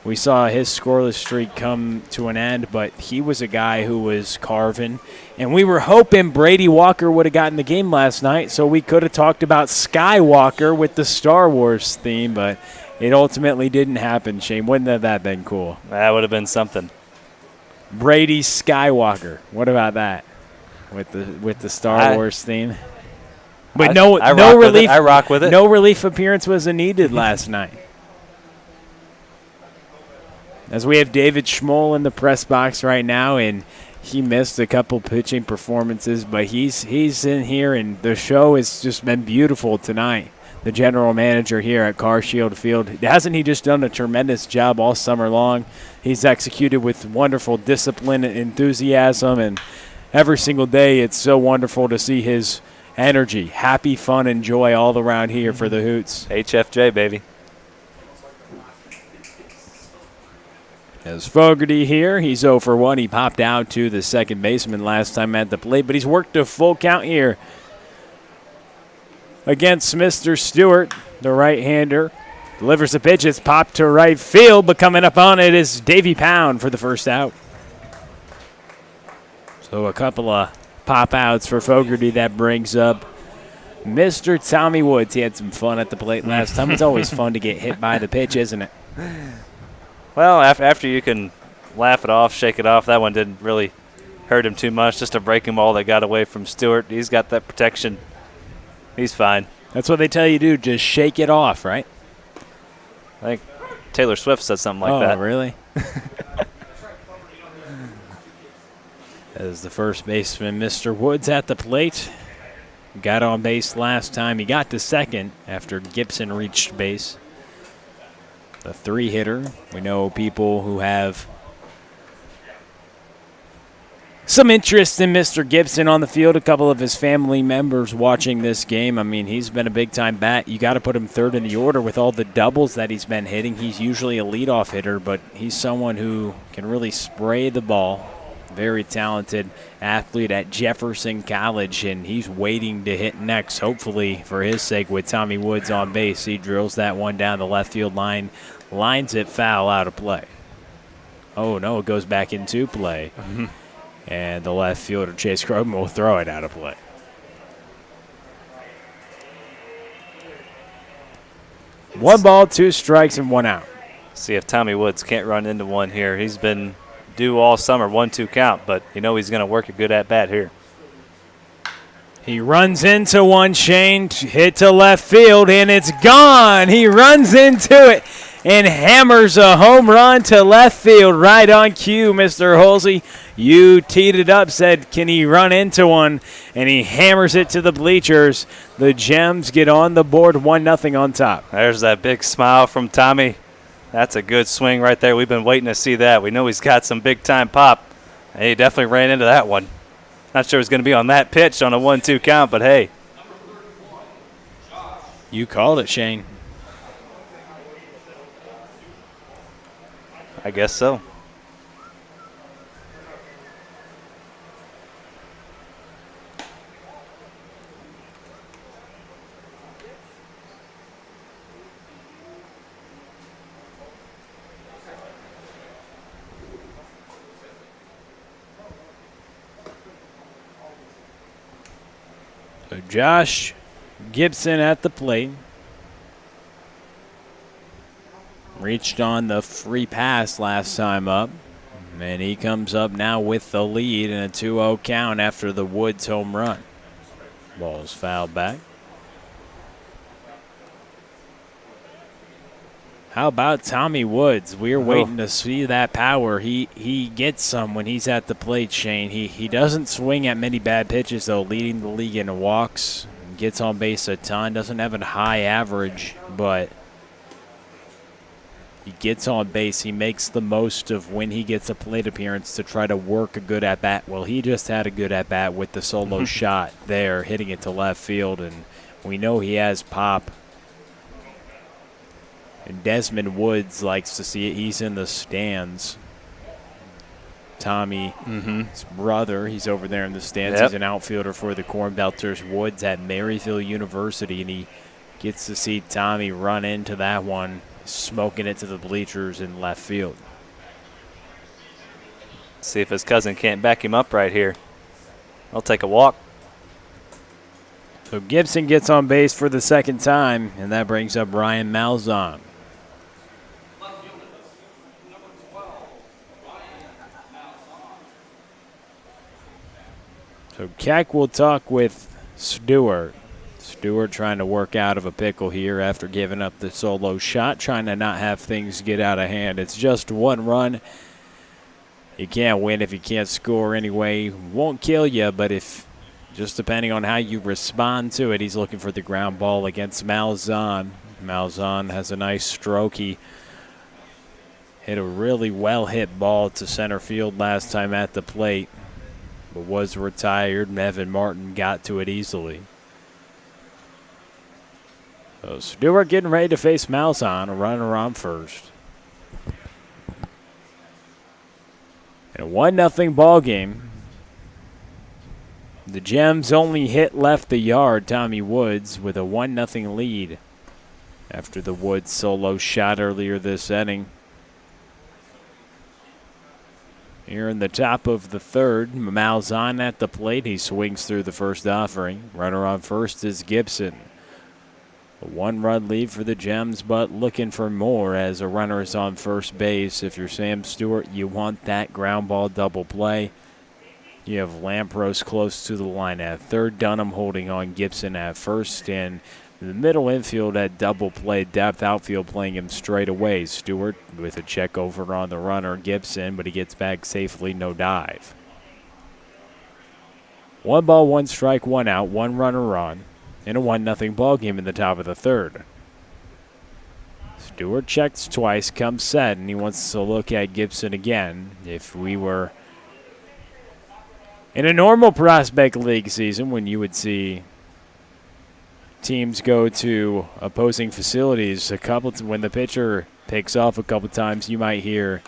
S1: we saw his scoreless streak come to an end, but he was a guy who was carving. And we were hoping Brady Walker would have gotten the game last night so we could have talked about Skywalker with the Star Wars theme, but it ultimately didn't happen, Shane. Wouldn't that have been cool?
S2: That would have been something.
S1: Brady Skywalker. What about that with the Star Wars theme? But no relief.
S2: I rock with it.
S1: No relief appearance was needed last night. As we have David Schmoll in the press box right now, and he missed a couple pitching performances, but he's in here, and the show has just been beautiful tonight. The general manager here at CarShield Field, hasn't he just done a tremendous job all summer long? He's executed with wonderful discipline and enthusiasm, and every single day it's so wonderful to see his energy, happy, fun, and joy all around here for the Hoots.
S2: HFJ, baby.
S1: As Fogarty here, he's 0 for 1. He popped out to the second baseman last time at the plate, but he's worked a full count here against Mr. Stewart, the right-hander. Delivers the pitch. It's popped to right field, but coming up on it is Davey Pound for the first out. So a couple of pop-outs for Fogarty. That brings up Mr. Tommy Woods. He had some fun at the plate last time. It's always fun to get hit by the pitch, isn't it?
S2: Well, after you can laugh it off, shake it off, that one didn't really hurt him too much. Just a breaking ball that got away from Stewart. He's got that protection. He's fine.
S1: That's what they tell you to do, just shake it off, right?
S2: I think Taylor Swift said something like that.
S1: Oh, really? As the first baseman, Mr. Woods at the plate. Got on base last time. He got to second after Gibson reached base. The 3-hitter. We know people who have some interest in Mr. Gibson on the field. A couple of his family members watching this game. I mean, he's been a big-time bat. You got to put him third in the order with all the doubles that he's been hitting. He's usually a leadoff hitter, but he's someone who can really spray the ball. Very talented athlete at Jefferson College, and he's waiting to hit next, hopefully, for his sake, with Tommy Woods on base. He drills that one down the left field line, lines it foul out of play. Oh, no, it goes back into play.
S2: Mm-hmm.
S1: And the left fielder, Chase Krogan, will throw it out of play. One ball, 2 strikes, and 1 out.
S2: See if Tommy Woods can't run into one here. He's been due all summer, 1-2 count, but you know he's going to work a good at-bat here.
S1: He runs into one, Shane, hit to left field, and it's gone. He runs into it and hammers a home run to left field right on cue, Mr. Holsey. You teed it up, said, can he run into one? And he hammers it to the bleachers. The Gems get on the board 1-0 on top.
S2: There's that big smile from Tommy. That's a good swing right there. We've been waiting to see that. We know he's got some big-time pop. And he definitely ran into that one. Not sure it's going to be on that pitch on a 1-2 count, but hey.
S1: You called it, Shane.
S2: I guess so.
S1: So Josh Gibson at the plate. Reached on the free pass last time up. And he comes up now with the lead in a 2-0 count after the Woods home run. Ball's fouled back. How about Tommy Woods? We're waiting to see that power. He gets some when he's at the plate, Shane. He doesn't swing at many bad pitches, though, leading the league in walks. Gets on base a ton. Doesn't have a high average, but he gets on base. He makes the most of when he gets a plate appearance to try to work a good at-bat. Well, he just had a good at-bat with the solo shot there, hitting it to left field, and we know he has pop. And Desmond Woods likes to see it. He's in the stands. Tommy's brother, he's over there in the stands. He's an outfielder for the Cornbelters. Woods at Maryville University, and he gets to see Tommy run into that one, smoking it to the bleachers in left field.
S2: See if his cousin can't back him up right here. I'll take a walk.
S1: So Gibson gets on base for the second time, and that brings up Ryan Malzahn. So Keck will talk with Stewart. Stewart trying to work out of a pickle here after giving up the solo shot, trying to not have things get out of hand. It's just one run. You can't win if you can't score anyway. Won't kill you, but if just depending on how you respond to it, he's looking for the ground ball against Malzahn. Malzahn has a nice stroke. He hit a really well-hit ball to center field last time at the plate, but was retired. Evan Martin got to it easily. So Stewart getting ready to face Malzahn, a runner on first. In a 1-0 ball game. The Gems only hit left the yard, Tommy Woods, with a 1-0 lead after the Woods solo shot earlier this inning. Here in the top of the third, Malzahn at the plate. He swings through the first offering. Runner on first is Gibson. A 1-run lead for the Gems, but looking for more as a runner is on first base. If you're Sam Stewart, you want that ground ball double play. You have Lampros close to the line at third. Dunham holding on Gibson at first, and the middle infield at double play. Depth outfield playing him straight away. Stewart with a check over on the runner, Gibson, but he gets back safely, no dive. 1 ball, 1 strike, 1 out, 1 runner on in a 1-0 ball game in the top of the third. Stewart checks twice, comes set, and he wants to look at Gibson again. If we were in a normal Prospect League season, when you would see teams go to opposing facilities when the pitcher picks off a couple times, you might hear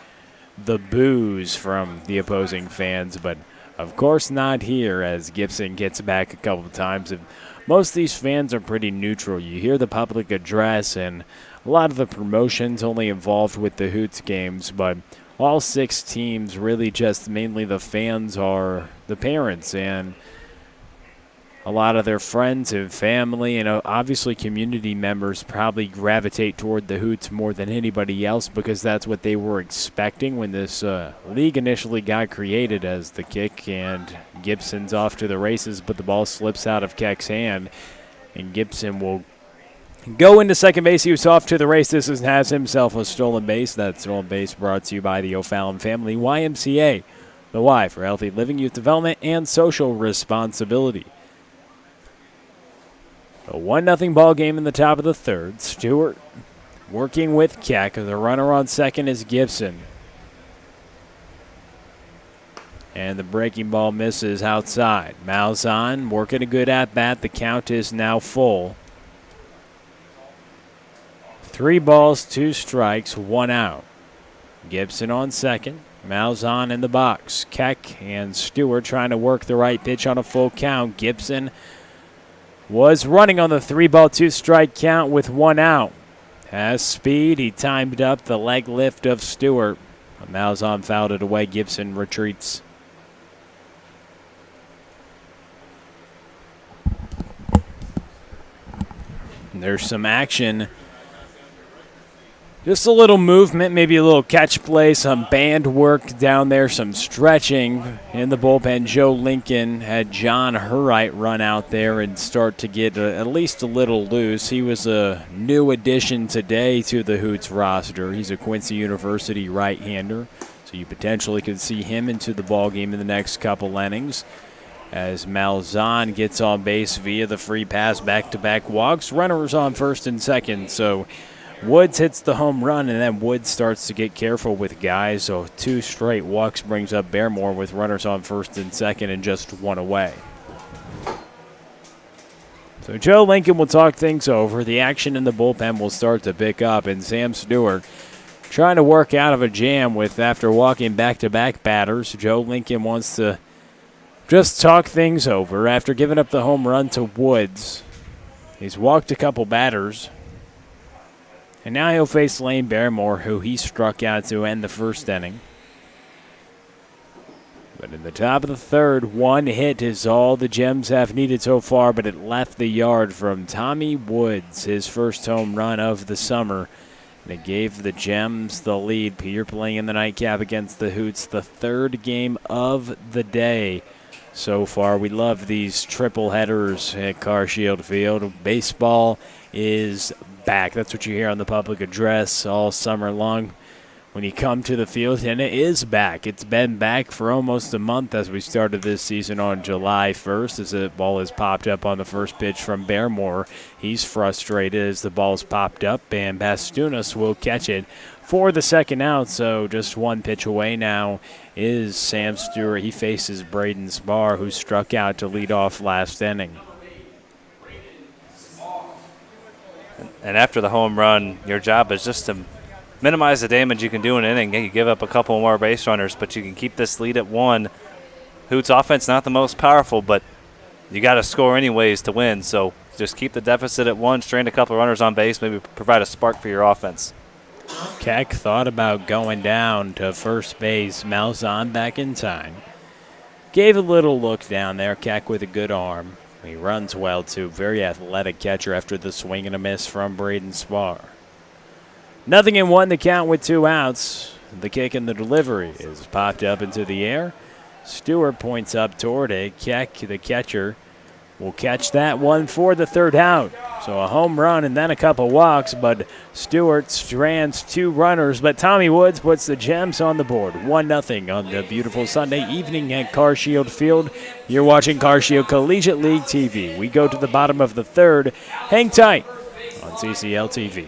S1: the boos from the opposing fans, but of course not here as Gibson gets back a couple times. And most of these fans are pretty neutral. You hear the public address, and a lot of the promotions only involved with the Hoots games, but all 6 teams, really just mainly the fans, are the parents and a lot of their friends and family, and obviously community members probably gravitate toward the Hoots more than anybody else because that's what they were expecting when this league initially got created as the kick, and Gibson's off to the races, but the ball slips out of Keck's hand, and Gibson will go into second base. He was off to the races and has himself a stolen base. That stolen base brought to you by the O'Fallon Family YMCA, the Y for healthy living, youth development, and social responsibility. A 1-0 ball game in the top of the third. Stewart working with Keck. The runner on second is Gibson. And the breaking ball misses outside. Malzahn working a good at-bat. The count is now full. 3 balls, 2 strikes, 1 out. Gibson on second. Malzahn in the box. Keck and Stewart trying to work the right pitch on a full count. Gibson was running on the 3 ball, 2 strike count with 1 out. Has speed. He timed up the leg lift of Stewart. Malzahn fouled it away. Gibson retreats. There's some action Just a little movement, maybe a little catch play, some band work down there, some stretching. In the bullpen, Joe Lincoln had John Hurright run out there and start to get at least a little loose. He was a new addition today to the Hoots roster. He's a Quincy University right-hander, so you potentially could see him into the ballgame in the next couple innings. As Malzahn gets on base via the free pass, back-to-back walks, runners on first and second, so Woods hits the home run, and then Woods starts to get careful with guys. So 2 straight walks brings up Barrymore with runners on first and second and just 1 away. So Joe Lincoln will talk things over. The action in the bullpen will start to pick up, and Sam Stewart trying to work out of a jam with after walking back-to-back batters. Joe Lincoln wants to just talk things over after giving up the home run to Woods. He's walked a couple batters. And now he'll face Lane Barrymore, who he struck out to end the first inning. But in the top of the third, 1 hit is all the Gems have needed so far, but it left the yard from Tommy Woods, his first home run of the summer. And it gave the Gems the lead. Peter playing in the nightcap against the Hoots, the 3rd game of the day. So far, we love these triple headers at CarShield Field. Baseball is back. That's what you hear on the public address all summer long when you come to the field, and it is back. It's been back for almost a month as we started this season on July 1st as the ball is popped up on the first pitch from Barrymore. He's frustrated as the ball's popped up, and Bastunas will catch it for the second out, so just 1 pitch away now is Sam Stewart. He faces Braden Spar, who struck out to lead off last inning.
S2: And after the home run, your job is just to minimize the damage you can do in an inning. You give up a couple more base runners, but you can keep this lead at 1. Hoots offense not the most powerful, but you got to score anyways to win. So just keep the deficit at 1, strain a couple runners on base, maybe provide a spark for your offense.
S1: Keck thought about going down to first base. Malzahn back in time. Gave a little look down there. Keck with a good arm. He runs well, too. Very athletic catcher after the swing and a miss from Braden Spar. 0-1 the count with 2 outs. The kick and the delivery is popped up into the air. Stewart points up toward it. Keck, the catcher, will catch that one for the 3rd out. So a home run and then a couple walks, but Stewart strands 2 runners. But Tommy Woods puts the Gems on the board. 1-0 on the beautiful Sunday evening at CarShield Field. You're watching CarShield Collegiate League TV. We go to the bottom of the 3rd. Hang tight on CCL TV.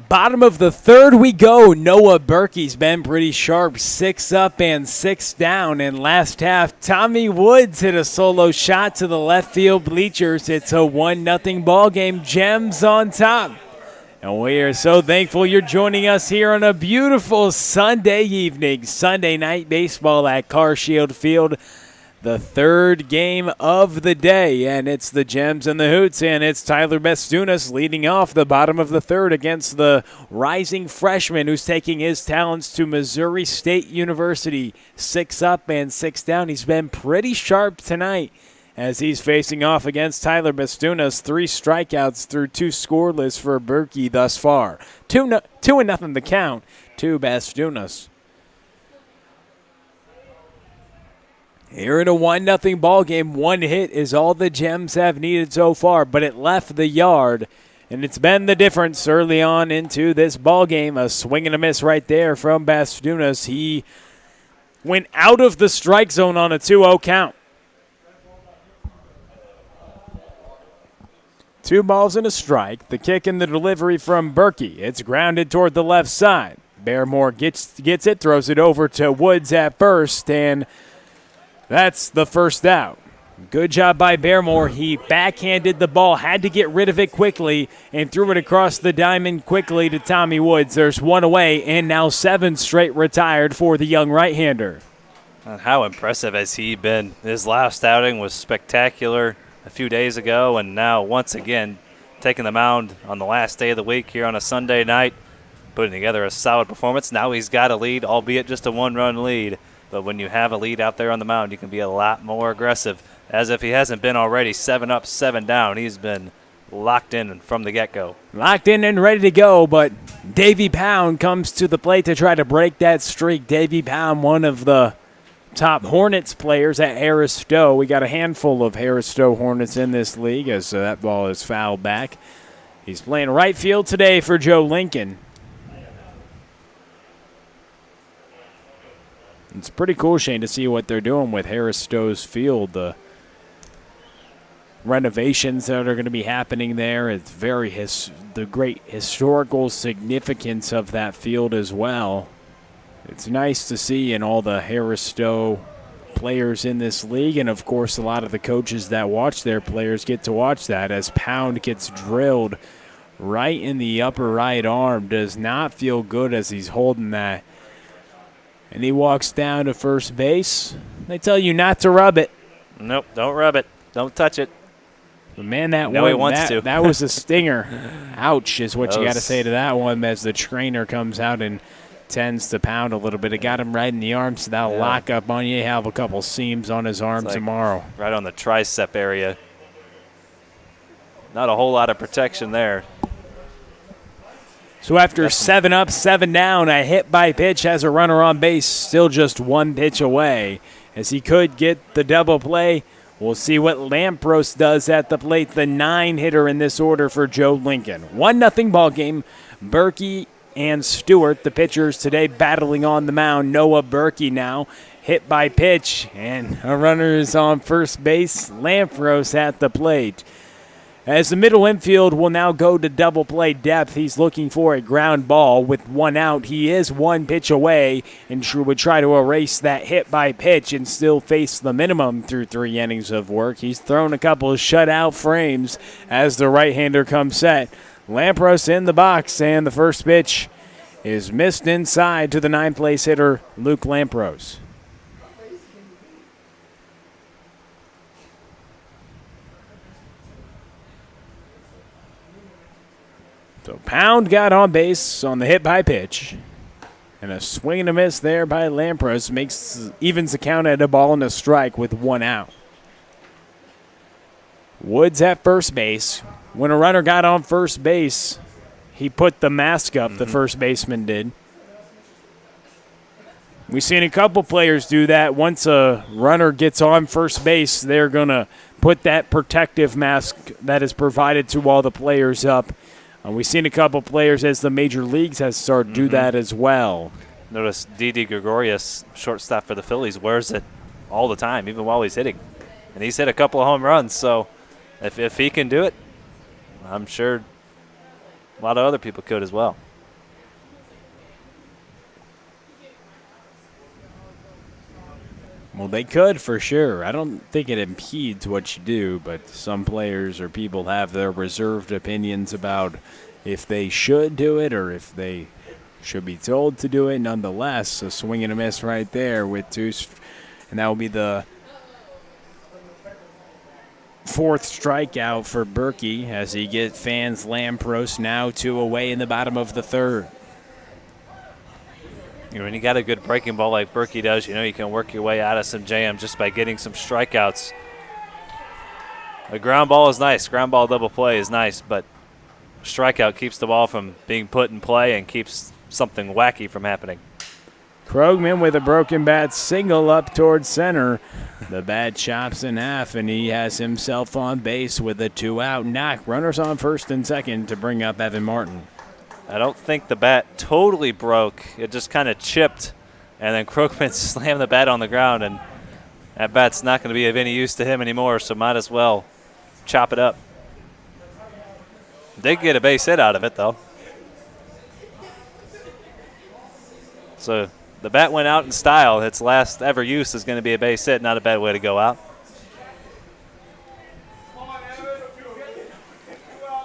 S1: Bottom of the 3rd we go. Noah Berkey's been pretty sharp. 6 up and 6 down. And last half, Tommy Woods hit a solo shot to the left field bleachers. It's a 1-0 ball game. Gems on top. And we are so thankful you're joining us here on a beautiful Sunday evening, Sunday night baseball at CarShield Field. The third game of the day, and it's the Gems and the Hoots, and it's Tyler Bestunas leading off the bottom of the third against the rising freshman who's taking his talents to Missouri State University. 6 up and 6 down. He's been pretty sharp tonight as he's facing off against Tyler Bestunas. 3 strikeouts through 2 scoreless for Berkey thus far. 2-0 the count to Bestunas. Here in a 1-0 ball game, 1 hit is all the Gems have needed so far, but it left the yard, and it's been the difference early on into this ball game. A swing and a miss right there from Bestunas. He went out of the strike zone on a 2-0 count. 2 balls and a strike. The kick and the delivery from Berkey. It's grounded toward the left side. Barrymore gets it, throws it over to Woods at first, and that's the first out. Good job by Barrymore. He backhanded the ball, had to get rid of it quickly, and threw it across the diamond quickly to Tommy Woods. There's 1 away, and now 7 straight retired for the young right-hander.
S2: How impressive has he been? His last outing was spectacular a few days ago, and now once again taking the mound on the last day of the week here on a Sunday night, putting together a solid performance. Now he's got a lead, albeit just a 1-run lead. But when you have a lead out there on the mound, you can be a lot more aggressive. As if he hasn't been already 7 up, 7 down. He's been locked in from the get-go.
S1: Locked in and ready to go, but Davey Pound comes to the plate to try to break that streak. Davey Pound, one of the top Hornets players at Harris Stowe. We got a handful of Harris Stowe Hornets in this league as that ball is fouled back. He's playing right field today for Joe Lincoln. It's pretty cool, Shane, to see what they're doing with Harris Stowe's field. The renovations that are going to be happening there. It's the great historical significance of that field as well. It's nice to see, and all the Harris Stowe players in this league, and of course a lot of the coaches that watch their players get to watch that as Pound gets drilled right in the upper right arm. Does not feel good as he's holding that. And he walks down to first base. They tell you not to rub it.
S2: Nope, don't rub it. Don't touch it.
S1: But man, that was a stinger. Ouch is what you got to say to that one as the trainer comes out and tends to Pound a little bit. It got him right in the arm, so that'll lock up on you. Have a couple seams on his arm tomorrow.
S2: Right on the tricep area. Not a whole lot of protection there.
S1: So after 7 up, 7 down, a hit by pitch has a runner on base, still just 1 pitch away. As he could get the double play, we'll see what Lampros does at the plate, the 9-hitter in this order for Joe Lincoln. 1-0 ball game. Berkey and Stewart, the pitchers today, battling on the mound. Noah Berkey now hit by pitch, and a runner is on first base. Lampros at the plate. As the middle infield will now go to double play depth, he's looking for a ground ball with 1 out. He is 1 pitch away and would try to erase that hit by pitch and still face the minimum through 3 innings of work. He's thrown a couple of shutout frames as the right-hander comes set. Lampros in the box, and the first pitch is missed inside to the 9th-place hitter, Luke Lampros. So Pound got on base on the hit by pitch. And a swing and a miss there by Lampros evens the count at a ball and a strike with 1 out. Woods at first base. When a runner got on first base, he put the mask up, the first baseman did. We've seen a couple players do that. Once a runner gets on first base, they're going to put that protective mask that is provided to all the players up. We've seen a couple players as the major leagues has started to do that as well.
S2: Notice Didi Gregorius, shortstop for the Phillies, wears it all the time, even while he's hitting. And he's hit a couple of home runs, so if he can do it, I'm sure a lot of other people could as well.
S1: Well, they could for sure. I don't think it impedes what you do, but some players or people have their reserved opinions about if they should do it or if they should be told to do it. Nonetheless, a swing and a miss right there with two, and that will be the fourth strikeout for Berkey as he gets fans Lampros now 2 away in the bottom of the third.
S2: When you got a good breaking ball like Berkey does, you can work your way out of some jam just by getting some strikeouts. A ground ball is nice. Ground ball double play is nice, but strikeout keeps the ball from being put in play and keeps something wacky from happening.
S1: Krogman with a broken bat single up towards center. The bat chops in half, and he has himself on base with a 2-out knock. Runners on first and second to bring up Evan Martin.
S2: I don't think the bat totally broke. It just kind of chipped, and then Krogman slammed the bat on the ground, and that bat's not going to be of any use to him anymore, so might as well chop it up. Did get a base hit out of it, though. So the bat went out in style. Its last ever use is going to be a base hit. Not a bad way to go out.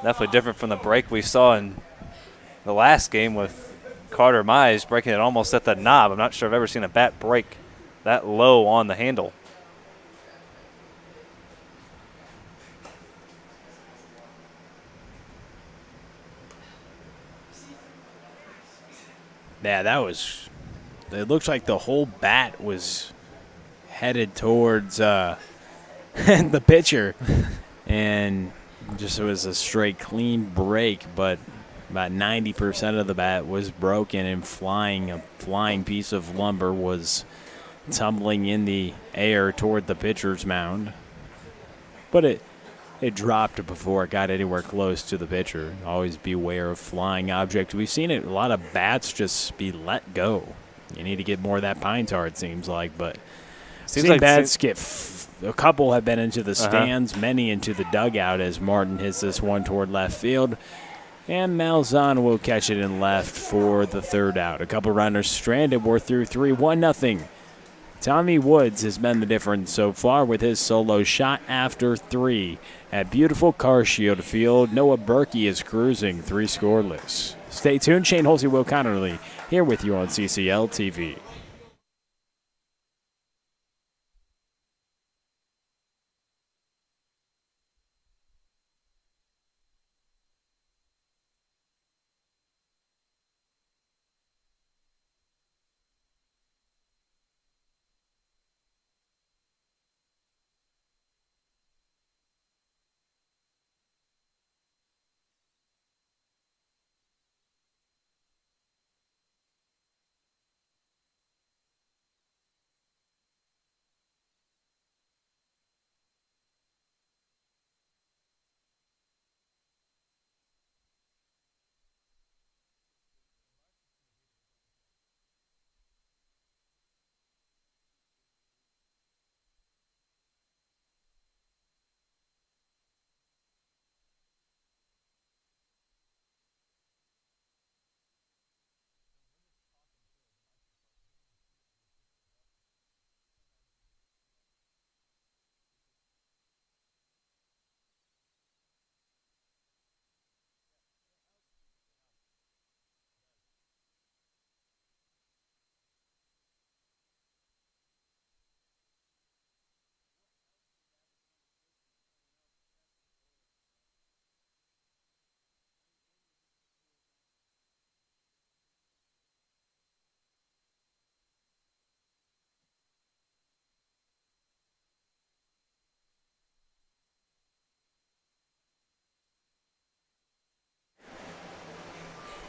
S2: Definitely different from the break we saw in the last game with Carter Mize breaking it almost at the knob. I'm not sure I've ever seen a bat break that low on the handle.
S1: Yeah, that was – it looks like the whole bat was headed towards the pitcher. And just it was a straight clean break, but about 90% of the bat was broken and flying. A flying piece of lumber was tumbling in the air toward the pitcher's mound. But it dropped before it got anywhere close to the pitcher. Always beware of flying objects. We've seen it, a lot of bats just be let go. You need to get more of that pine tar, it seems like. But seems like bats get a couple have been into the stands, many into the dugout as Martin hits this one toward left field. And Malzahn will catch it in left for the third out. A couple runners stranded. We're through 3-1-0. Tommy Woods has been the difference so far with his solo shot after 3 at beautiful Carshield Field. Noah Berkey is cruising 3 scoreless. Stay tuned. Shane Holsey, Will Connerly here with you on CCL TV.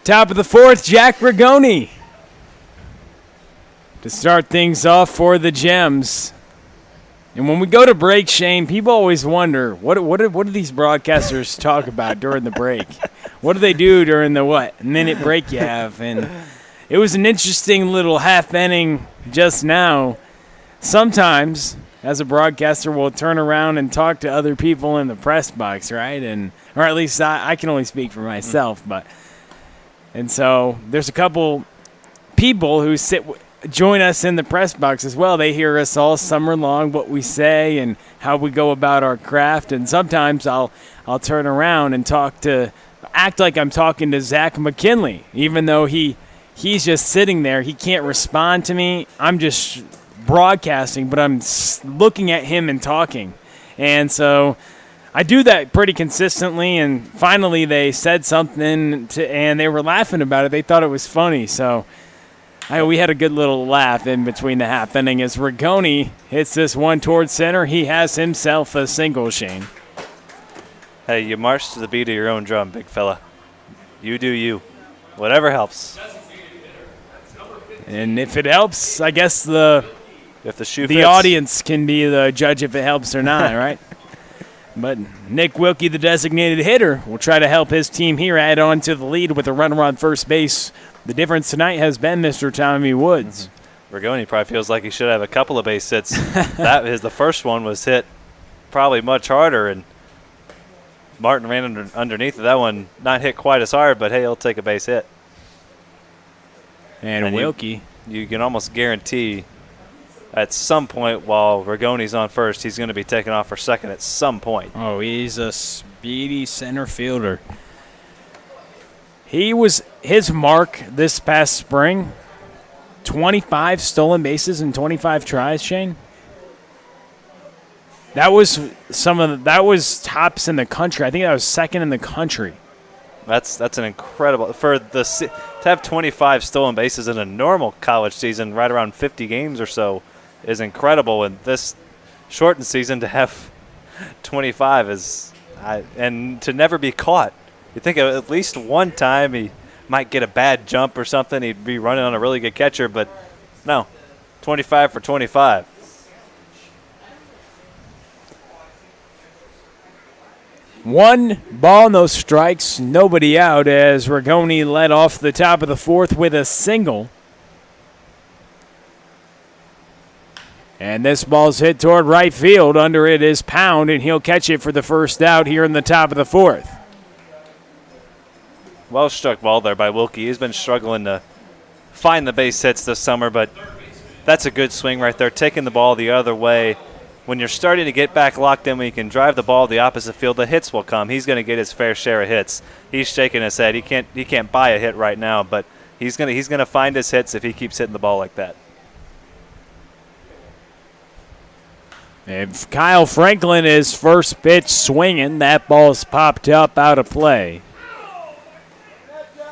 S1: Top of the fourth, Jack Rigoni to start things off for the Gems. And when we go to break, Shane, people always wonder, what do these broadcasters talk about during the break? What do they do during the minute break you have? And it was an interesting little half inning just now. Sometimes, as a broadcaster, we'll turn around and talk to other people in the press box, right? Or at least I can only speak for myself, but... And so there's a couple people who join us in the press box as well. They hear us all summer long, what we say and how we go about our craft. And sometimes I'll turn around and talk to act like I'm talking to Zach McKinley, even though he's just sitting there. He can't respond to me. I'm just broadcasting, but I'm looking at him and talking. And so I do that pretty consistently, and finally they said something, and they were laughing about it. They thought it was funny, so we had a good little laugh in between the half inning as Rigoni hits this one towards center. He has himself a single, Shane.
S2: Hey, you march to the beat of your own drum, big fella. You do you. Whatever helps.
S1: And if it helps, I guess the
S2: fits.
S1: audience can be the judge if it helps or not, right? But Nick Wilkie, the designated hitter, will try to help his team here add on to the lead with a runner on first base. The difference tonight has been Mr. Tommy Woods.
S2: Rigoni probably feels like he should have a couple of base hits. The first one was hit probably much harder, and Martin ran underneath it. That one not hit quite as hard, but hey, he'll take a base hit.
S1: And Wilkie.
S2: You can almost guarantee at some point while Rigoni's on first, he's going to be taken off for second at some point.
S1: Oh, he's a speedy center fielder. His mark this past spring, 25 stolen bases and 25 tries, Shane. That was tops in the country. I think that was second in the country.
S2: That's an incredible to have 25 stolen bases in a normal college season, right around 50 games or so, is incredible. And this shortened season to have 25 and to never be caught. You think at least one time he might get a bad jump or something. He'd be running on a really good catcher, but no, 25 for 25.
S1: One ball, no strikes, nobody out as Rigoni led off the top of the fourth with a single. And this ball's hit toward right field. Under it is Pound, and he'll catch it for the first out here in the top of the fourth.
S2: Well struck ball there by Wilkie. He's been struggling to find the base hits this summer, but that's a good swing right there, taking the ball the other way. When you're starting to get back locked in, when you can drive the ball to the opposite field, the hits will come. He's going to get his fair share of hits. He's shaking his head. He can't buy a hit right now, but he's going to find his hits if he keeps hitting the ball like that.
S1: And Kyle Franklin is first pitch swinging. That ball's popped up out of play.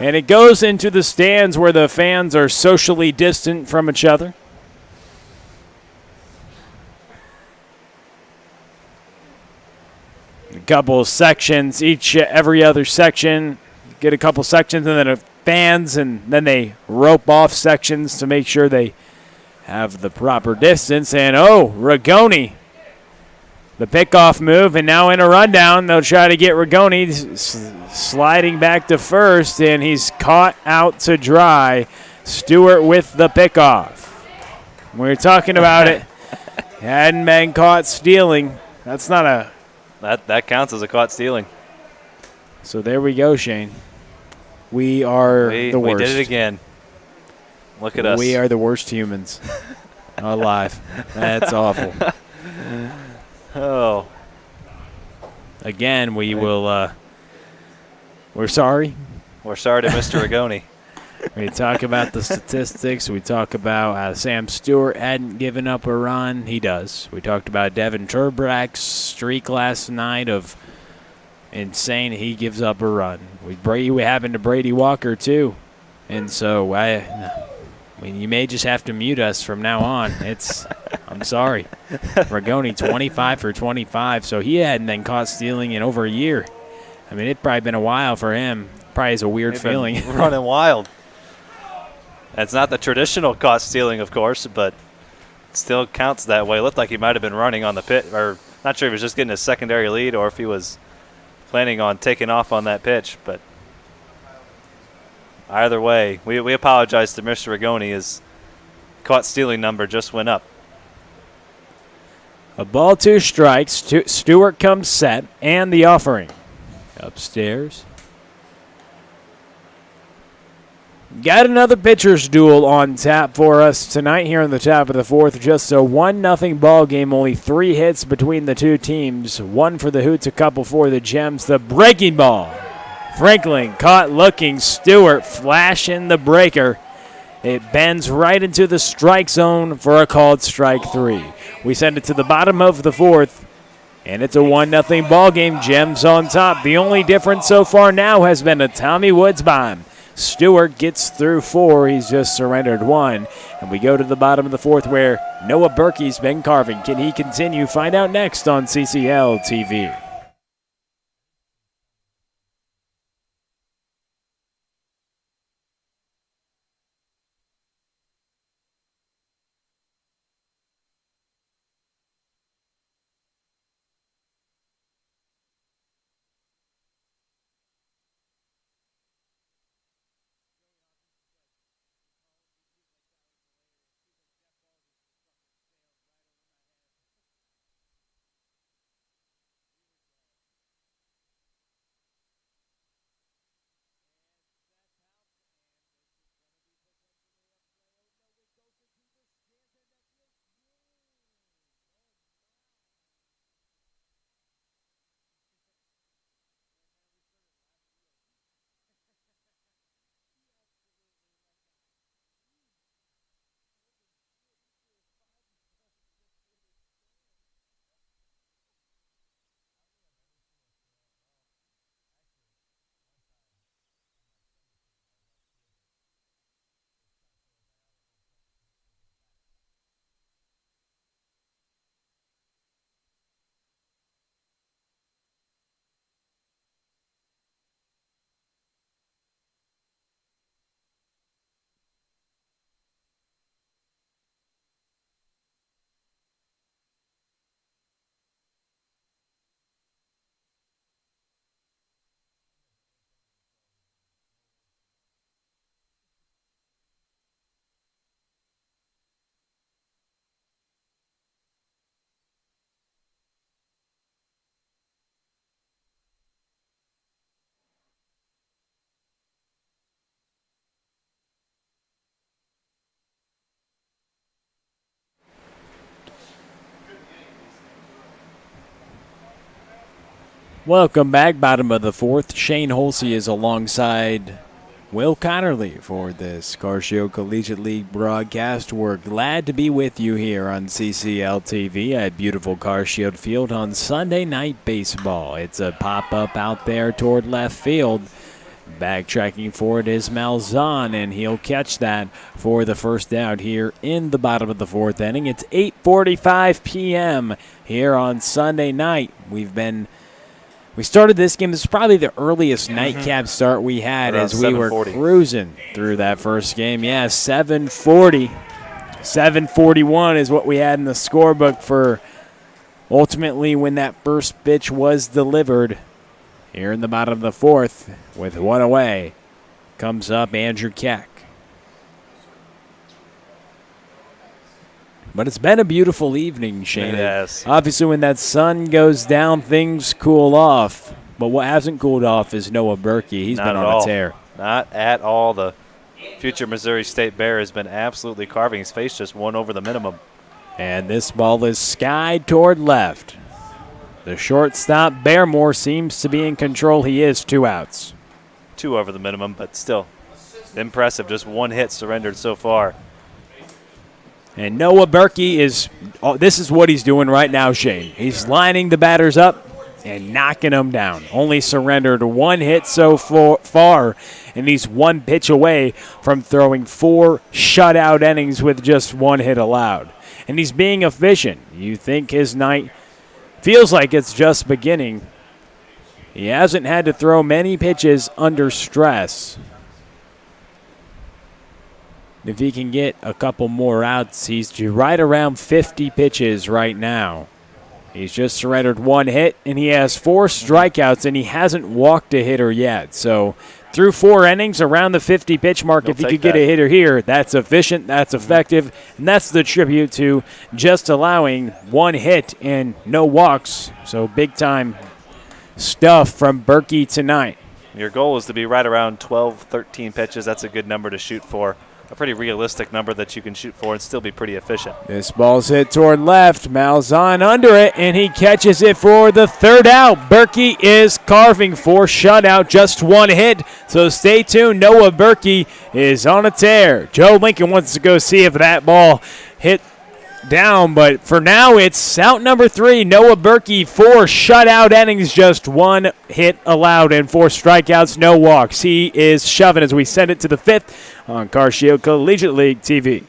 S1: And it goes into the stands where the fans are socially distant from each other. A couple of sections, every other section, get a couple sections, and then fans, and then they rope off sections to make sure they have the proper distance. And Rigoni, the pickoff move, and now in a rundown, they'll try to get Rigoni sliding back to first, and he's caught out to dry. Stewart with the pickoff. We were talking about it. Hadn't been caught stealing. That's not a...
S2: That counts as a caught stealing.
S1: So there we go, Shane. We are the worst.
S2: We did it again. Look at us.
S1: We are the worst humans alive. That's awful.
S2: Oh.
S1: Again, we will. We're sorry.
S2: We're sorry to Mr. Rigoni.
S1: We talk about the statistics. We talk about how Sam Stewart hadn't given up a run. He does. We talked about Devin Turbrack's streak last night of insane. He gives up a run. We happened to Brady Walker, too. And so, you may just have to mute us from now on. I'm sorry. Rigoni, 25 for 25, so he hadn't been caught stealing in over a year. I mean, it's probably been a while for him. Probably is a weird feeling.
S2: Running wild. That's not the traditional caught stealing, of course, but it still counts that way. It looked like he might have been running on the pit, or not sure if he was just getting a secondary lead or if he was planning on taking off on that pitch. But either way, we apologize to Mr. Rigoni. His caught stealing number just went up.
S1: A ball, 2 strikes. Stewart comes set, and the offering. Upstairs. Got another pitcher's duel on tap for us tonight here in the top of the fourth. Just a 1-0 ball game. Only 3 hits between the two teams. 1 for the Hoots, a couple for the Gems. The breaking ball Franklin caught looking. Stewart flashing the breaker. It bends right into the strike zone for a called strike 3. We send it to the bottom of the 4th, and it's a 1-0 ball game. Gems on top. The only difference so far now has been a Tommy Woods bomb. Stewart gets through 4. He's just surrendered 1. And we go to the bottom of the 4th where Noah Berkey's been carving. Can he continue? Find out next on CCL TV. Welcome back, bottom of the 4th. Shane Holsey is alongside Will Connerly for this Carcio Collegiate League broadcast. We're glad to be with you here on CCL TV at beautiful Carshield Field on Sunday Night Baseball. It's a pop-up out there toward left field. Backtracking for it is Malzahn, and he'll catch that for the first out here in the bottom of the 4th inning. It's 8:45 p.m. here on Sunday night. We started this game. This is probably the earliest nightcap start we had
S2: around
S1: as we were
S2: 7:40.
S1: cruising through that first game. Yeah, 7:40. 7:41 is what we had in the scorebook for ultimately when that first pitch was delivered. Here in the bottom of the 4th with 1 away comes up Andrew Keck. But it's been a beautiful evening, Shane.
S2: Yes.
S1: Obviously, when that sun goes down, things cool off. But what hasn't cooled off is Noah Berkey. He's been on a tear.
S2: Not at all. The future Missouri State Bear has been absolutely carving. His face just 1 over the minimum.
S1: And this ball is skied toward left. The shortstop, Barrymore, seems to be in control. He is 2 outs.
S2: 2 over the minimum, but still impressive. Just 1 hit surrendered so far.
S1: And Noah Berkey this is what he's doing right now, Shane. He's lining the batters up and knocking them down. Only surrendered 1 hit so far, and he's 1 pitch away from throwing 4 shutout innings with just 1 hit allowed. And he's being efficient. You think his night feels like it's just beginning. He hasn't had to throw many pitches under stress. If he can get a couple more outs, he's right around 50 pitches right now. He's just surrendered 1 hit, and he has 4 strikeouts, and he hasn't walked a hitter yet. So through 4 innings, around the 50-pitch mark, if he could get a hitter here, that's efficient, that's effective, and that's the tribute to just allowing 1 hit and no walks. So big-time stuff from Berkey tonight.
S2: Your goal is to be right around 12, 13 pitches. That's a good number to shoot for a pretty realistic number that you can shoot for and still be pretty efficient.
S1: This ball's hit toward left. Malzahn under it, and he catches it for the third out. Berkey is carving for shutout, just one hit. So stay tuned. Noah Berkey is on a tear. Joe Lincoln wants to go see if that ball hit down, but for now it's out number 3. Noah Berkey, 4 shutout innings, just 1 hit allowed and 4 strikeouts, no walks. He is shoving as we send it to the 5th on Carshio Collegiate League TV.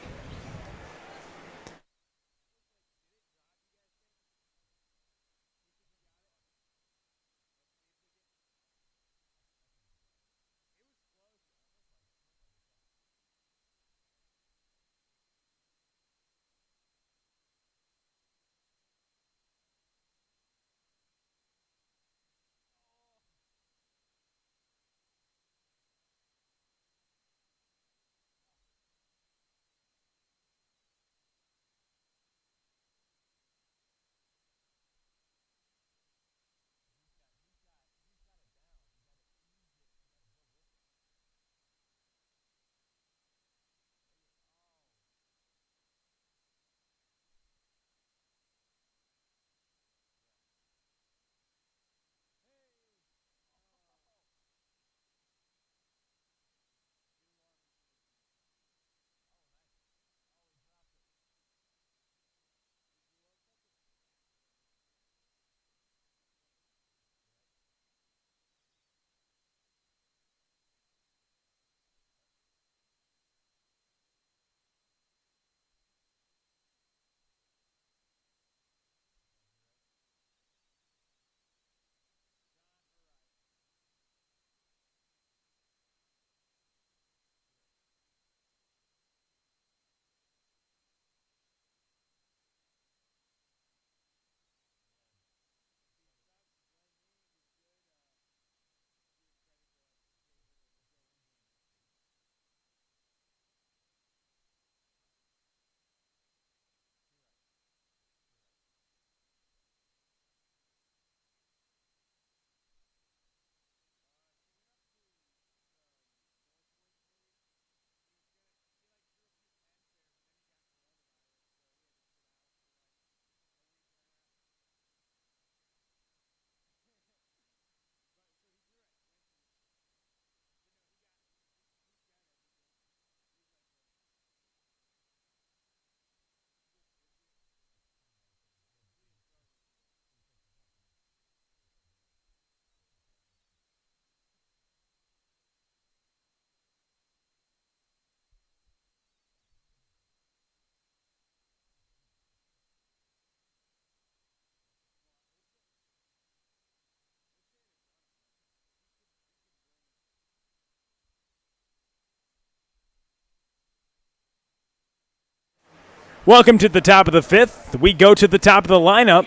S1: Welcome to the top of the 5th. We go to the top of the lineup.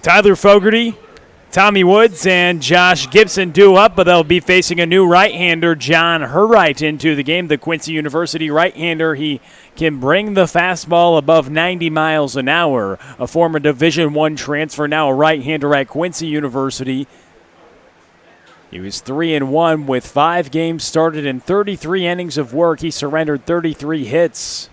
S1: Tyler Fogarty, Tommy Woods, and Josh Gibson due up, but they'll be facing a new right-hander, John Herright, into the game. The Quincy University right-hander, he can bring the fastball above 90 miles an hour. A former Division I transfer, now a right-hander at Quincy University. He was 3-1 with 5 games started in 33 innings of work. He surrendered 33 hits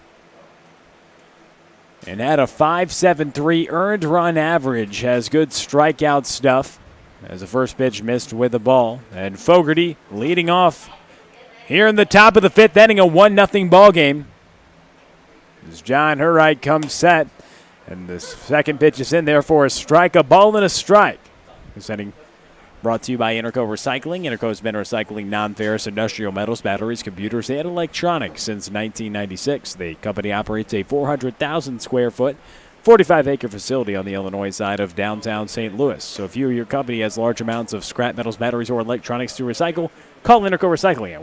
S1: and had a 5.73 earned run average. Has good strikeout stuff as the first pitch missed with the ball. And Fogarty leading off here in the top of the 5th inning, a 1-0 ball game. As John Herright comes set, and the second pitch is in there for a strike, a ball and a strike. This inning brought to you by Interco Recycling. Interco has been recycling non-ferrous industrial metals, batteries, computers, and electronics since 1996. The company operates a 400,000 square foot, 45-acre facility on the Illinois side of downtown St. Louis. So if you or your company has large amounts of scrap metals, batteries, or electronics to recycle, call Interco Recycling at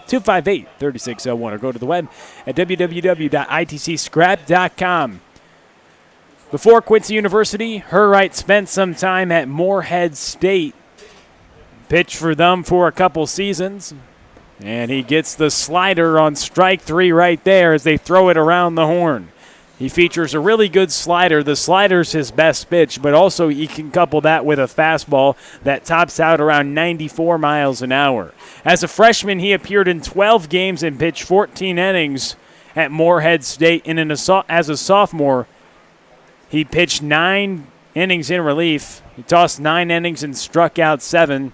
S1: 1-877-258-3601 or go to the web at www.itcscrap.com. Before Quincy University, Herright spent some time at Moorhead State. Pitched for them for a couple seasons. And he gets the slider on strike 3 right there as they throw it around the horn. He features a really good slider. The slider's his best pitch, but also he can couple that with a fastball that tops out around 94 miles an hour. As a freshman, he appeared in 12 games and pitched 14 innings at Morehead State. And as a sophomore, he pitched 9 innings in relief. He tossed 9 innings and struck out 7.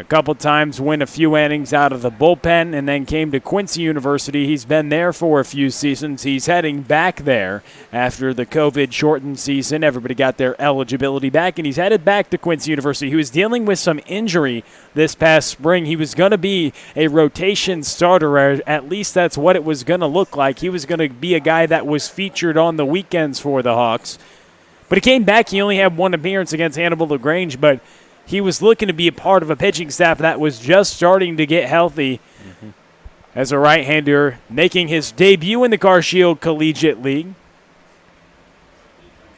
S1: A couple times went a few innings out of the bullpen and then came to Quincy University. He's been there for a few seasons. He's heading back there after the COVID-shortened season. Everybody got their eligibility back, and he's headed back to Quincy University. He was dealing with some injury this past spring. He was going to be a rotation starter, or at least that's what it was going to look like. He was going to be a guy that was featured on the weekends for the Hawks. But he came back. He only had 1 appearance against Hannibal LaGrange, but he was looking to be a part of a pitching staff that was just starting to get healthy as a right-hander, making his debut in the CarShield Collegiate League.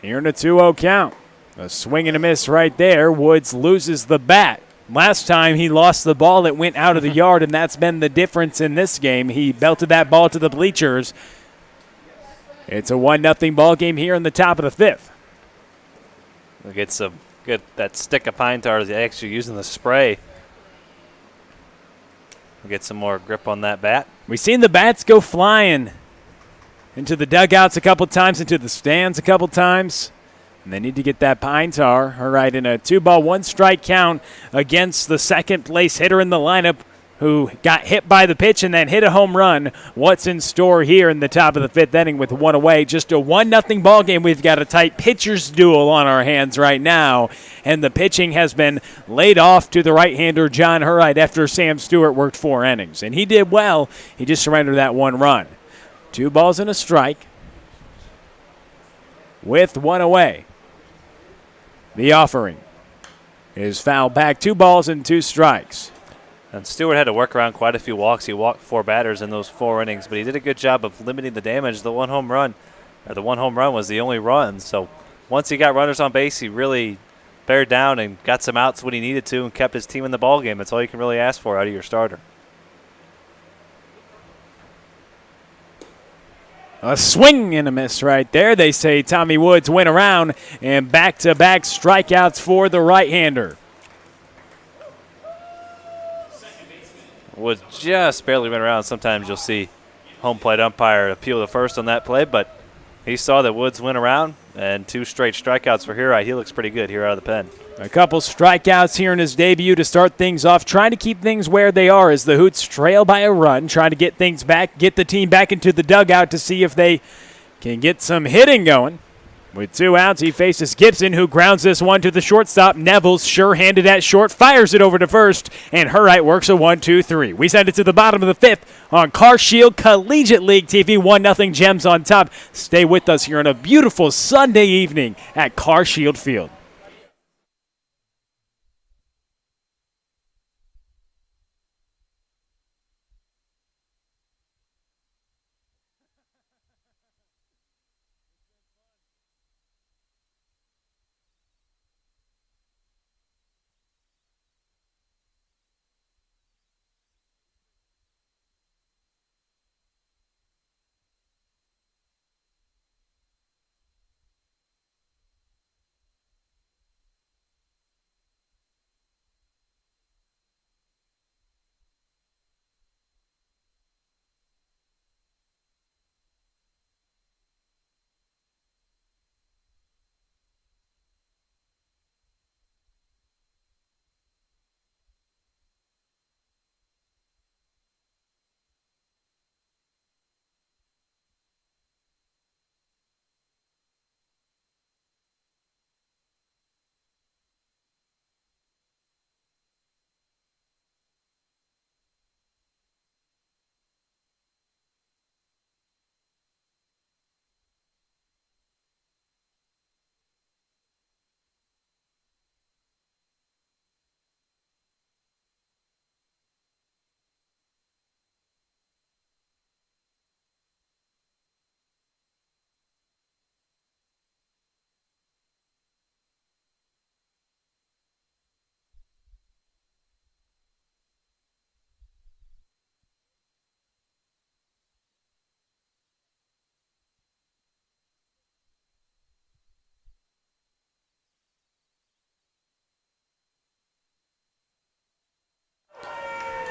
S1: Here in a 2-0 count. A swing and a miss right there. Woods loses the bat. Last time he lost the ball, it went out of the yard, and that's been the difference in this game. He belted that ball to the bleachers. It's a 1-0 ball game here in the top of the 5th.
S2: We'll get some good, that stick of pine tar they're actually using the spray. We'll get some more grip on that bat.
S1: We've seen the bats go flying into the dugouts a couple times, into the stands a couple times. And they need to get that pine tar. All right, in a 2-ball, 1-strike count against the second-place hitter in the lineup, who got hit by the pitch and then hit a home run. What's in store here in the top of the 5th inning with 1 away? Just a 1-0 ball game. We've got a tight pitcher's duel on our hands right now, and the pitching has been laid off to the right-hander John Hurright after Sam Stewart worked 4 innings, and he did well. He just surrendered that 1 run. 2 balls and a strike with 1 away. The offering is fouled back. 2 balls and 2 strikes.
S2: And Stewart had to work around quite a few walks. He walked 4 batters in those 4 innings, but he did a good job of limiting the damage. The one home run was the only run. So once he got runners on base, he really bared down and got some outs when he needed to and kept his team in the ballgame. That's all you can really ask for out of your starter.
S1: A swing and a miss right there. They say Tommy Woods went around, and back-to-back strikeouts for the right-hander.
S2: Woods just barely went around. Sometimes you'll see home plate umpire appeal the first on that play, but he saw that Woods went around, and 2 straight strikeouts for Hurright. He looks pretty good here out of the pen.
S1: A couple strikeouts here in his debut to start things off, trying to keep things where they are as the Hoots trail by a run, trying to get things back, get the team back into the dugout to see if they can get some hitting going. With 2 outs, he faces Gibson, who grounds this one to the shortstop. Neville's sure-handed at short, fires it over to first, and Hurright works a 1-2-3. We send it to the bottom of the 5th on CarShield Collegiate League TV. 1-0 Gems on top. Stay with us here on a beautiful Sunday evening at CarShield Field.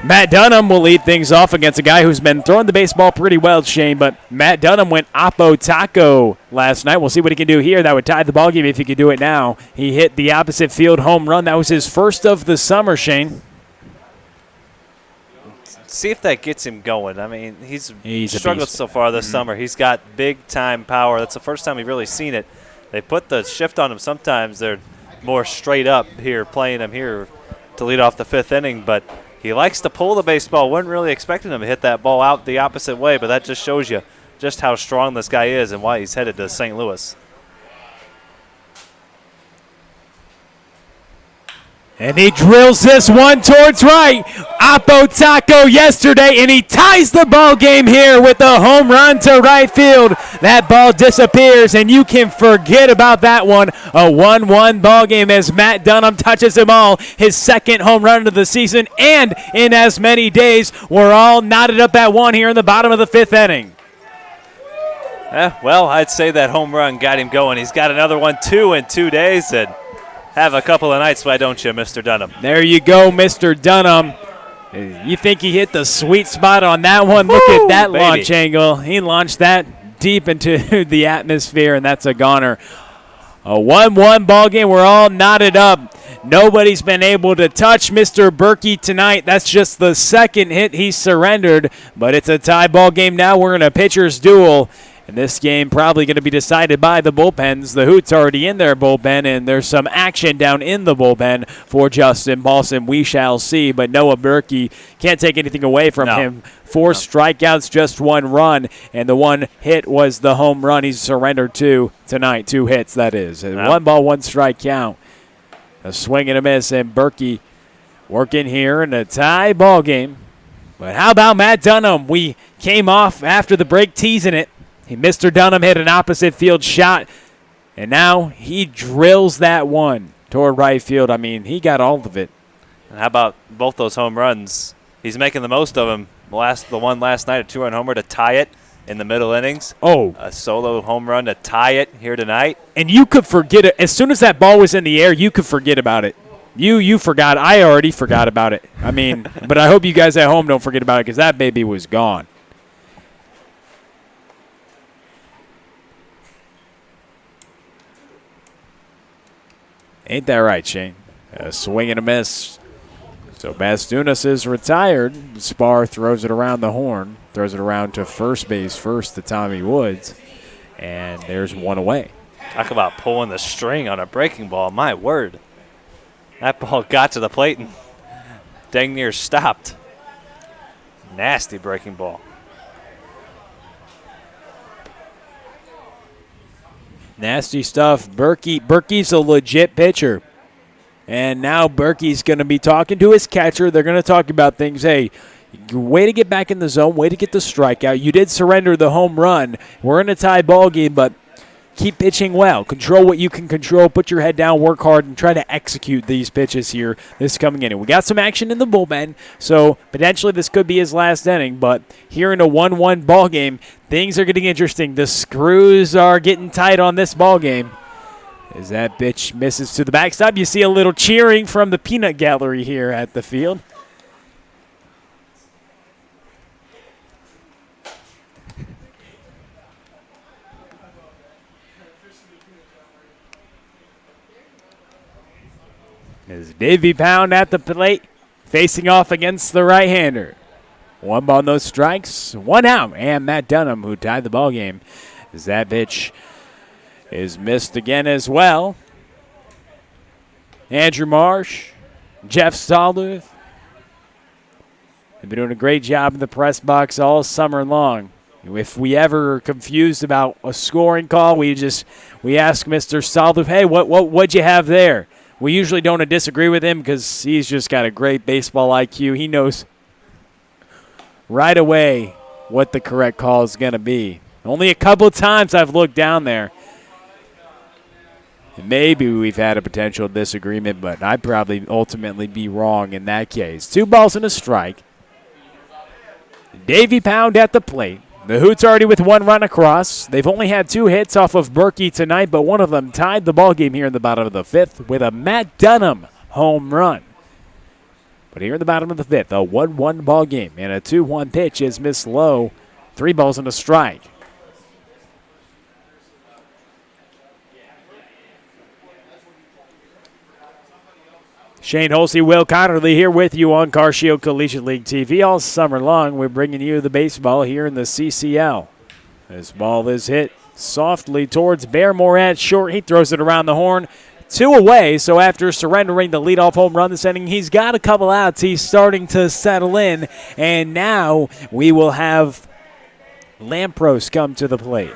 S1: Matt Dunham will lead things off against a guy who's been throwing the baseball pretty well, Shane, but Matt Dunham went oppo taco last night. We'll see what he can do here. That would tie the ballgame if he could do it now. He hit the opposite field home run. That was his first of the summer, Shane.
S2: See if that gets him going. I mean, he's struggled
S1: beast
S2: so far this summer. He's got big-time power. That's the first time we've really seen it. They put the shift on him sometimes. They're more straight up here, playing him here to lead off the 5th inning, but he likes to pull the baseball. Wasn't really expecting him to hit that ball out the opposite way, but that just shows you just how strong this guy is and why he's headed to St. Louis.
S1: And he drills this one towards right. Oppo taco yesterday, and he ties the ball game here with a home run to right field. That ball disappears, and you can forget about that one. A 1-1 ball game as Matt Dunham touches them all. His second home run of the season, and in as many days. We're all knotted up at 1 here in the bottom of the 5th inning.
S2: Well, I'd say that home run got him going. He's got another one, 2 in 2 days, and have a couple of nights, why don't you, Mr. Dunham?
S1: There you go, Mr. Dunham. You think he hit the sweet spot on that one? Look at that
S2: baby.
S1: Launch angle. He launched that deep into the atmosphere, and that's a goner. A 1-1 ball game. We're all knotted up. Nobody's been able to touch Mr. Berkey tonight. That's just the second hit he surrendered, but it's a tie ball game now. We're in a pitcher's duel. And this game probably going to be decided by the bullpens. The Hoots already in their bullpen, and there's some action down in the bullpen for Justin Paulson. We shall see, but Noah Berkey can't take anything away from him. 4 strikeouts, just 1 run, and the 1 hit was the home run he's surrendered to tonight. 2 hits, that is. 1 ball, 1 strike count. A swing and a miss, and Berkey working here in a tie ball game. But how about Matt Dunham? We came off after the break teasing it. Mr. Dunham hit an opposite field shot, and now he drills that one toward right field. I mean, he got all of it.
S2: And how about both those home runs? He's making the most of them. The one last night, a 2-run homer to tie it in the middle innings.
S1: Oh.
S2: A solo home run to tie it here tonight.
S1: And you could forget it. As soon as that ball was in the air, you could forget about it. You forgot. I already forgot about it. I mean, but I hope you guys at home don't forget about it because that baby was gone. Ain't that right, Shane? A swing and a miss. So Bastunas is retired. Spar throws it around the horn. Throws it around to first base first to Tommy Woods. And there's 1 away.
S2: Talk about pulling the string on a breaking ball. My word. That ball got to the plate and dang near stopped. Nasty breaking ball.
S1: Nasty stuff. Berkey's a legit pitcher. And now Berkey's going to be talking to his catcher. They're going to talk about things. Hey, way to get back in the zone. Way to get the strikeout. You did surrender the home run. We're in a tie ball game, but keep pitching well. Control what you can control. Put your head down. Work hard and try to execute these pitches here this coming inning. We got some action in the bullpen, so potentially this could be his last inning. But here in a 1-1 ball game, things are getting interesting. The screws are getting tight on this ball game. As that pitch misses to the backstop, you see a little cheering from the peanut gallery here at the field. As Davey Pound at the plate, facing off against the right-hander. 1 ball, no strikes, 1 out, and Matt Dunham, who tied the ball game, as that pitch is missed again as well. Andrew Marsh, Jeff Stallduth have been doing a great job in the press box all summer long. If we ever are confused about a scoring call, we ask Mr. Stallduth, hey, what'd you have there? We usually don't disagree with him because he's just got a great baseball IQ. He knows right away what the correct call is going to be. Only a couple of times I've looked down there. And maybe we've had a potential disagreement, but I'd probably ultimately be wrong in that case. 2 balls and a strike. Davey Pound at the plate. The Hoots already with 1 run across. They've only had 2 hits off of Berkey tonight, but one of them tied the ball game here in the bottom of the 5th with a Matt Dunham home run. But But here in the bottom of the fifth, a 1-1 ball game, and a 2-1 pitch is missed low. 3 balls and a strike. Shane Holsey, Will Connerly here with you on Carshio Collegiate League TV. All summer long, we're bringing you the baseball here in the CCL. This ball is hit softly towards Barrymore at short. He throws it around the horn. 2 away, so after surrendering the leadoff home run this inning, he's got a couple outs. He's starting to settle in, and now we will have Lampros come to the plate.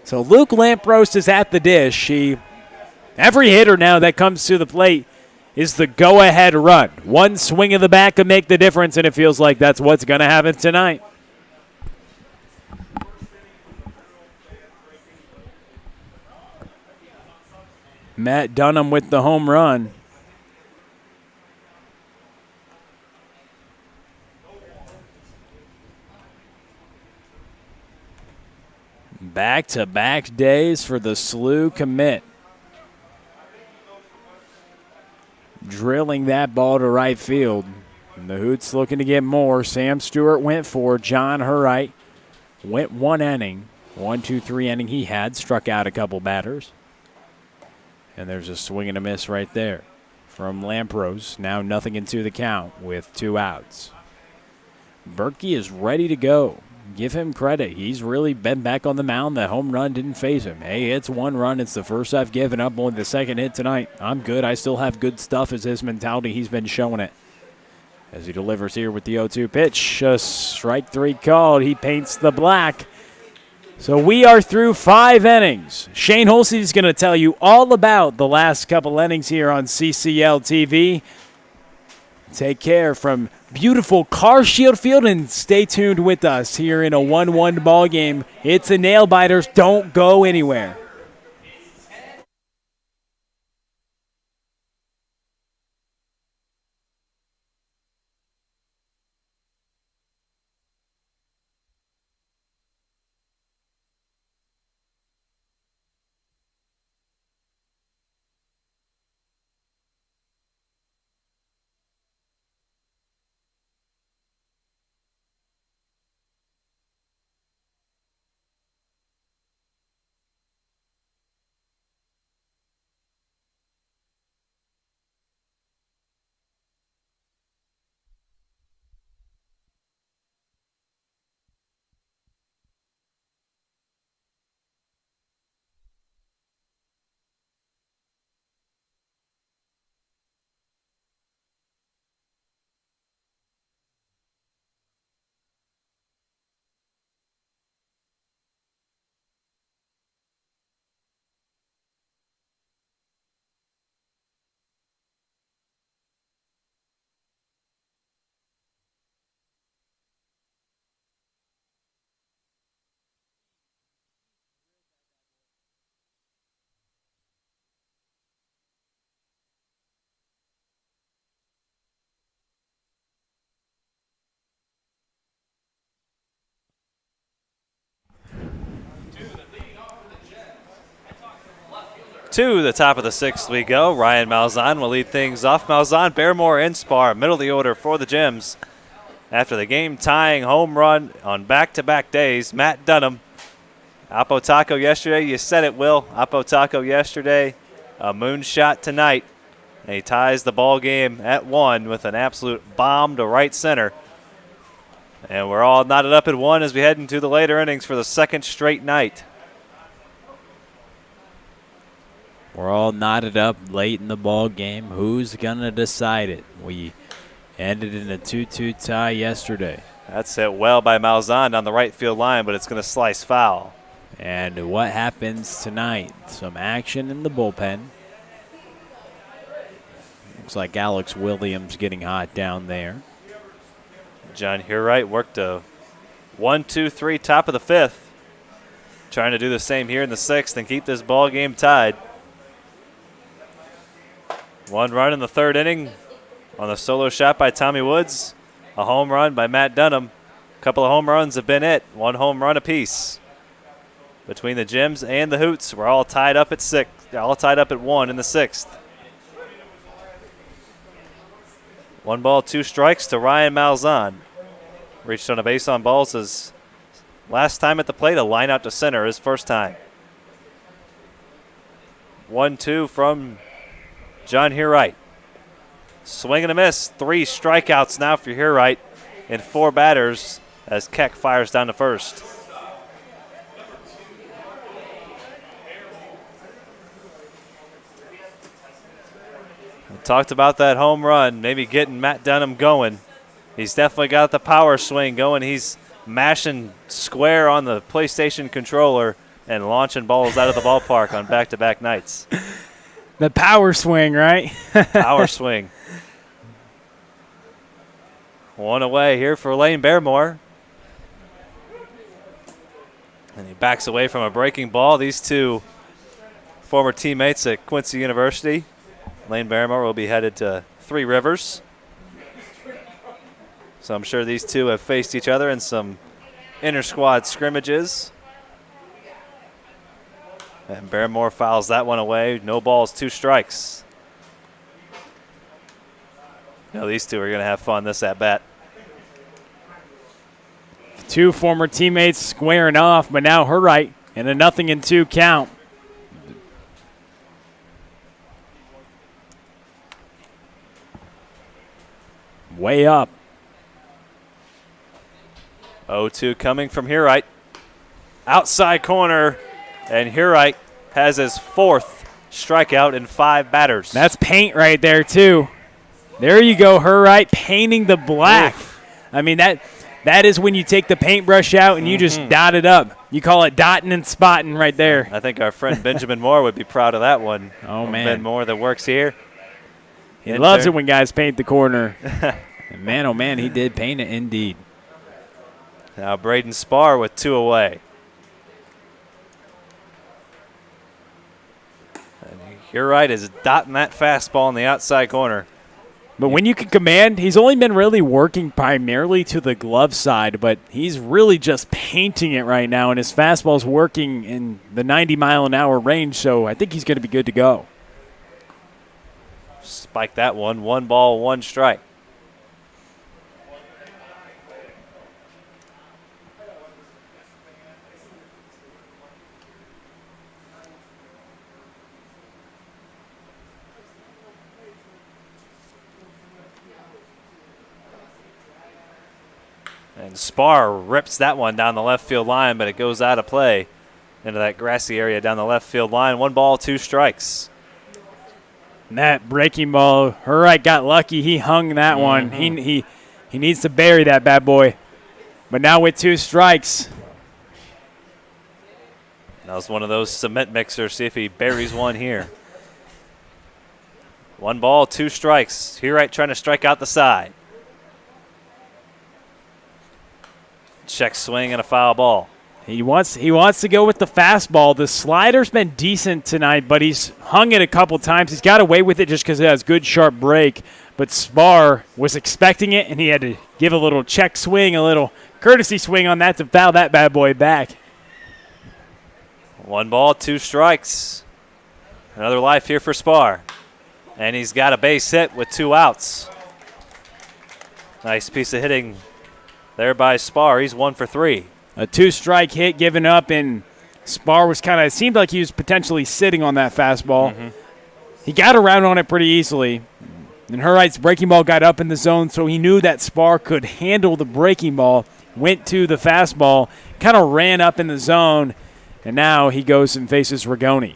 S1: So Luke Lampros is at the dish. Every hitter now that comes to the plate is the go-ahead run. One swing of the bat can make the difference, and it feels like that's what's going to happen tonight. Matt Dunham with the home run. Back-to-back days for the SLU commit. Drilling that ball to right field. And the Hoots looking to get more. Sam Stewart went 4. John Hurright went 1 inning. 1-2-3 inning he had. Struck out a couple batters. And there's a swing and a miss right there from Lampros. Now 0-2 the count with 2 outs. Berkey is ready to go. Give him credit. He's really been back on the mound. That home run didn't phase him. Hey, it's 1 run. It's the first I've given up. Only the second hit tonight. I'm good. I still have good stuff is his mentality. He's been showing it. As he delivers here with the 0-2 pitch. Strike 3 called. He paints the black. So we are through 5 innings. Shane Holsey is going to tell you all about the last couple innings here on CCL TV. Take care from beautiful Carshield Field, and stay tuned with us here in a 1-1 ball game. It's a nail biters. Don't go anywhere.
S2: To the top of the 6th we go. Ryan Malzahn will lead things off. Malzahn, Barrymore, Inspar, middle of the order for the Gems. After the game-tying home run on back-to-back days, Matt Dunham. Apotaco yesterday, you said it, Will. Apotaco yesterday, a moonshot tonight. And he ties the ball game at 1 with an absolute bomb to right center. And we're all knotted up at 1 as we head into the later innings for the 2nd straight night.
S1: We're all knotted up late in the ball game. Who's going to decide it? We ended in a 2-2 tie yesterday.
S2: That's hit well by Malzahn on the right field line, but it's going to slice foul.
S1: And what happens tonight? Some action in the bullpen. Looks like Alex Williams getting hot down there.
S2: John Hurright worked a 1-2-3 top of the 5th. Trying to do the same here in the 6th and keep this ball game tied. 1 run in the 3rd inning on the solo shot by Tommy Woods. A home run by Matt Dunham. A couple of home runs have been it. 1 home run apiece. between the Gems and the Hoots. We're all tied up at 6. They're all tied up at 1 in the 6th. 1 ball, 2 strikes to Ryan Malzahn. Reached on a base on balls his last time at the plate, a line out to center his first time. 1-2 from John Hurright. Swing and a miss. 3 strikeouts now for Hurright and 4 batters as Keck fires down to first. We talked about that home run, maybe getting Matt Dunham going. He's definitely got the power swing going. He's mashing square on the PlayStation controller and launching balls out of the ballpark on back-to-back nights.
S1: The power swing, right?
S2: Power swing. 1 away here for Lane Barrymore. And he backs away from a breaking ball. These two former teammates at Quincy University. Lane Barrymore will be headed to Three Rivers. So I'm sure these two have faced each other in some inter-squad scrimmages. And Barrymore fouls that one away. No balls, 2 strikes. Now these two are going to have fun this at-bat.
S1: 2 former teammates squaring off, but now Hurright in a 0-2 count. Way up.
S2: 0-2 coming from Hurright. Outside corner, and Hurright has his 4th strikeout in 5 batters.
S1: That's paint right there, too. There you go, Hurright, painting the black.
S2: Oof.
S1: I mean, that is when you take the paintbrush out and you just dot it up. You call it dotting and spotting right there.
S2: I think our friend Benjamin Moore would be proud of that one.
S1: Oh, man.
S2: Ben Moore that works here.
S1: He loves it when guys paint the corner. And man, oh, man, he did paint it indeed.
S2: Now Braden Spar with 2 away. And Hurright is dotting that fastball in the outside corner.
S1: But when you can command, he's only been really working primarily to the glove side, but he's really just painting it right now, and his fastball's working in the 90-mile-an-hour range, so I think he's going to be good to go.
S2: Spike that one. 1 ball, 1 strike. And Spar rips that one down the left field line, but it goes out of play into that grassy area down the left field line. 1 ball, 2 strikes.
S1: And that breaking ball, Hurright got lucky. He hung that one. He needs to bury that bad boy. But now with 2 strikes.
S2: That was one of those cement mixers. See if he buries one here. 1 ball, 2 strikes. Hurright trying to strike out the side. Check swing and a foul ball.
S1: He wants to go with the fastball. The slider's been decent tonight, but he's hung it a couple times. He's got away with it just because it has good, sharp break. But Spar was expecting it, and he had to give a little check swing, a little courtesy swing on that to foul that bad boy back.
S2: 1 ball, 2 strikes. Another life here for Spar. And he's got a base hit with 2 outs. Nice piece of hitting there by Spar. He's 1 for 3.
S1: A 2-strike hit given up, and Spar was kind of, it seemed like he was potentially sitting on that fastball. He got around on it pretty easily. And Hurright's breaking ball got up in the zone, so he knew that Spar could handle the breaking ball, went to the fastball, kind of ran up in the zone, and now he goes and faces Rigoni.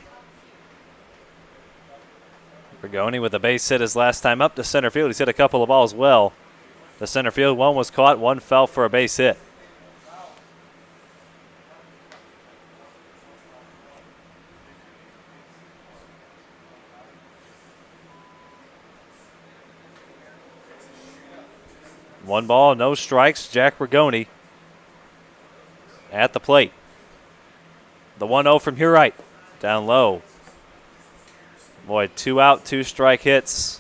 S2: Rigoni with a base hit his last time up to center field. He's hit a couple of balls well. The center field, 1 was caught, 1 fell for a base hit. One ball, no strikes. Jack Rigoni at the plate. The 1-0 from Hurright. Down low. Boy, 2 out, 2 strike hits.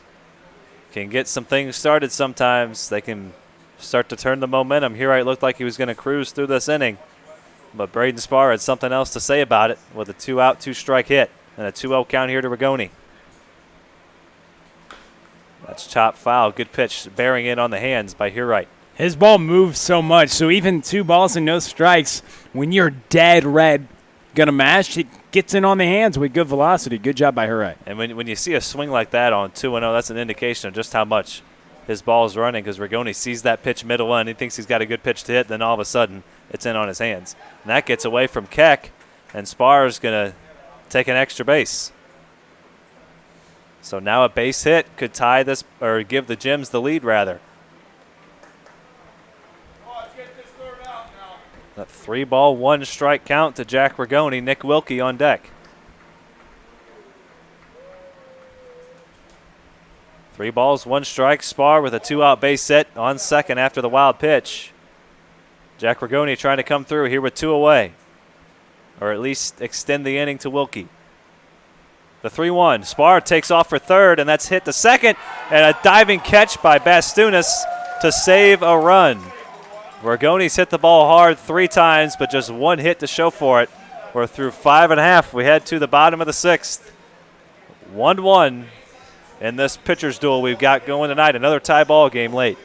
S2: Can get some things started sometimes. They can start to turn the momentum. Hurright looked like he was going to cruise through this inning. But Braden Spar had something else to say about it with a 2-out, 2-strike hit and a 2-0 count here to Rigoni. That's chopped foul. Good pitch, bearing in on the hands by Hurite.
S1: His ball moves so much, so even 2 balls and no strikes, when you're dead red, gonna mash, it gets in on the hands with good velocity. Good job by Hurite.
S2: And when you see a swing like that on 2-0, that's an indication of just how much his ball is running, because Rigoni sees that pitch middle in. He thinks he's got a good pitch to hit, then all of a sudden it's in on his hands. And that gets away from Keck, and Spar's going to take an extra base. So now a base hit could tie this, or give the Gems the lead, rather. That 3-ball, 1-strike count to Jack Rigoni. Nick Wilkie on deck. 3 balls, 1 strike. Spar with a 2-out base hit on second after the wild pitch. Jack Rigoni trying to come through here with 2 away, or at least extend the inning to Wilkie. The 3-1. Spar takes off for third, and that's hit to second, and a diving catch by Bastunas to save a run. Rigoni's hit the ball hard 3 times, but just 1 hit to show for it. We're through 5 1/2. We head to the bottom of the 6th. 1-1 in this pitcher's duel we've got going tonight. Another tie ball game late.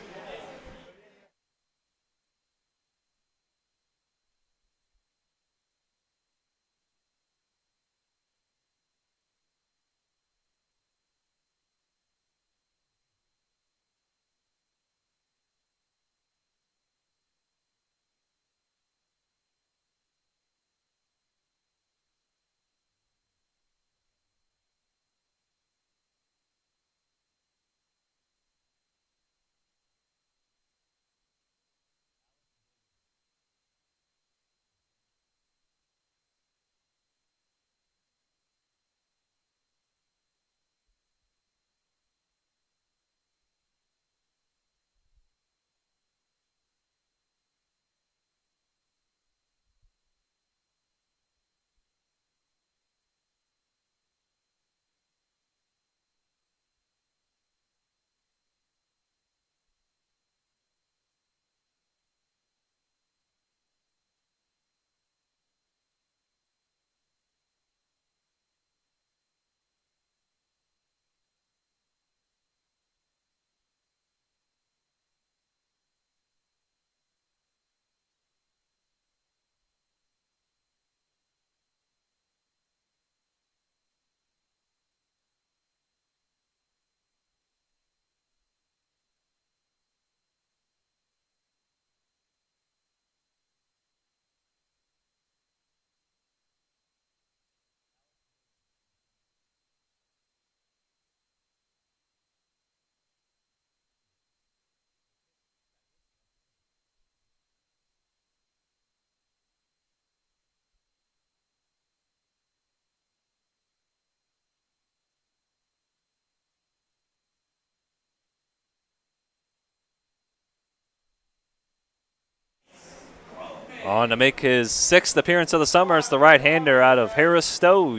S2: On to make his 6th appearance of the summer, it's the right-hander out of Harris Stowe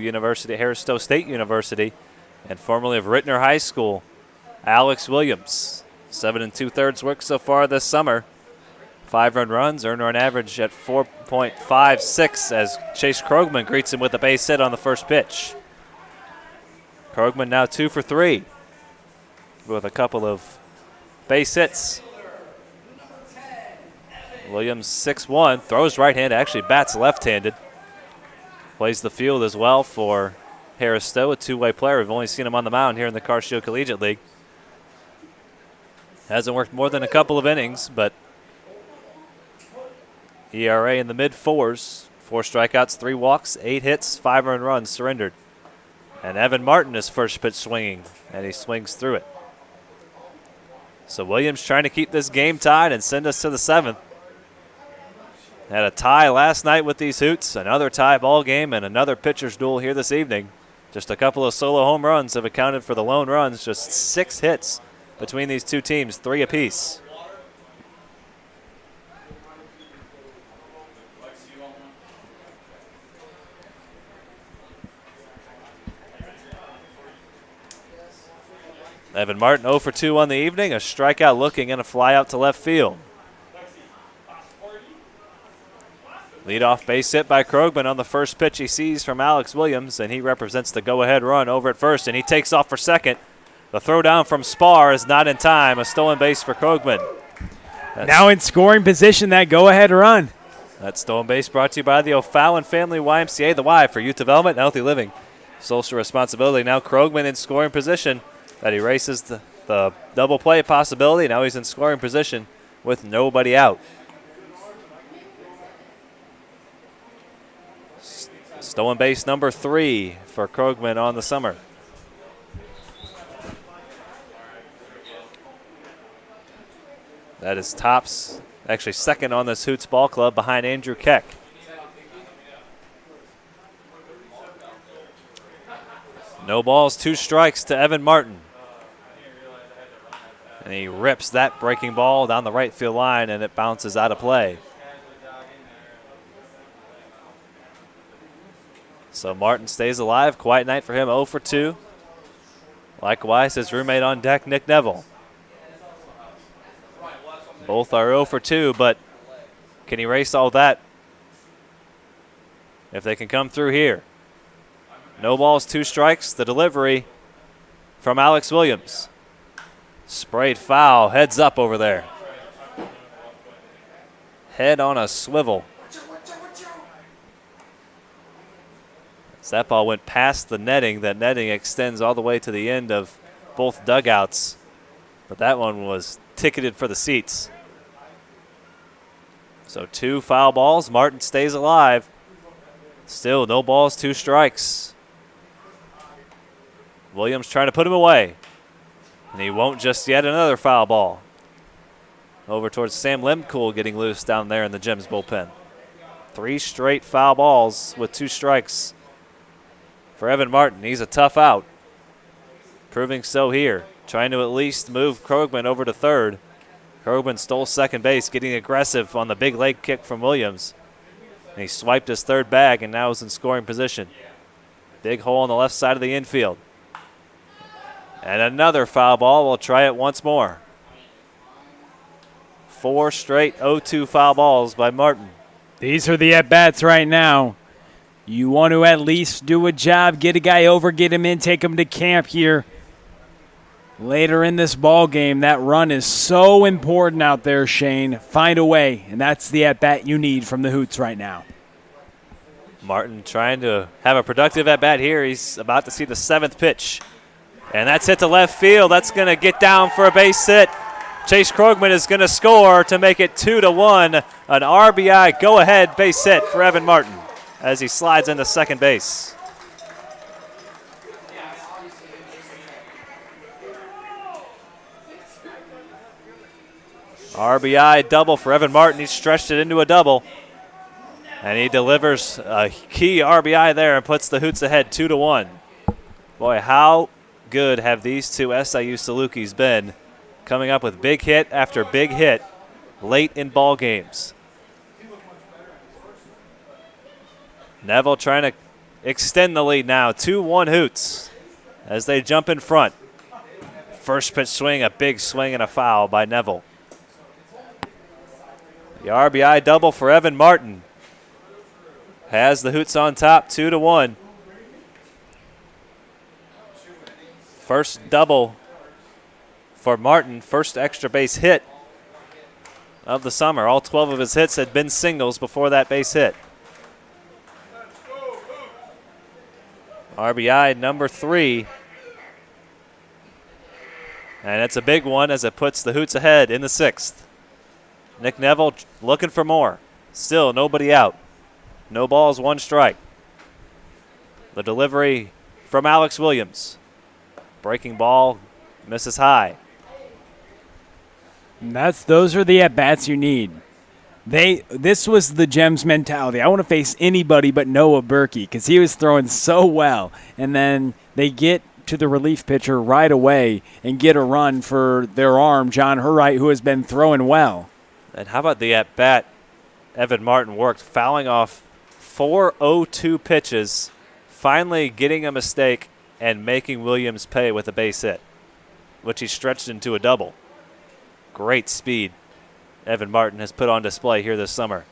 S2: State University, and formerly of Rittner High School, Alex Williams. 7 2/3 work so far this summer. 5 earned runs, earned run average at 4.56 as Chase Krogman greets him with a base hit on the first pitch. Krogman now 2 for 3 with a couple of base hits. Williams 6'1", throws right-handed, actually bats left-handed. Plays the field as well for Harris Stowe, a 2-way player. We've only seen him on the mound here in the Carshio Collegiate League. Hasn't worked more than a couple of innings, but ERA in the mid-4s. 4 strikeouts, 3 walks, 8 hits, 5 earned runs surrendered. And Evan Martin is first pitch swinging, and he swings through it. So Williams trying to keep this game tied and send us to the 7th. Had a tie last night with these Hoots, another tie ball game, and another pitcher's duel here this evening. Just a couple of solo home runs have accounted for the lone runs. Just 6 hits between these two teams, 3 apiece. Evan Martin 0 for 2 on the evening, a strikeout looking and a fly out to left field. Leadoff base hit by Krogman on the first pitch he sees from Alex Williams, and he represents the go-ahead run over at first, and he takes off for second. The throw down from Spar is not in time. A stolen base for Krogman.
S1: Now in scoring position, that go-ahead run.
S2: That stolen base brought to you by the O'Fallon Family YMCA, the Y for youth development and healthy living. Social responsibility. Now Krogman in scoring position. That erases the double play possibility. Now he's in scoring position with nobody out. Stolen base number 3 for Krogman on the summer. That is tops, actually second on this Hoots ball club behind Andrew Keck. No balls, 2 strikes to Evan Martin. And he rips that breaking ball down the right field line, and it bounces out of play. So Martin stays alive. Quiet night for him, 0 for 2. Likewise, his roommate on deck, Nick Neville. Both are 0 for 2, but can he erase all that if they can come through here? No balls, 2 strikes. The delivery from Alex Williams. Sprayed foul, heads up over there. Head on a swivel. As that ball went past the netting, that netting extends all the way to the end of both dugouts. But that one was ticketed for the seats. So 2 foul balls. Martin stays alive. Still no balls, 2 strikes. Williams trying to put him away. And he won't just yet. Another foul ball. Over towards Sam Lemcool getting loose down there in the Gems bullpen. 3 straight foul balls with 2 strikes for Evan Martin. He's a tough out. Proving so here. Trying to at least move Krogman over to third. Krogman stole second base, getting aggressive on the big leg kick from Williams. And he swiped his third bag and now is in scoring position. Big hole on the left side of the infield. And another foul ball. We'll try it once more. 4 straight 0-2 foul balls by Martin.
S1: These are the at-bats right now. You want to at least do a job, get a guy over, get him in, take him to camp here. Later in this ball game, that run is so important out there, Shane. Find a way, and that's the at-bat you need from the Hoots right now.
S2: Martin trying to have a productive at-bat here. He's about to see the 7th pitch. And that's hit to left field. That's going to get down for a base hit. Chase Krogman is going to score to make it 2-1. An RBI go-ahead base hit for Evan Martin as he slides into second base. RBI double for Evan Martin. He stretched it into a double. And he delivers a key RBI there and puts the Hoots ahead 2-1. Boy, how good have these 2 SIU Salukis been, coming up with big hit after big hit late in ball games. Neville trying to extend the lead now. 2-1 Hoots as they jump in front. First pitch swing, a big swing and a foul by Neville. The RBI double for Evan Martin has the Hoots on top 2-1. First double for Martin, first extra base hit of the summer. All 12 of his hits had been singles before that base hit. RBI number 3. And it's a big one as it puts the Hoots ahead in the 6th. Nick Neville looking for more. Still nobody out. No balls, 1 strike. The delivery from Alex Williams. Breaking ball, misses high.
S1: And those are the at-bats you need. This was the Gems mentality. I want to face anybody but Noah Berkey because he was throwing so well. And then they get to the relief pitcher right away and get a run for their arm, John Hurright, who has been throwing well.
S2: And how about the at-bat Evan Martin worked, fouling off 4 0-2 pitches, finally getting a mistake and making Williams pay with a base hit, which he stretched into a double. Great speed Evan Martin has put on display here this summer.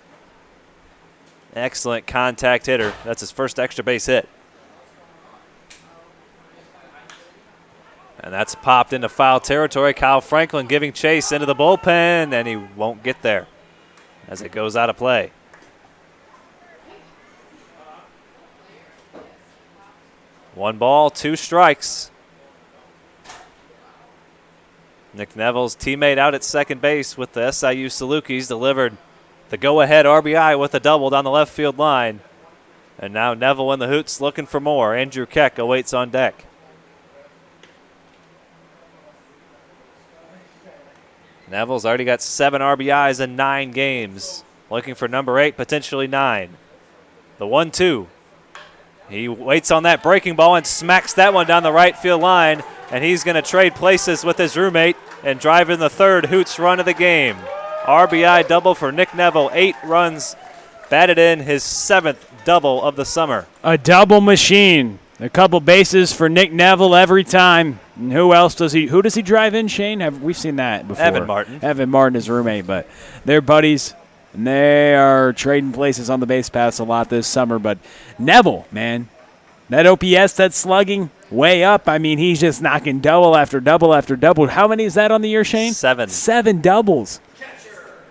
S2: Excellent contact hitter. That's his first extra base hit. And that's popped into foul territory. Kyle Franklin giving chase into the bullpen, and he won't get there as it goes out of play. One ball, two strikes. Nick Neville's teammate out at second base with the SIU Salukis delivered the go-ahead RBI with a double down the left field line. And now Neville and the Hoots looking for more. Andrew Keck awaits on deck. Neville's already got 7 RBIs in 9 games. Looking for number 8, potentially 9. The 1-2. He waits on that breaking ball and smacks that one down the right field line. And he's going to trade places with his roommate and drive in the third Hoots run of the game. RBI double for Nick Neville. 8 runs batted in, his 7th double of the summer.
S1: A double machine. A couple bases for Nick Neville every time. And who does he drive in, Shane? We've seen that before.
S2: Evan Martin.
S1: Evan Martin, his roommate, but they're buddies. And they are trading places on the base paths a lot this summer. But Neville, man, that OPS, that slugging, way up. I mean, he's just knocking double after double after double. How many is that on the year, Shane?
S2: 7.
S1: 7 doubles.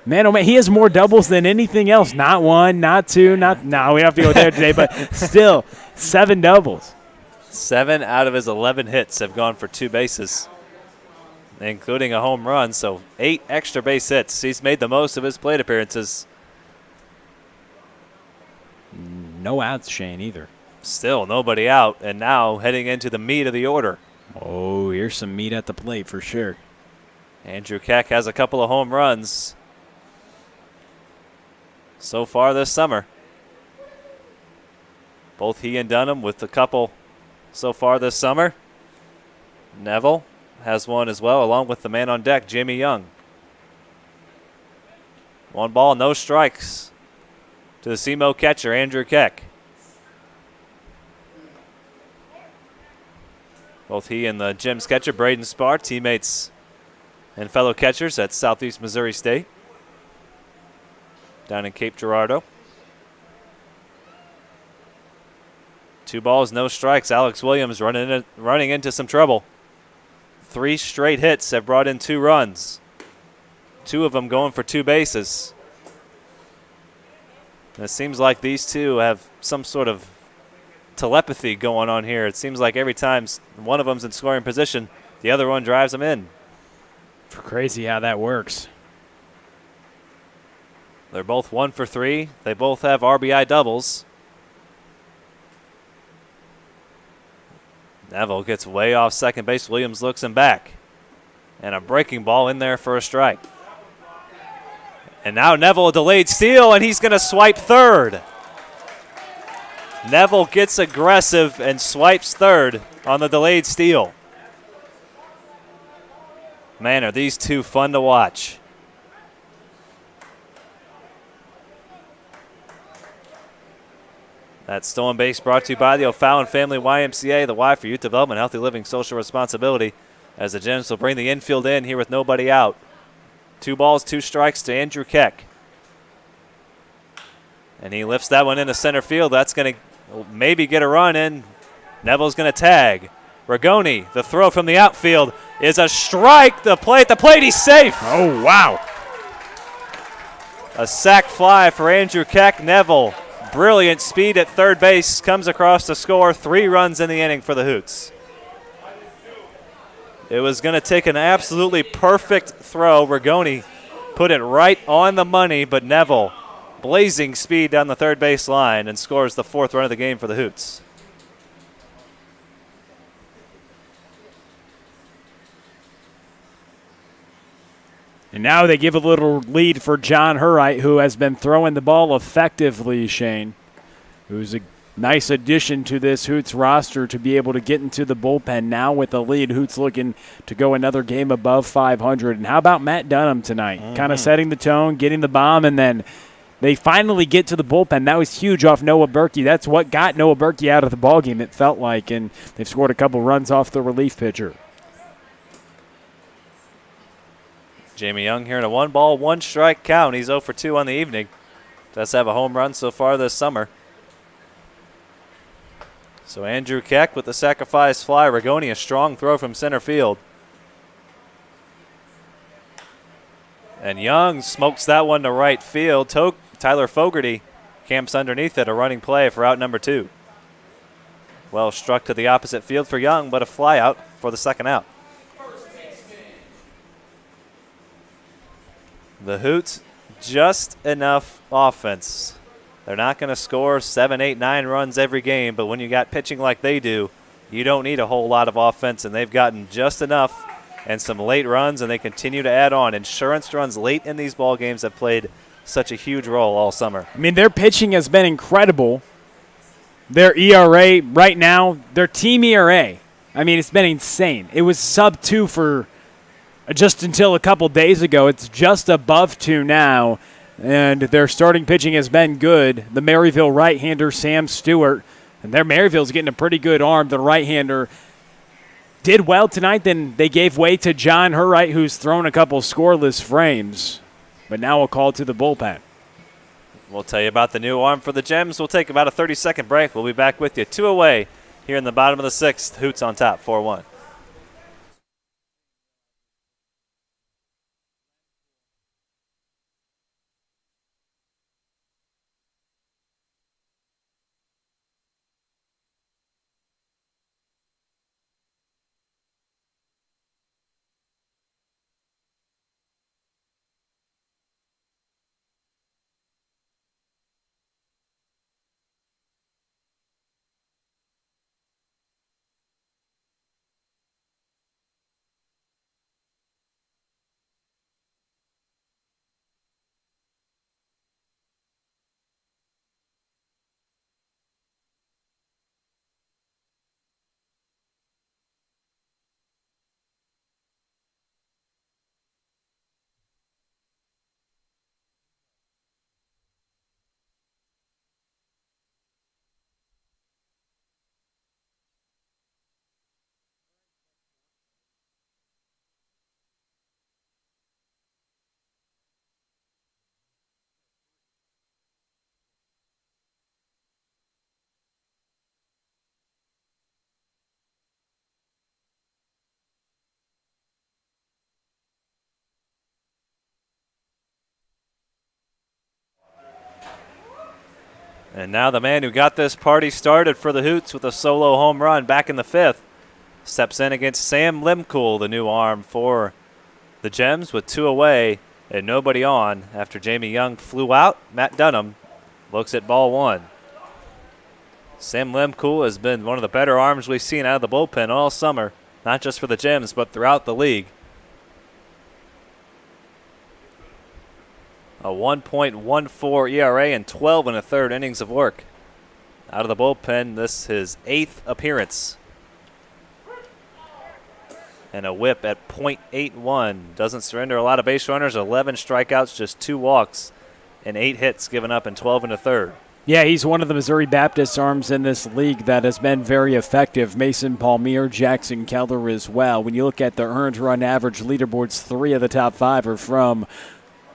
S1: Man, oh man, he has more doubles than anything else. Not 1, not 2, no, we don't have to go there today, but still, 7 doubles.
S2: 7 out of his 11 hits have gone for 2 bases, including a home run, so 8 extra base hits. He's made the most of his plate appearances.
S1: No outs, Shane, either.
S2: Still nobody out, and now heading into the meat of the order.
S1: Oh, here's some meat at the plate for sure.
S2: Andrew Keck has a couple of home runs so far this summer. Both he and Dunham with a couple so far this summer. Neville has one as well, along with the man on deck, Jamie Young. 1 ball, no strikes to the SEMO catcher, Andrew Keck. Both he and the Gems catcher, Braden Spar, teammates and fellow catchers at Southeast Missouri State down in Cape Girardeau. 2 balls, no strikes. Alex Williams running into some trouble. 3 straight hits have brought in 2 runs. 2 of them going for 2 bases. And it seems like these two have some sort of telepathy going on here. It seems like every time one of them's in scoring position, the other one drives them in.
S1: Crazy how that works.
S2: They're both 1 for 3. They both have RBI doubles. Neville gets way off second base. Williams looks him back. And a breaking ball in there for a strike. And now Neville a delayed steal, and he's going to swipe third. Neville gets aggressive and swipes third on the delayed steal. Man, are these two fun to watch. That stolen base brought to you by the O'Fallon Family YMCA, the Y for Youth Development, Healthy Living, Social Responsibility, as the Gems will bring the infield in here with nobody out. 2 balls, 2 strikes to Andrew Keck. And he lifts that one into center field. That's going to maybe get a run in. Neville's going to tag. Rigoni, the throw from the outfield is a strike. The plate, he's safe.
S1: Oh, wow.
S2: A sac fly for Andrew Keck. Neville, brilliant speed at third base, comes across to score 3 runs in the inning for the Hoots. It was going to take an absolutely perfect throw. Rigoni put it right on the money, but Neville, blazing speed down the third base line, and scores the 4th run of the game for the Hoots.
S1: And now they give a little lead for John Hurright, who has been throwing the ball effectively, Shane, who's a nice addition to this Hoots roster to be able to get into the bullpen now with the lead. Hoots looking to go another game above 500. And how about Matt Dunham tonight? Kind of setting the tone, getting the bomb, and then they finally get to the bullpen. That was huge off Noah Berkey. That's what got Noah Berkey out of the ballgame, it felt like, and they've scored a couple runs off the relief pitcher.
S2: Jamie Young here in a 1 ball, 1 strike count. He's 0 for 2 on the evening. does have a home run so far this summer. So Andrew Keck with the sacrifice fly. Rigoni, a strong throw from center field. And Young smokes that one to right field. Tyler Fogarty camps underneath it, a running play for out number 2. Well struck to the opposite field for Young, but a fly out for the second out. The Hoots, just enough offense. They're not going to score 7, 8, 9 runs every game, but when you got pitching like they do, you don't need a whole lot of offense, and they've gotten just enough and some late runs, and they continue to add on. Insurance runs late in these ball games have played such a huge role all summer.
S1: I mean, their pitching has been incredible. Their ERA right now, their team ERA, I mean, it's been insane. It was sub-2 for just until a couple days ago. It's just above 2 now, and their starting pitching has been good. The Maryville right-hander, Sam Stewart, and their Maryville's getting a pretty good arm. The right-hander did well tonight. Then they gave way to John Hurright, who's thrown a couple scoreless frames, but now a call to the bullpen.
S2: We'll tell you about the new arm for the Gems. We'll take about a 30-second break. We'll be back with you. 2 away here in the bottom of the 6th. Hoots on top, 4-1. And now the man who got this party started for the Hoots with a solo home run back in the 5th steps in against Sam Limcool, the new arm for the Gems, with 2 away and nobody on. After Jamie Young flew out, Matt Dunham looks at ball 1. Sam Limcool has been one of the better arms we've seen out of the bullpen all summer, not just for the Gems, but throughout the league. A 1.14 ERA and 12 1/3 innings of work. Out of the bullpen, this is his 8th appearance. And a whip at .81. Doesn't surrender a lot of base runners, 11 strikeouts, just 2 walks, and 8 hits given up in 12 1/3.
S1: Yeah, he's one of the Missouri Baptist arms in this league that has been very effective. Mason Palmier, Jackson Keller as well. When you look at the earned run average leaderboards, 3 of the top 5 are from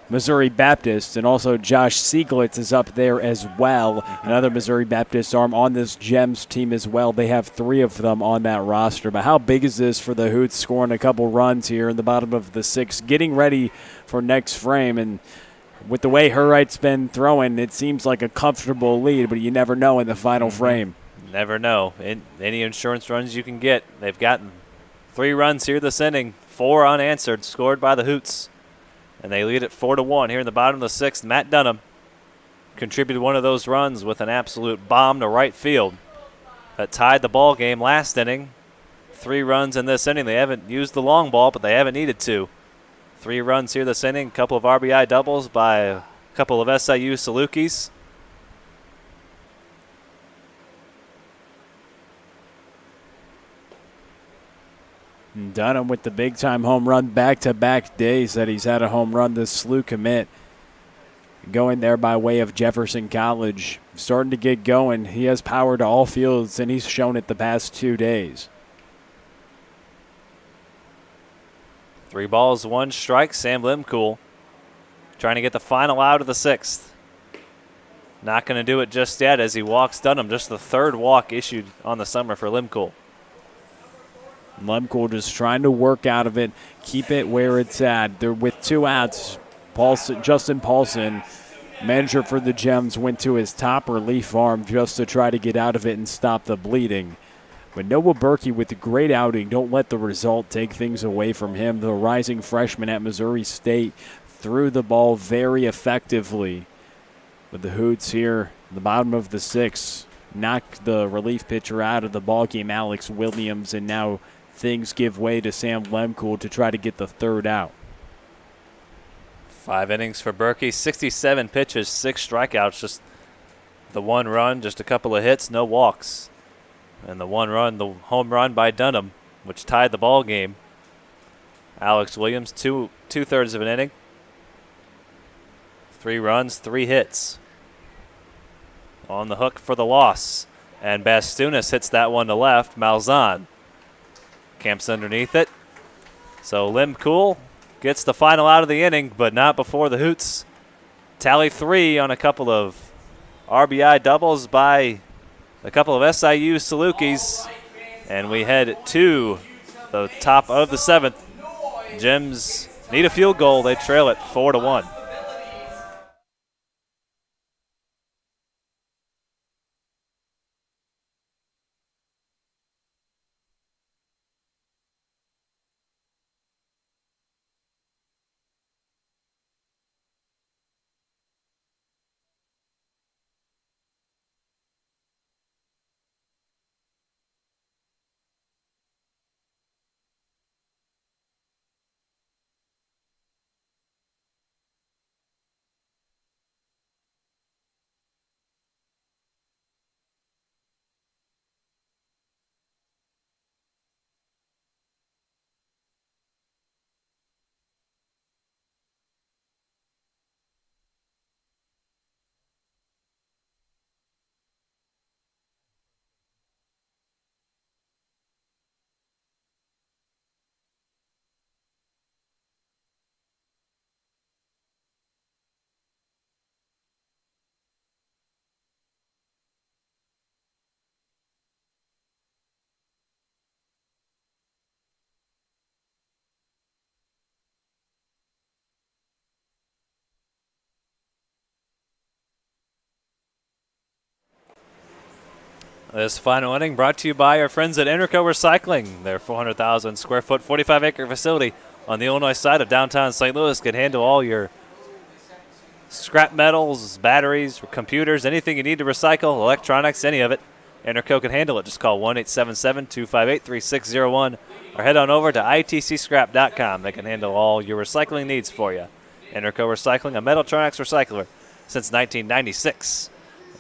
S1: Missouri Baptist, and also Josh Sieglitz is up there as well. Another Missouri Baptist arm on this Gems team as well. They have 3 of them on that roster. But how big is this for the Hoots, scoring a couple runs here in the bottom of the 6th, getting ready for next frame? And with the way Hurright's been throwing, it seems like a comfortable lead, but you never know in the final frame.
S2: Never know. Any insurance runs you can get. They've gotten 3 runs here this inning, 4 unanswered, scored by the Hoots. And they lead it 4-1 here in the bottom of the 6th. Matt Dunham contributed one of those runs with an absolute bomb to right field that tied the ball game last inning. 3 runs in this inning. They haven't used the long ball, but they haven't needed to. 3 runs here this inning. A couple of RBI doubles by a couple of SIU Salukis.
S1: Dunham with the big-time home run back-to-back days that he's had a home run, this slew commit. Going there by way of Jefferson College. Starting to get going. He has power to all fields, and he's shown it the past 2 days.
S2: 3 balls, 1 strike. Sam Limcool trying to get the final out of the 6th. Not going to do it just yet as he walks Dunham. Just the third walk issued on the summer for Lemcool.
S1: Lemcool just trying to work out of it, keep it where it's at. They're with 2 outs. Justin Paulson, manager for the Gems, went to his top relief arm just to try to get out of it and stop the bleeding. But Noah Berkey with a great outing. Don't let the result take things away from him. The rising freshman at Missouri State threw the ball very effectively. But the Hoots here, the bottom of the 6th, knocked the relief pitcher out of the ballgame, Alex Williams, and now things give way to Sam Lemcool to try to get the 3rd out.
S2: 5 innings for Berkey, 67 pitches, 6 strikeouts, just the 1 run, just a couple of hits, no walks. And the 1 run, the home run by Dunham, which tied the ball game. Alex Williams, two-thirds of an inning. 3 runs, 3 hits. On the hook for the loss. And Bastunas hits that one to left. Malzahn camps underneath it. So Lemcool gets the final out of the inning, but not before the Hoots tally 3 on a couple of RBI doubles by a couple of SIU Salukis. And we head to the top of the 7th. Gems need a field goal. They trail it 4-1. This final inning brought to you by our friends at Interco Recycling. Their 400,000 square foot, 45-acre facility on the Illinois side of downtown St. Louis can handle all your scrap metals, batteries, computers, anything you need to recycle, electronics, any of it. Interco can handle it. Just call 1-877-258-3601 or head on over to itcscrap.com. They can handle all your recycling needs for you. Interco Recycling, a Metaltronics recycler since 1996.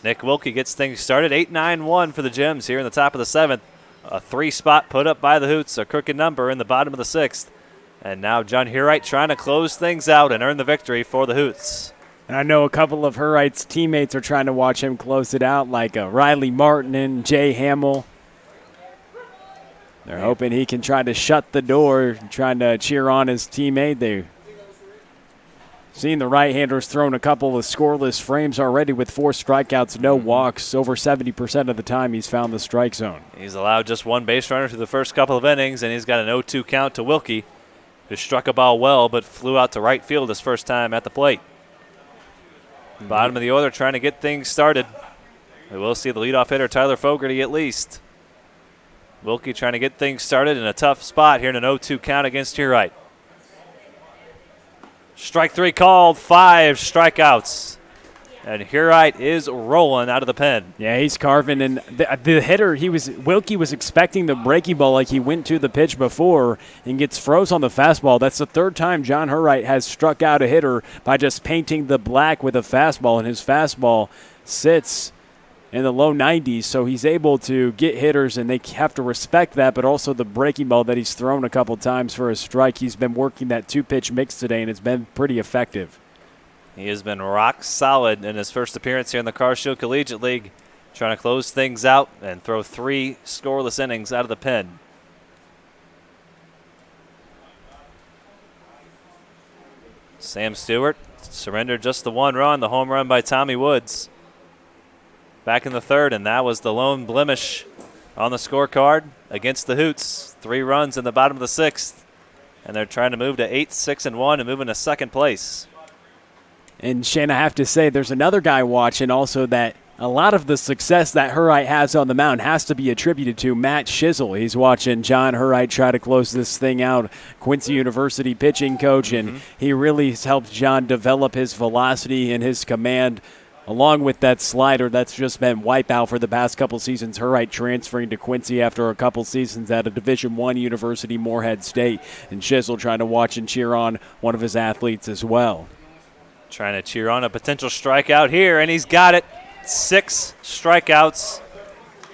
S2: Nick Wilkie gets things started. 8-9-1 for the Gems here in the top of the 7th. A 3-spot put up by the Hoots, a crooked number in the bottom of the 6th. And now John Hurite trying to close things out and earn the victory for the Hoots.
S1: And I know a couple of Hurite's teammates are trying to watch him close it out, like Riley Martin and Jay Hamill. They're hoping he can try to shut the door, trying to cheer on his teammate. They've seen the right-handers thrown a couple of scoreless frames already with 4 strikeouts, no walks. Over 70% of the time he's found the strike zone.
S2: He's allowed just 1 base runner through the first couple of innings, and he's got an 0-2 count to Wilkie, who struck a ball well but flew out to right field his first time at the plate. Bottom of the order trying to get things started. We will see the leadoff hitter, Tyler Fogarty, at least. Wilkie trying to get things started in a tough spot here in an 0-2 count against Hurite. Strike 3 called, 5 strikeouts. And Hurite is rolling out of the pen.
S1: Yeah, he's carving. And the hitter, Wilkie was expecting the breaking ball like he went to the pitch before and gets froze on the fastball. That's the 3rd time John Hurite has struck out a hitter by just painting the black with a fastball, and his fastball sits in the low 90s, so he's able to get hitters, and they have to respect that, but also the breaking ball that he's thrown a couple times for a strike. He's been working that 2-pitch mix today, and it's been pretty effective.
S2: He has been rock solid in his first appearance here in the CarShield Collegiate League, trying to close things out and throw 3 scoreless innings out of the pen. Sam Stewart surrendered just the 1 run, the home run by Tommy Woods. back in the third, and that was the lone blemish on the scorecard against the Hoots. 3 runs in the bottom of the 6th, and they're trying to move to 8-6-1 and move into second place.
S1: And Shane, I have to say, there's another guy watching also that a lot of the success that Hurrite has on the mound has to be attributed to Matt Shizzle. He's watching John Hurrite try to close this thing out, Quincy University pitching coach, and he really has helped John develop his velocity and his command, along with that slider that's just been wipeout for the past couple seasons. Hurrite transferring to Quincy after a couple seasons at a Division I university, Morehead State, and Shizzle trying to watch and cheer on one of his athletes as well.
S2: Trying to cheer on a potential strikeout here, and he's got it. 6 strikeouts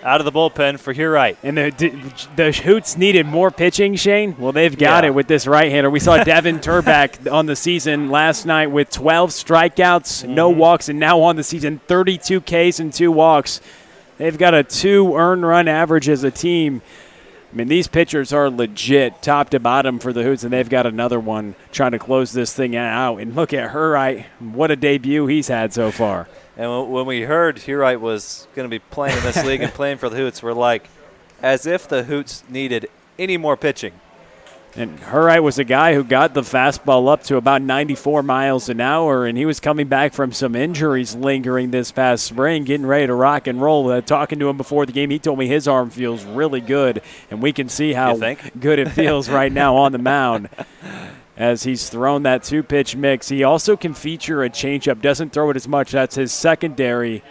S2: out of the bullpen for Hurrite.
S1: And the Hoots needed more pitching, Shane. Well, they've got it with this right-hander. We saw Devin Turback on the season last night with 12 strikeouts, no walks, and now on the season 32 Ks and 2 walks. They've got a 2 earned run average as a team. I mean, these pitchers are legit top to bottom for the Hoots, and they've got another one trying to close this thing out. And look at Hurrite. What a debut he's had so far.
S2: And when we heard Hurrite was going to be playing in this league and playing for the Hoots, we're like, as if the Hoots needed any more pitching.
S1: And Hurrite was a guy who got the fastball up to about 94 miles an hour, and he was coming back from some injuries lingering this past spring, getting ready to rock and roll. Talking to him before the game, he told me his arm feels really good, and we can see how good it feels right now on the mound. As he's thrown that 2-pitch mix. He also can feature a changeup. Doesn't throw it as much. That's his secondary.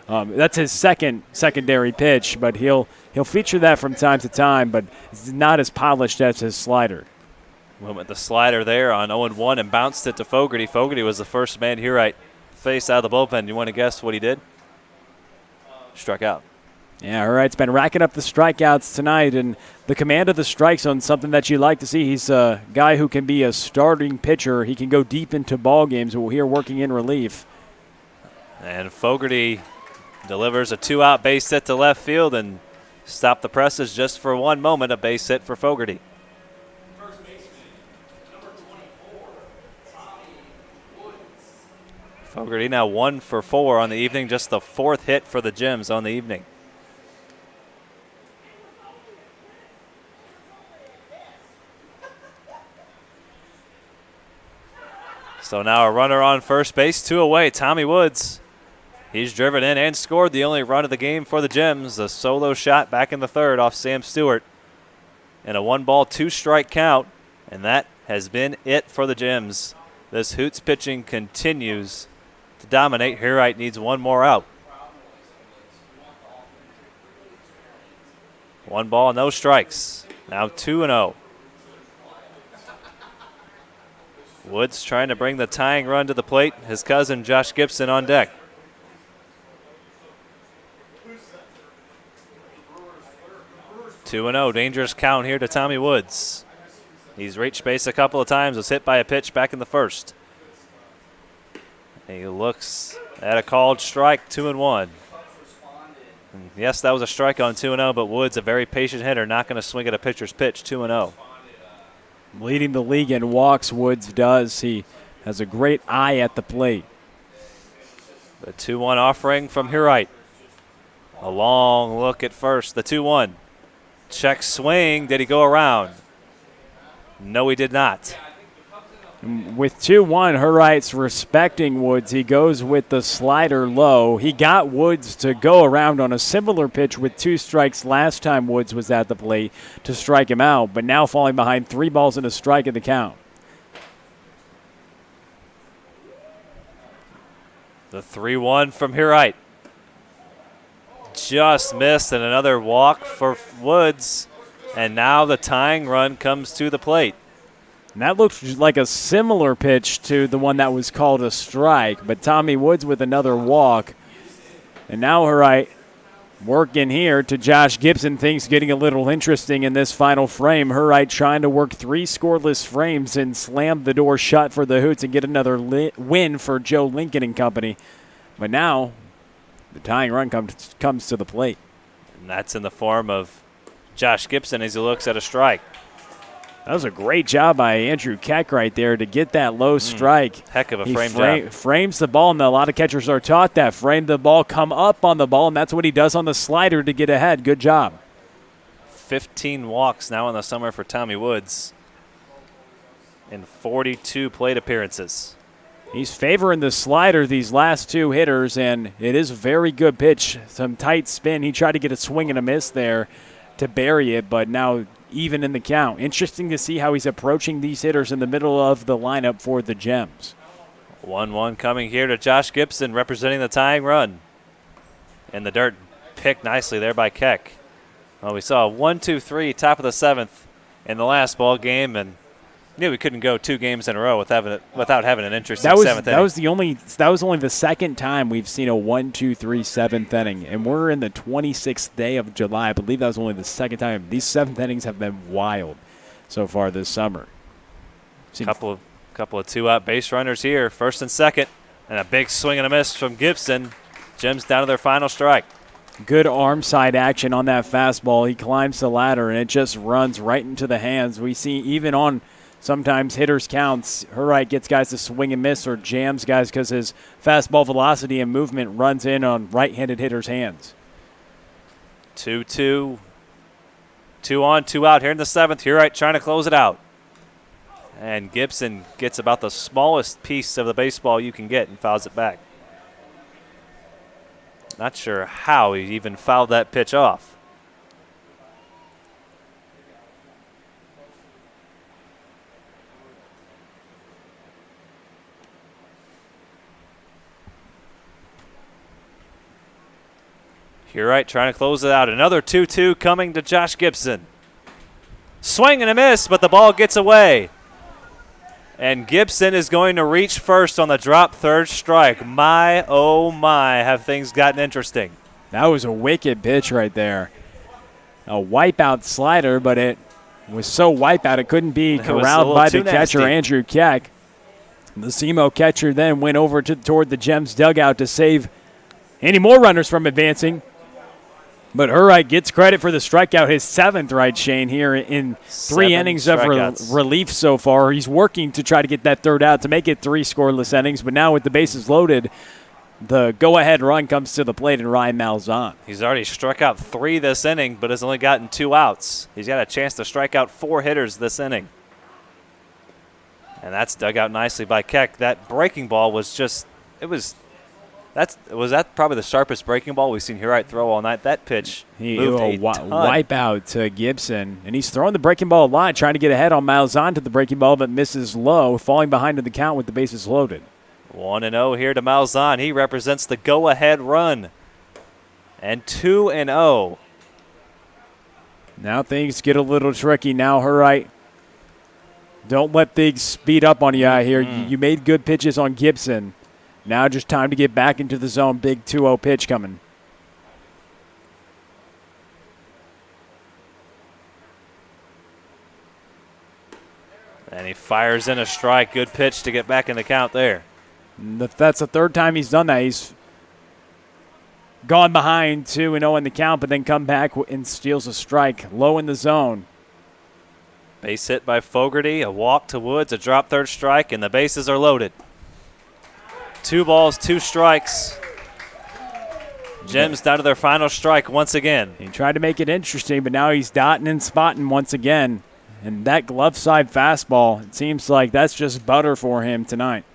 S1: That's his secondary pitch, but he'll feature that from time to time, but it's not as polished as his slider.
S2: Went with the slider there on 0-1 and bounced it to Fogarty. Fogarty was the first man Hurrite faced out of the bullpen. You want to guess what he did? Struck out.
S1: Yeah, all right. It's been racking up the strikeouts tonight, and the command of the strike zone, something that you like to see. He's a guy who can be a starting pitcher. He can go deep into ball games. We'll hear working in relief.
S2: And Fogarty delivers a 2-out base hit to left field and stop the presses just for one moment. A base hit for Fogarty.
S3: First baseman, number 24, Tommy Woods.
S2: Fogarty now 1 for 4 on the evening, just the 4th hit for the Gems on the evening. So now a runner on first base, 2 away. Tommy Woods. He's driven in and scored the only run of the game for the Gems. A solo shot back in the third off Sam Stewart. And a 1-ball, 2-strike count. And that has been it for the Gems. This Hoots pitching continues to dominate. Hurrite needs 1 more out. 1 ball, no strikes. Now 2-0. Woods trying to bring the tying run to the plate. His cousin Josh Gibson on deck. 2-0, dangerous count here to Tommy Woods. He's reached base a couple of times, was hit by a pitch back in the first. He looks at a called strike, 2-1. And yes, that was a strike on 2-0, but Woods, a very patient hitter, not going to swing at a pitcher's pitch, 2-0.
S1: Leading the league in walks, Woods does. He has a great eye at the plate.
S2: The 2-1 offering from Hurrite. A long look at first, the 2-1. Check swing, did he go around? No, he did not.
S1: With 2-1, Hurrite's respecting Woods. He goes with the slider low. He got Woods to go around on a similar pitch with 2 strikes last time Woods was at the plate to strike him out, but now falling behind 3 balls and a strike in the count.
S2: The 3-1 from Hurrite. Just missed, and another walk for Woods. And now the tying run comes to the plate.
S1: And that looks like a similar pitch to the one that was called a strike, but Tommy Woods with another walk. And now Hurrite working here to Josh Gibson. Things getting a little interesting in this final frame. Hurrite trying to work 3 scoreless frames and slam the door shut for the Hoots and get another win for Joe Lincoln and company. But now the tying run comes to the plate.
S2: And that's in the form of Josh Gibson as he looks at a strike.
S1: That was a great job by Andrew Keck right there to get that low strike.
S2: Heck of a
S1: He
S2: frame job.
S1: Frames the ball, and a lot of catchers are taught that. Frame the ball, come up on the ball, and that's what he does on the slider to get ahead. Good job.
S2: 15 walks now in the summer for Tommy Woods in 42 plate appearances.
S1: He's favoring the slider these last two hitters, and it is a very good pitch. Some tight spin. He tried to get a swing and a miss there to bury it, but now even in the count. Interesting to see how he's approaching these hitters in the middle of the lineup for the Gems.
S2: 1-1 coming here to Josh Gibson representing the tying run. In the dirt, picked nicely there by Keck. Well, we saw a 1-2-3 top of the seventh in the last ball game, and knew we couldn't go 2 games in a row without having an interesting seventh inning.
S1: That was only the second time we've seen a 1-2-3 seventh inning, and we're in the 26th day of July. I believe that was only the second time. These seventh innings have been wild so far this summer.
S2: Couple of 2-out base runners here, first and second, and a big swing and a miss from Gibson. Gems down to their final strike.
S1: Good arm side action on that fastball. He climbs the ladder, and it just runs right into the hands. We see even on sometimes hitters counts, Hurright gets guys to swing and miss or jams guys because his fastball velocity and movement runs in on right-handed hitters' hands.
S2: 2-2. 2 on, 2 out here in the seventh. Hurright trying to close it out. And Gibson gets about the smallest piece of the baseball you can get and fouls it back. Not sure how he even fouled that pitch off. Hurright trying to close it out. Another 2-2 coming to Josh Gibson. Swing and a miss, but the ball gets away. And Gibson is going to reach first on the drop third strike. My, oh my, have things gotten interesting.
S1: That was a wicked pitch right there. A wipeout slider, but it was so wipeout it couldn't be corralled by the catcher, Andrew Keck. The SEMO catcher then went over toward the Gems dugout to save any more runners from advancing. But Hurright gets credit for the strikeout, his 7th, right, Shane, here in 3 innings of relief so far. He's working to try to get that 3rd out to make it 3 scoreless innings. But now with the bases loaded, the go-ahead run comes to the plate and Ryan Malzahn.
S2: He's already struck out 3 this inning, but has only gotten 2 outs. He's got a chance to strike out 4 hitters this inning. And that's dug out nicely by Keck. That breaking ball was just, was that probably the sharpest breaking ball we've seen Hurright throw all night? That pitch moved a ton.
S1: Wipe out to Gibson. And he's throwing the breaking ball a lot, trying to get ahead on Malzahn to the breaking ball, but misses low, falling behind in the count with the bases loaded.
S2: 1-0 here to Malzahn. He represents the go-ahead run. And 2-0.
S1: Now things get a little tricky. Now Hurright, don't let things speed up on you out here. You made good pitches on Gibson. Now just time to get back into the zone. Big 2-0 pitch coming.
S2: And he fires in a strike. Good pitch to get back in the count there.
S1: That's the 3rd time he's done that. He's gone behind 2-0 in the count, but then come back and steals a strike low in the zone.
S2: Base hit by Fogarty, a walk to Woods, a drop third strike, and the bases are loaded. 2 balls, 2 strikes. Gems down to their final strike once again.
S1: He tried to make it interesting, but now he's dotting and spotting once again. And that glove side fastball, it seems like that's just butter for him tonight.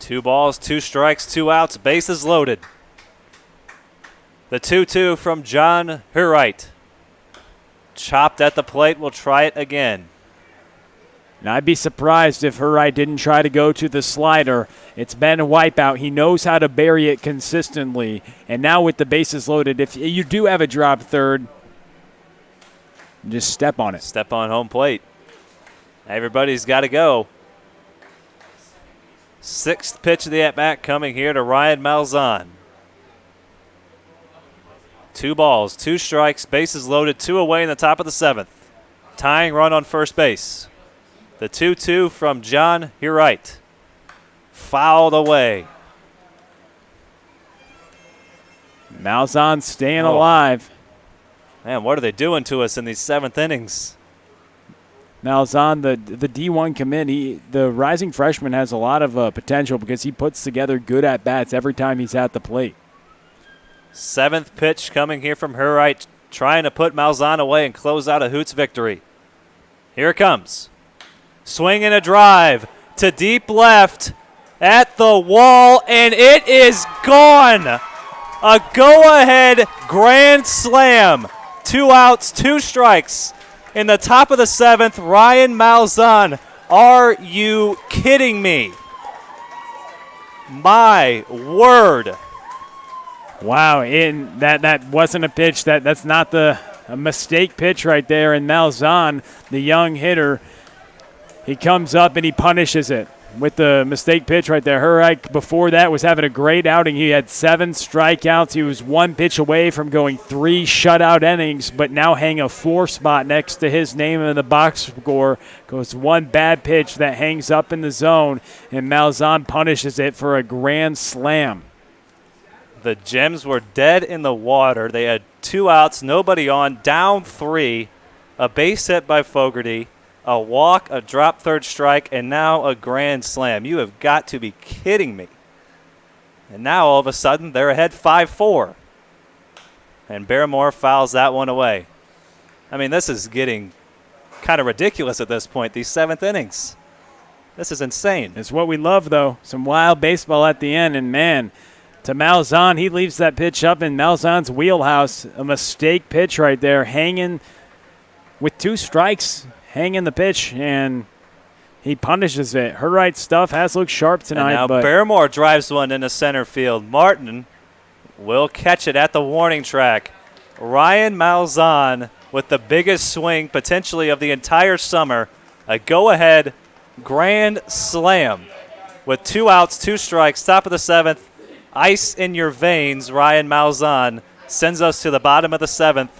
S2: 2 balls, 2 strikes, 2 outs, bases loaded. The 2-2 from John Hurright. Chopped at the plate, will try it again.
S1: Now, I'd be surprised if Hurright didn't try to go to the slider. It's been a wipeout. He knows how to bury it consistently. And now with the bases loaded, if you do have a drop third, just step on it.
S2: Step on home plate. Everybody's got to go. 6th pitch of the at-bat coming here to Ryan Malzahn. 2 balls, 2 strikes, bases loaded, 2 away in the top of the 7th. Tying run on first base. The 2-2 from John Hurright. Fouled away.
S1: Malzahn staying alive.
S2: Man, what are they doing to us in these 7th innings?
S1: Malzahn, the D1 commit, the rising freshman has a lot of potential because he puts together good at-bats every time he's at the plate.
S2: 7th pitch coming here from Hurright, trying to put Malzahn away and close out a Hoots victory. Here it comes. Swing and a drive to deep left at the wall, and it is gone. A go-ahead grand slam. 2 outs, 2 strikes. In the top of the 7th, Ryan Malzahn. Are you kidding me? My word.
S1: Wow, and that wasn't a pitch. That's not a mistake pitch right there. And Malzahn, the young hitter, he comes up and he punishes it with the mistake pitch right there. Hurright, before that, was having a great outing. He had 7 strikeouts. He was 1 pitch away from going 3 shutout innings, but now hang a 4 spot next to his name in the box score. Goes 1 bad pitch that hangs up in the zone, and Malzahn punishes it for a grand slam.
S2: The Gems were dead in the water. They had 2 outs, nobody on, down 3, a base hit by Fogarty, a walk, a drop third strike, and now a grand slam. You have got to be kidding me. And now all of a sudden they're ahead 5-4. And Barrymore fouls that one away. I mean, this is getting kind of ridiculous at this point, these 7th innings. This is insane.
S1: It's what we love, though. Some wild baseball at the end, and man, to Malzahn, he leaves that pitch up in Malzahn's wheelhouse. A mistake pitch right there, hanging with 2 strikes. Hanging the pitch, and he punishes it. Hurright stuff has looked sharp tonight.
S2: And now
S1: but
S2: Barrymore drives one into center field. Martin will catch it at the warning track. Ryan Malzahn with the biggest swing potentially of the entire summer. A go-ahead grand slam with 2 outs, 2 strikes, top of the 7th. Ice in your veins, Ryan Malzahn sends us to the bottom of the 7th.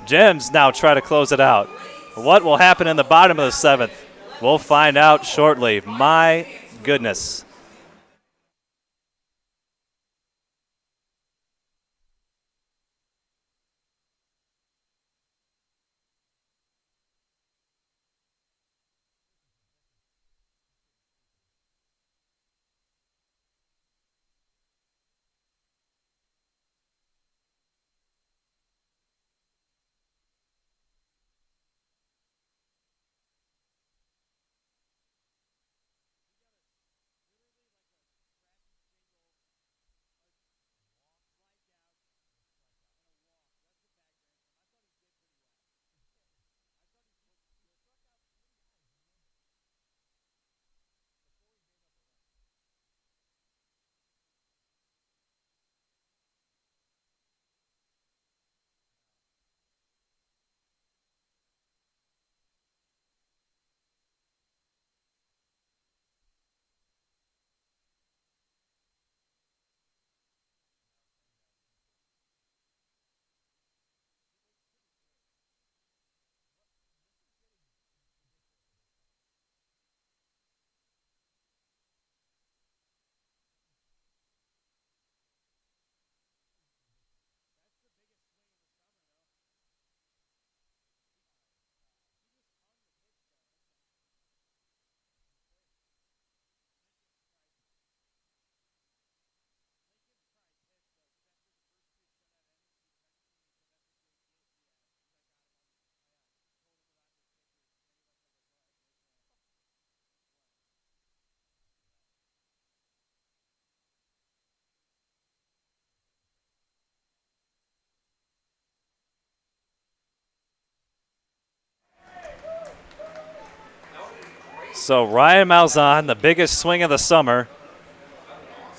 S2: Gems now try to close it out. What will happen in the bottom of the 7th? We'll find out shortly. My goodness. So Ryan Malzahn, the biggest swing of the summer,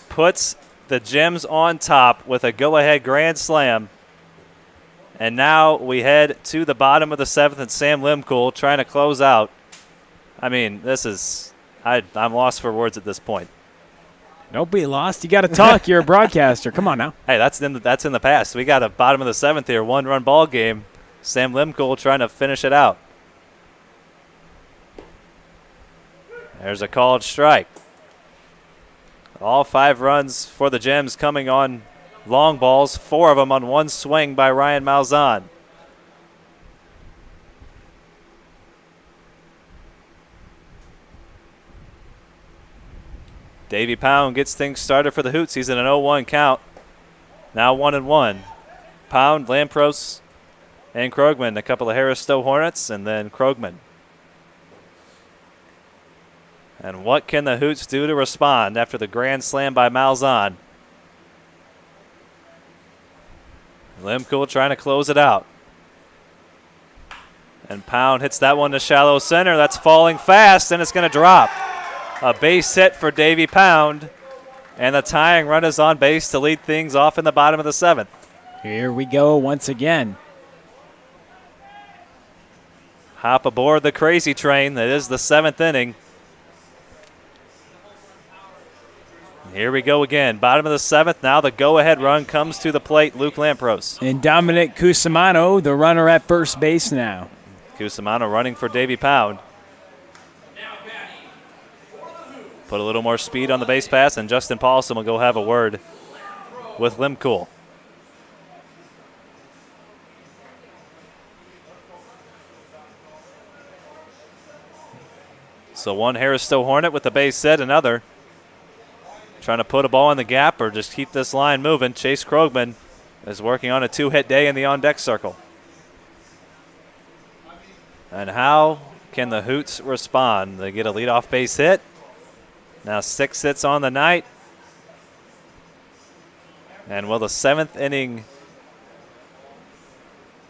S2: puts the Gems on top with a go-ahead grand slam. And now we head to the bottom of the 7th, and Sam Limcool trying to close out. I mean, this is I'm lost for words at this point.
S1: don't be lost. You got to talk. You're a broadcaster. Come on now.
S2: Hey, that's in the past. We got a bottom of the 7th here, 1-run ball game. Sam Limcool trying to finish it out. There's a called strike. All 5 runs for the Gems coming on long balls, 4 of them on one swing by Ryan Malzahn. Davy Pound gets things started for the Hoots. He's in an 0-1 count. Now 1-1. Pound, Lampros, and Krogman. A couple of Harris Stowe Hornets, and then Krogman. And what can the Hoots do to respond after the grand slam by Malzahn? Limcool trying to close it out. And Pound hits that one to shallow center. That's falling fast, and it's going to drop. A base hit for Davy Pound. And the tying run is on base to lead things off in the bottom of the 7th.
S1: Here we go once again.
S2: Hop aboard the crazy train that is the 7th inning. Here we go again. Bottom of the 7th. Now the go-ahead run comes to the plate. Luke Lampros.
S1: And Dominic Cusimano, the runner at first base now.
S2: Cusimano running for Davy Pound. Put a little more speed on the base pass, and Justin Paulson will go have a word with Limcool. So one Harris Stowe Hornet with the base hit, another trying to put a ball in the gap or just keep this line moving. Chase Krogman is working on a 2-hit day in the on-deck circle. And how can the Hoots respond? They get a leadoff base hit. Now 6 hits on the night. And will the 7th inning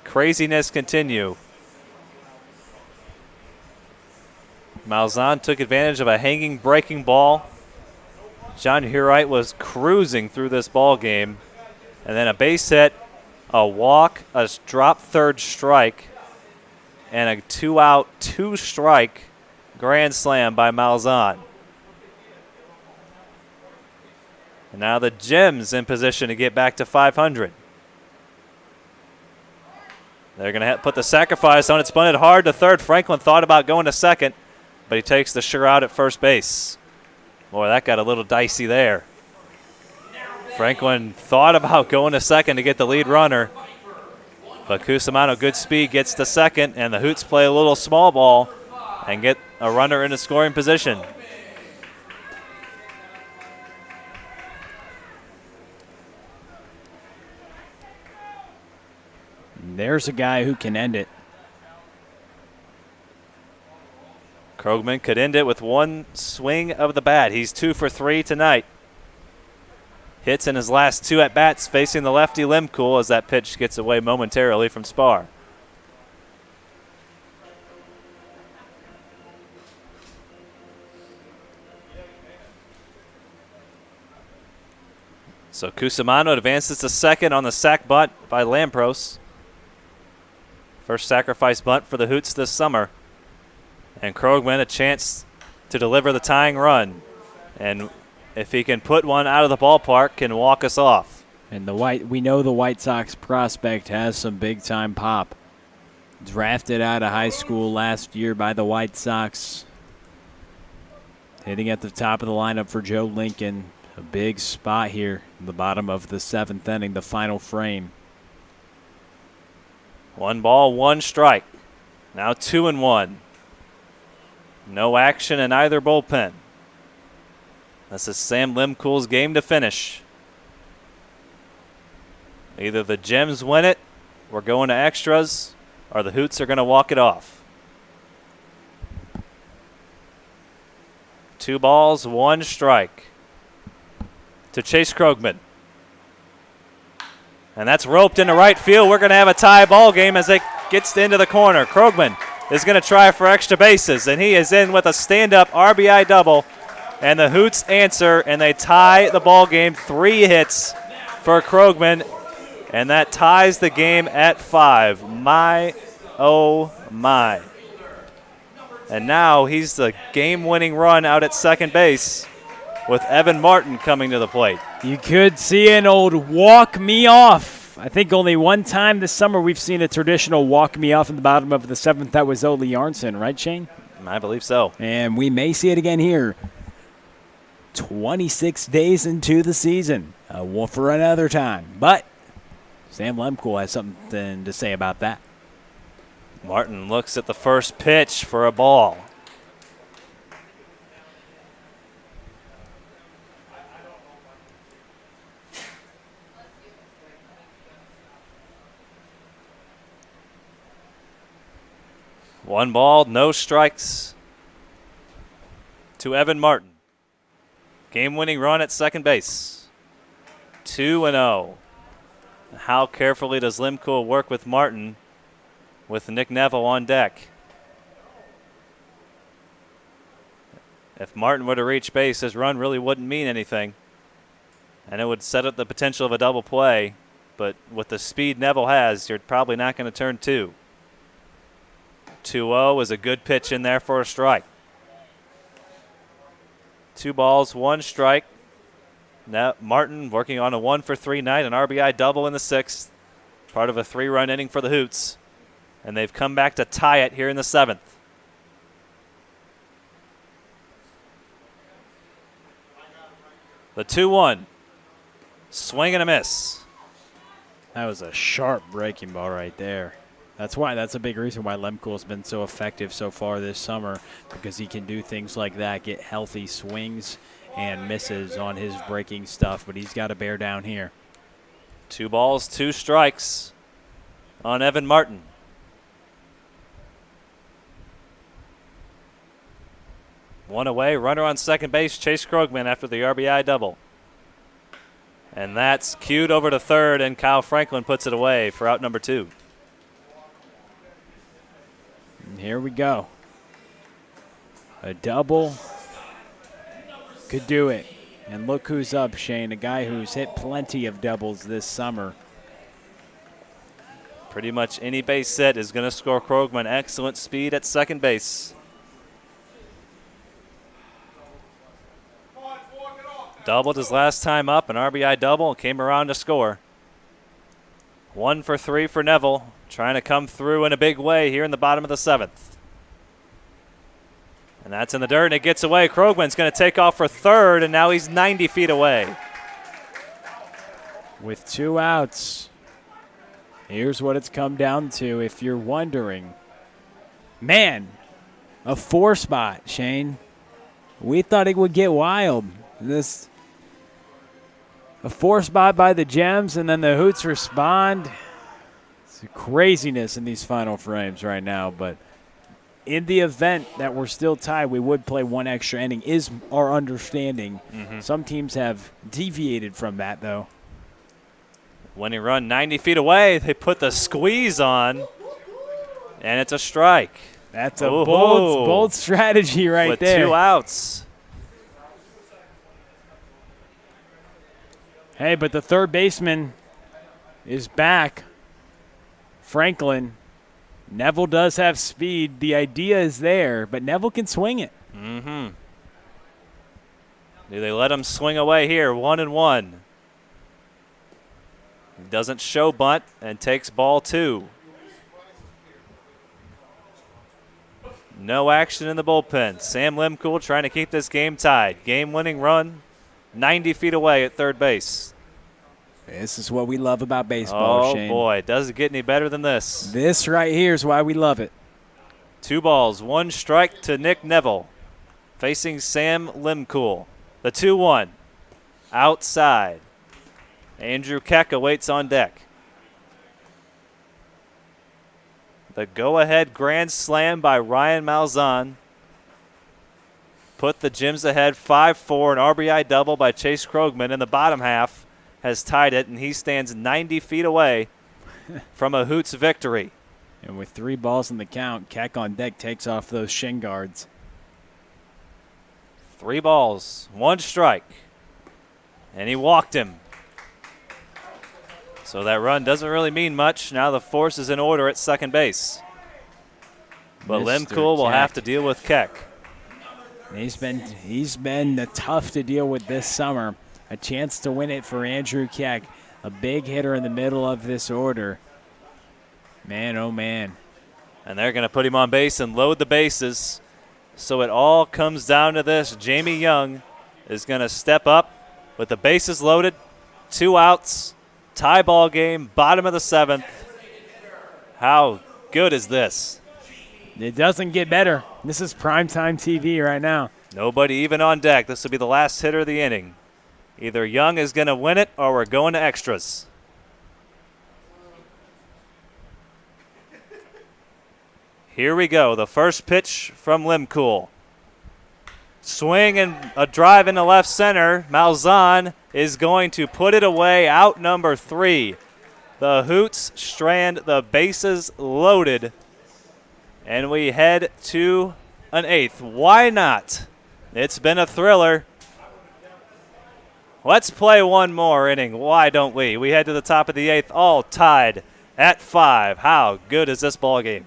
S2: craziness continue? Malzahn took advantage of a hanging breaking ball. John Hurite was cruising through this ball game. And then a base hit, a walk, a drop third strike, and a 2-out, 2-strike grand slam by Malzahn. And now the Gems in position to get back to 500. They're going to put the sacrifice on it. Spun it hard to third. Franklin thought about going to second, but he takes the sure out at first base. Boy, that got a little dicey there. Franklin thought about going to second to get the lead runner, but Cusimano, good speed, gets to second, and the Hoots play a little small ball and get a runner in a scoring position.
S1: There's a guy who can end it.
S2: Krogman could end it with one swing of the bat. He's 2 for 3 tonight. Hits in his last 2 at-bats facing the lefty Limcool as that pitch gets away momentarily from Spar. So Cusimano advances to second on the sac bunt by Lampros. First sacrifice bunt for the Hoots this summer. And Krogman a chance to deliver the tying run. And if he can put one out of the ballpark, can walk us off.
S1: And we know the White Sox prospect has some big-time pop. Drafted out of high school last year by the White Sox. Hitting at the top of the lineup for Joe Lincoln. A big spot here in the bottom of the 7th inning, the final frame.
S2: 1 ball, 1 strike. Now 2-1. No action in either bullpen. This is Sam Limcool's game to finish. Either the Gems win it, we're going to extras, or the Hoots are going to walk it off. 2 balls, 1 strike to Chase Krogman. And that's roped into right field. We're going to have a tie ball game as it gets into the corner. Krogman is going to try for extra bases, and he is in with a stand-up RBI double. And the Hoots answer, and they tie the ball game. 3 hits for Krogman, and that ties the game at 5. My, oh, my. And now he's the game-winning run out at second base with Evan Martin coming to the plate.
S1: You could see an old walk me off. I think only one time this summer we've seen a traditional walk me off in the bottom of the 7th. That was Ole Yarnson, right, Shane?
S2: I believe so.
S1: And we may see it again here. 26 days into the season. For another time. But Sam Limcool has something to say about that.
S2: Martin looks at the first pitch for a ball. 1 ball, no strikes to Evan Martin. Game-winning run at second base. 2-0. How carefully does Limcool work with Martin with Nick Neville on deck? If Martin were to reach base, his run really wouldn't mean anything, and it would set up the potential of a double play. But with the speed Neville has, you're probably not going to turn 2. 2-0 is a good pitch in there for a strike. 2 balls, 1 strike. Now Martin working on a 1-for-3 night, an RBI double in the 6th. Part of a 3-run inning for the Hoots. And they've come back to tie it here in the 7th. The 2-1. Swing and a miss.
S1: That was a sharp breaking ball right there. That's a big reason why Lemcool's been so effective so far this summer, because he can do things like that, get healthy swings and misses on his breaking stuff, but he's got to bear down here.
S2: 2 balls, 2 strikes on Evan Martin. One away, runner on second base, Chase Krogman after the RBI double. And that's cued over to third, and Kyle Franklin puts it away for out number 2.
S1: And here we go. A double could do it. And look who's up, Shane, a guy who's hit plenty of doubles this summer.
S2: Pretty much any base set is going to score Krogman excellent speed at second base. Doubled his last time up, an RBI double, and came around to score. 1-for-3 for Neville, trying to come through in a big way here in the bottom of the 7th. And that's in the dirt, and it gets away. Krogman's going to take off for third, and now he's 90 feet away.
S1: With 2 outs, here's what it's come down to, if you're wondering. Man, a 4 spot, Shane. We thought it would get wild. A 4 spot by the Gems, and then the Hoots respond. It's craziness in these final frames right now, but in the event that we're still tied, we would play 1 extra inning, is our understanding. Some teams have deviated from that, though.
S2: When he run 90 feet away, they put the squeeze on, and it's a strike.
S1: That's a bold strategy right there.
S2: With 2 outs.
S1: Hey, but the third baseman is back. Franklin. Neville does have speed. The idea is there, but Neville can swing it.
S2: Do they let him swing away here? 1-1. He doesn't show bunt and takes ball 2. No action in the bullpen. Sam Limcool trying to keep this game tied. Game-winning run, 90 feet away at third base.
S1: This is what we love about baseball, Shane.
S2: Oh, boy. Does it get any better than this?
S1: This right here is why we love it.
S2: 2 balls, 1 strike to Nick Neville, facing Sam Limcool. The 2-1. Outside. Andrew Keck awaits on deck. The go-ahead grand slam by Ryan Malzahn put the Gems ahead 5-4. An RBI double by Chase Krogman in the bottom half has tied it, and he stands 90 feet away from a Hoots victory.
S1: And with 3 balls in the count, Keck on deck takes off those shin guards.
S2: 3 balls, 1 strike, and he walked him. So that run doesn't really mean much. Now the force is in order at second base. But Limcool will have to deal with Keck.
S1: He's been tough to deal with this summer. A chance to win it for Andrew Keck, a big hitter in the middle of this order. Man, oh man.
S2: And they're going to put him on base and load the bases. So it all comes down to this. Jamie Young is going to step up with the bases loaded, 2 outs, tie ball game, bottom of the 7th. How good is this?
S1: It doesn't get better. This is primetime TV right now.
S2: Nobody even on deck. This will be the last hitter of the inning. Either Young is going to win it or we're going to extras. Here we go. The first pitch from Limcool. Swing and a drive into left center. Malzahn is going to put it away, out number 3. The Hoots strand the bases loaded, and we head to an 8th. Why not? It's been a thriller. Let's play one more inning. Why don't we? We head to the top of the 8th, all tied at 5. How good is this ball game?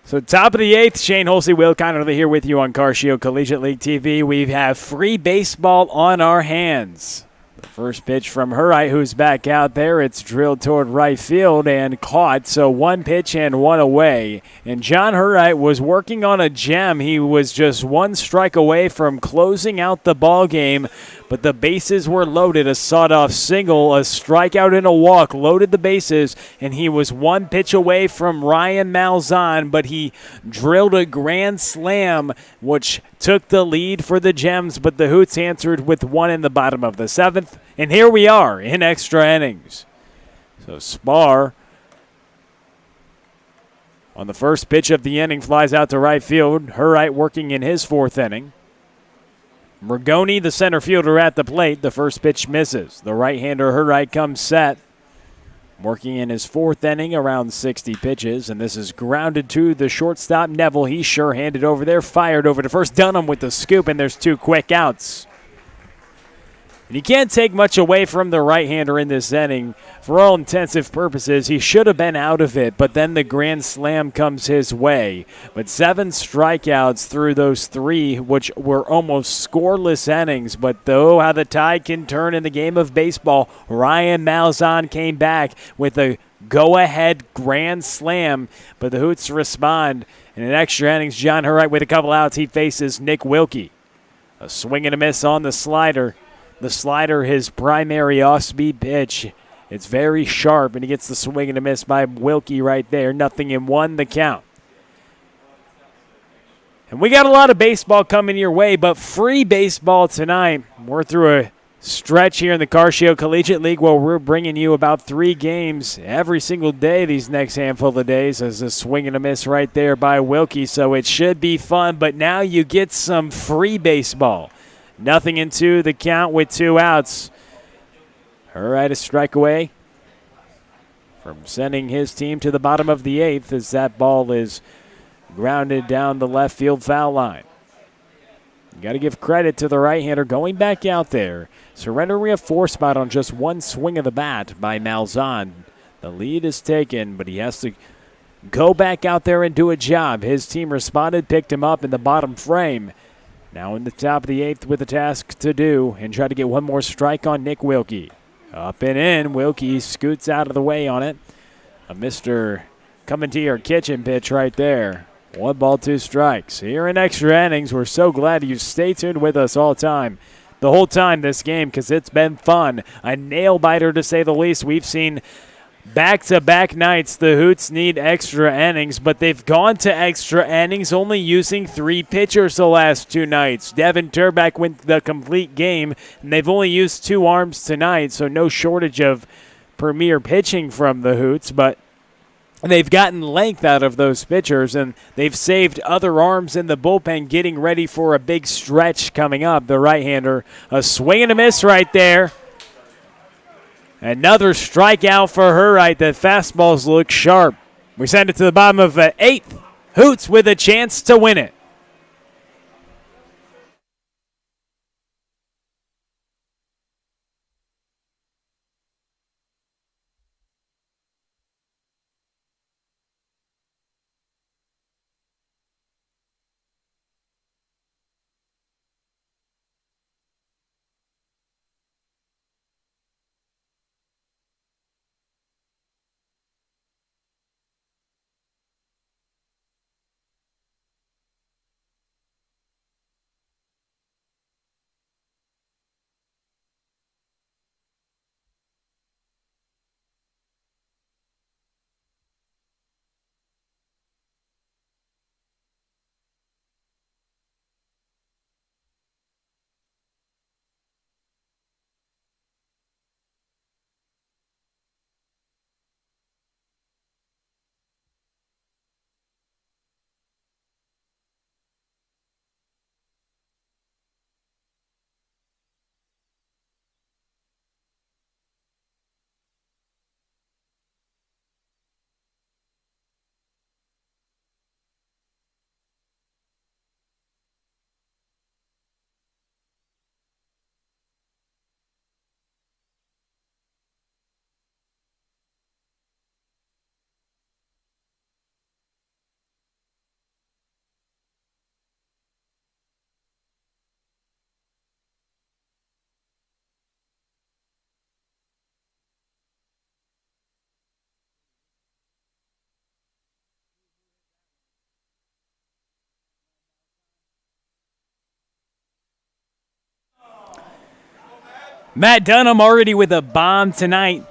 S1: So top of the 8th, Shane Holsey, Will Connerly here with you on Carcio Collegiate League TV. We have free baseball on our hands. The first pitch from Hurright, who's back out there. It's drilled toward right field and caught, so 1 pitch and 1 away. And John Hurright was working on a gem. He was just 1 strike away from closing out the ball game, but the bases were loaded. A sawed-off single, a strikeout and a walk loaded the bases, and he was 1 pitch away from Ryan Malzahn, but he drilled a grand slam, which took the lead for the Gems, but the Hoots answered with 1 in the bottom of the 7th, and here we are in extra innings. So Spar, on the first pitch of the inning, flies out to right field. Hurright working in his 4th inning. Mergoni, the center fielder, at the plate. The first pitch misses. The right-hander Hurright comes set, working in his 4th inning, around 60 pitches, and this is grounded to the shortstop, Neville. He's sure-handed over there, fired over to first. Dunham with the scoop, and there's 2 quick outs. And you can't take much away from the right-hander in this inning. For all intensive purposes, he should have been out of it, but then the grand slam comes his way. But 7 strikeouts through those 3, which were almost scoreless innings. But though how the tide can turn in the game of baseball, Ryan Malzahn came back with a go-ahead grand slam. But the Hoots respond. And in extra innings, John Hurright with a couple outs, he faces Nick Wilkie. A swing and a miss on the slider. The slider, his primary off-speed pitch. It's very sharp, and he gets the swing and a miss by Wilkie right there. 0-1 the count. And we got a lot of baseball coming your way, but free baseball tonight. We're through a stretch here in the Carcio Collegiate League where we're bringing you about 3 games every single day these next handful of days. As a swing and a miss right there by Wilkie, so it should be fun. But now you get some free baseball. 0-2 the count with 2 outs. Hurright a strike away from sending his team to the bottom of the 8th as that ball is grounded down the left field foul line. You got to give credit to the right-hander going back out there, surrendering a 4 spot on just 1 swing of the bat by Malzahn. The lead is taken, but he has to go back out there and do a job. His team responded, picked him up in the bottom frame. Now in the top of the 8th with a task to do and try to get one more strike on Nick Wilkie. Up and in. Wilkie scoots out of the way on it. A Mr. Coming to your kitchen pitch right there. 1 ball, 2 strikes. Here in extra innings, we're so glad you stay tuned with us all the whole time this game, because it's been fun. A nail-biter to say the least. We've seen back-to-back nights the Hoots need extra innings, but they've gone to extra innings only using 3 pitchers the last 2 nights. Devin Turback went the complete game, and they've only used 2 arms tonight, so no shortage of premier pitching from the Hoots, but they've gotten length out of those pitchers, and they've saved other arms in the bullpen getting ready for a big stretch coming up. The right-hander, a swing and a miss right there. Another strikeout for her right. The fastballs look sharp. We send it to the bottom of the 8th. Hoots with a chance to win it. Matt Dunham already with a bomb tonight.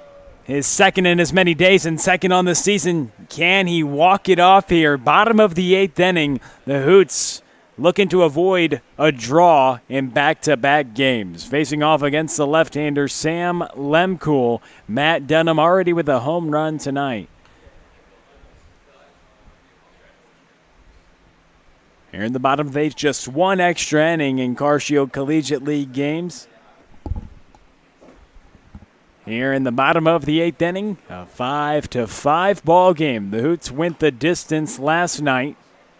S1: His second in as many days and second on the season. Can he walk it off here? Bottom of the 8th inning. The Hoots looking to avoid a draw in back-to-back games. Facing off against the left-hander Sam Lemkool. Matt Dunham already with a home run tonight. Here in the bottom of the 8th, just 1 extra inning in CarShield Collegiate League games. Here in the bottom of the 8th inning, a 5-5 ball game. The Hoots went the distance last night,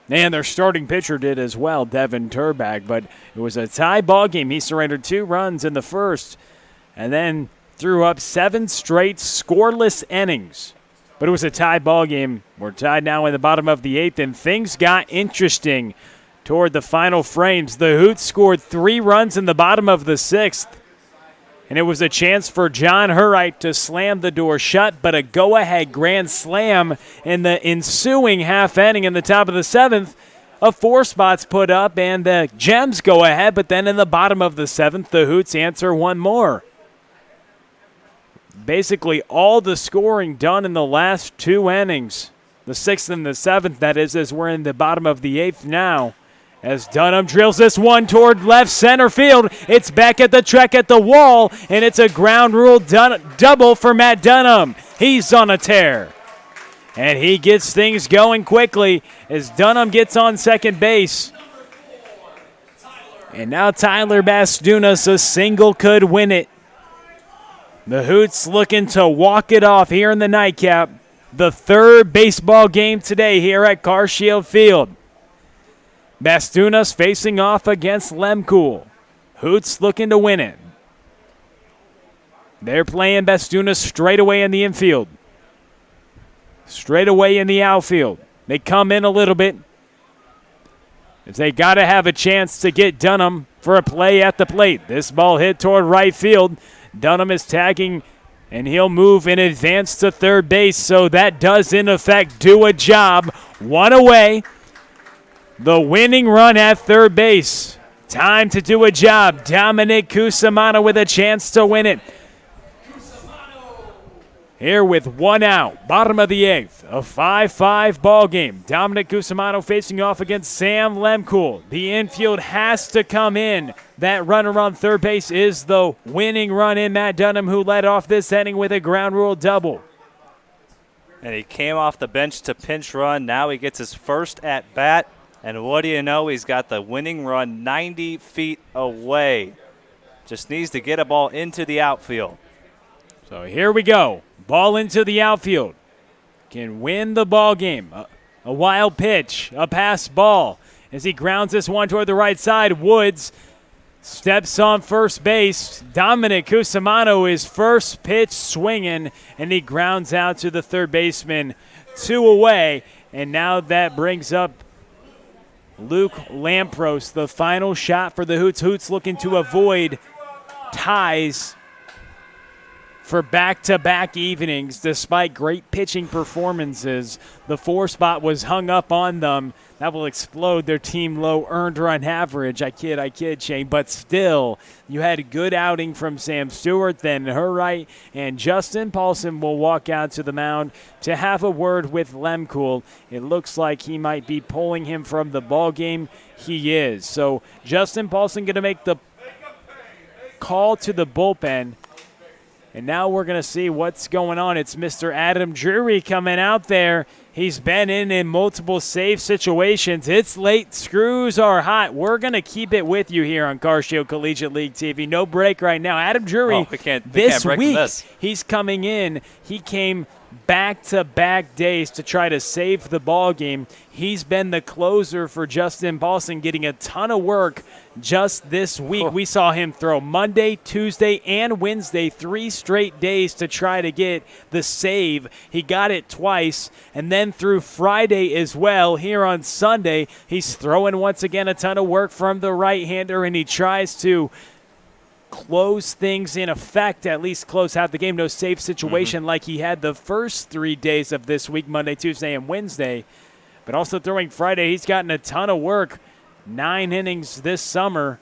S1: and their starting pitcher did as well, Devin Turback. But it was a tie ball game. He surrendered 2 runs in the first, and then threw up 7 straight scoreless innings. But it was a tie ball game. We're tied now in the bottom of the 8th, and things got interesting toward the final frames. The Hoots scored 3 runs in the bottom of the 6th. And it was a chance for John Hurright to slam the door shut, but a go-ahead grand slam in the ensuing half inning in the top of the 7th. A 4 spots put up, and the Gems go ahead, but then in the bottom of the 7th, the Hoots answer 1 more. Basically all the scoring done in the last 2 innings. The 6th and the 7th, that is, as we're in the bottom of the 8th now. As Dunham drills this one toward left center field. It's back at the track at the wall, and it's a ground rule double for Matt Dunham. He's on a tear. And he gets things going quickly as Dunham gets on second base. And now Tyler Bastunas, a single could win it. The Hoots looking to walk it off here in the nightcap. The 3rd baseball game today here at CarShield Field. Bastunas facing off against Lemkool. Hoots looking to win it. They're playing Bastunas straight away in the infield. straight away in the outfield. They come in a little bit. They got to have a chance to get Dunham for a play at the plate. This ball hit toward right field. Dunham is tagging, and he'll move in advance to third base. So that does, in effect, do a job. One away. The winning run at third base. Time to do a job. Dominic Cusimano with a chance to win it. Here with one out, bottom of the eighth, a 5-5 ball game. Dominic Cusimano facing off against Sam Lemkool. The infield has to come in. That runner on third base is the winning run in Matt Dunham, who led off this inning with a ground rule double.
S2: And he came off the bench to pinch run. Now he gets his first at bat. And what do you know? He's got the winning run 90 feet away. Just needs to get a ball into the outfield.
S1: So here we go. Ball into the outfield. Can win the ball game. A wild pitch, a pass ball. As he grounds this one toward the right side, Woods steps on first base. Dominic Cusimano is first pitch swinging, and he grounds out to the third baseman. 2 away, and now that brings up Luke Lampros, the final shot for the Hoots. Hoots looking to avoid ties for back-to-back evenings. Despite great pitching performances, the 4 spot was hung up on them. That will explode their team low earned run average. I kid, Shane. But still, you had a good outing from Sam Stewart, then Herright, and Justin Paulson will walk out to the mound to have a word with Lemkool. It looks like he might be pulling him from the ball game. He is. So Justin Paulson going to make the call to the bullpen. And now we're going to see what's going on. It's Mr. Adam Drury coming out there. He's been in multiple save situations. It's late. Screws are hot. We're going to keep it with you here on CarShield Collegiate League TV. No break right now. Adam Drury, this week, he's coming in. He came back-to-back days to try to save the ball game. He's been the closer for Justin Paulson, getting a ton of work just this week. We saw him throw Monday, Tuesday, and Wednesday, 3 straight days to try to get the save. He got it twice, and then through Friday as well. Here on Sunday, he's throwing once again a ton of work from the right-hander, and he tries to close things in effect, at least close out the game. No safe situation like he had the first 3 days of this week, Monday, Tuesday, and Wednesday. But also throwing Friday, he's gotten a ton of work. 9 innings this summer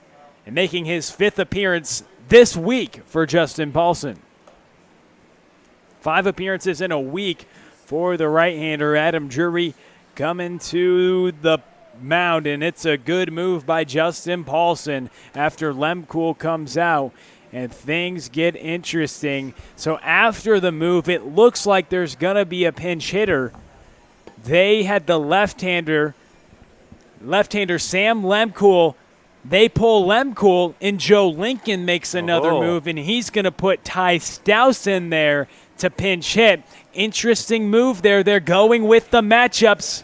S1: and making his 5th appearance this week for Justin Paulson. 5 appearances in a week for the right-hander. Adam Drury coming to the mound, and it's a good move by Justin Paulson after Lemkool comes out, and things get interesting. So after the move, it looks like there's going to be a pinch hitter. They had the left-hander Sam Lemkool. They pull Lemkool, and Joe Lincoln makes another move, and he's going to put Ty Stouse in there to pinch hit. Interesting move there. They're going with the matchups.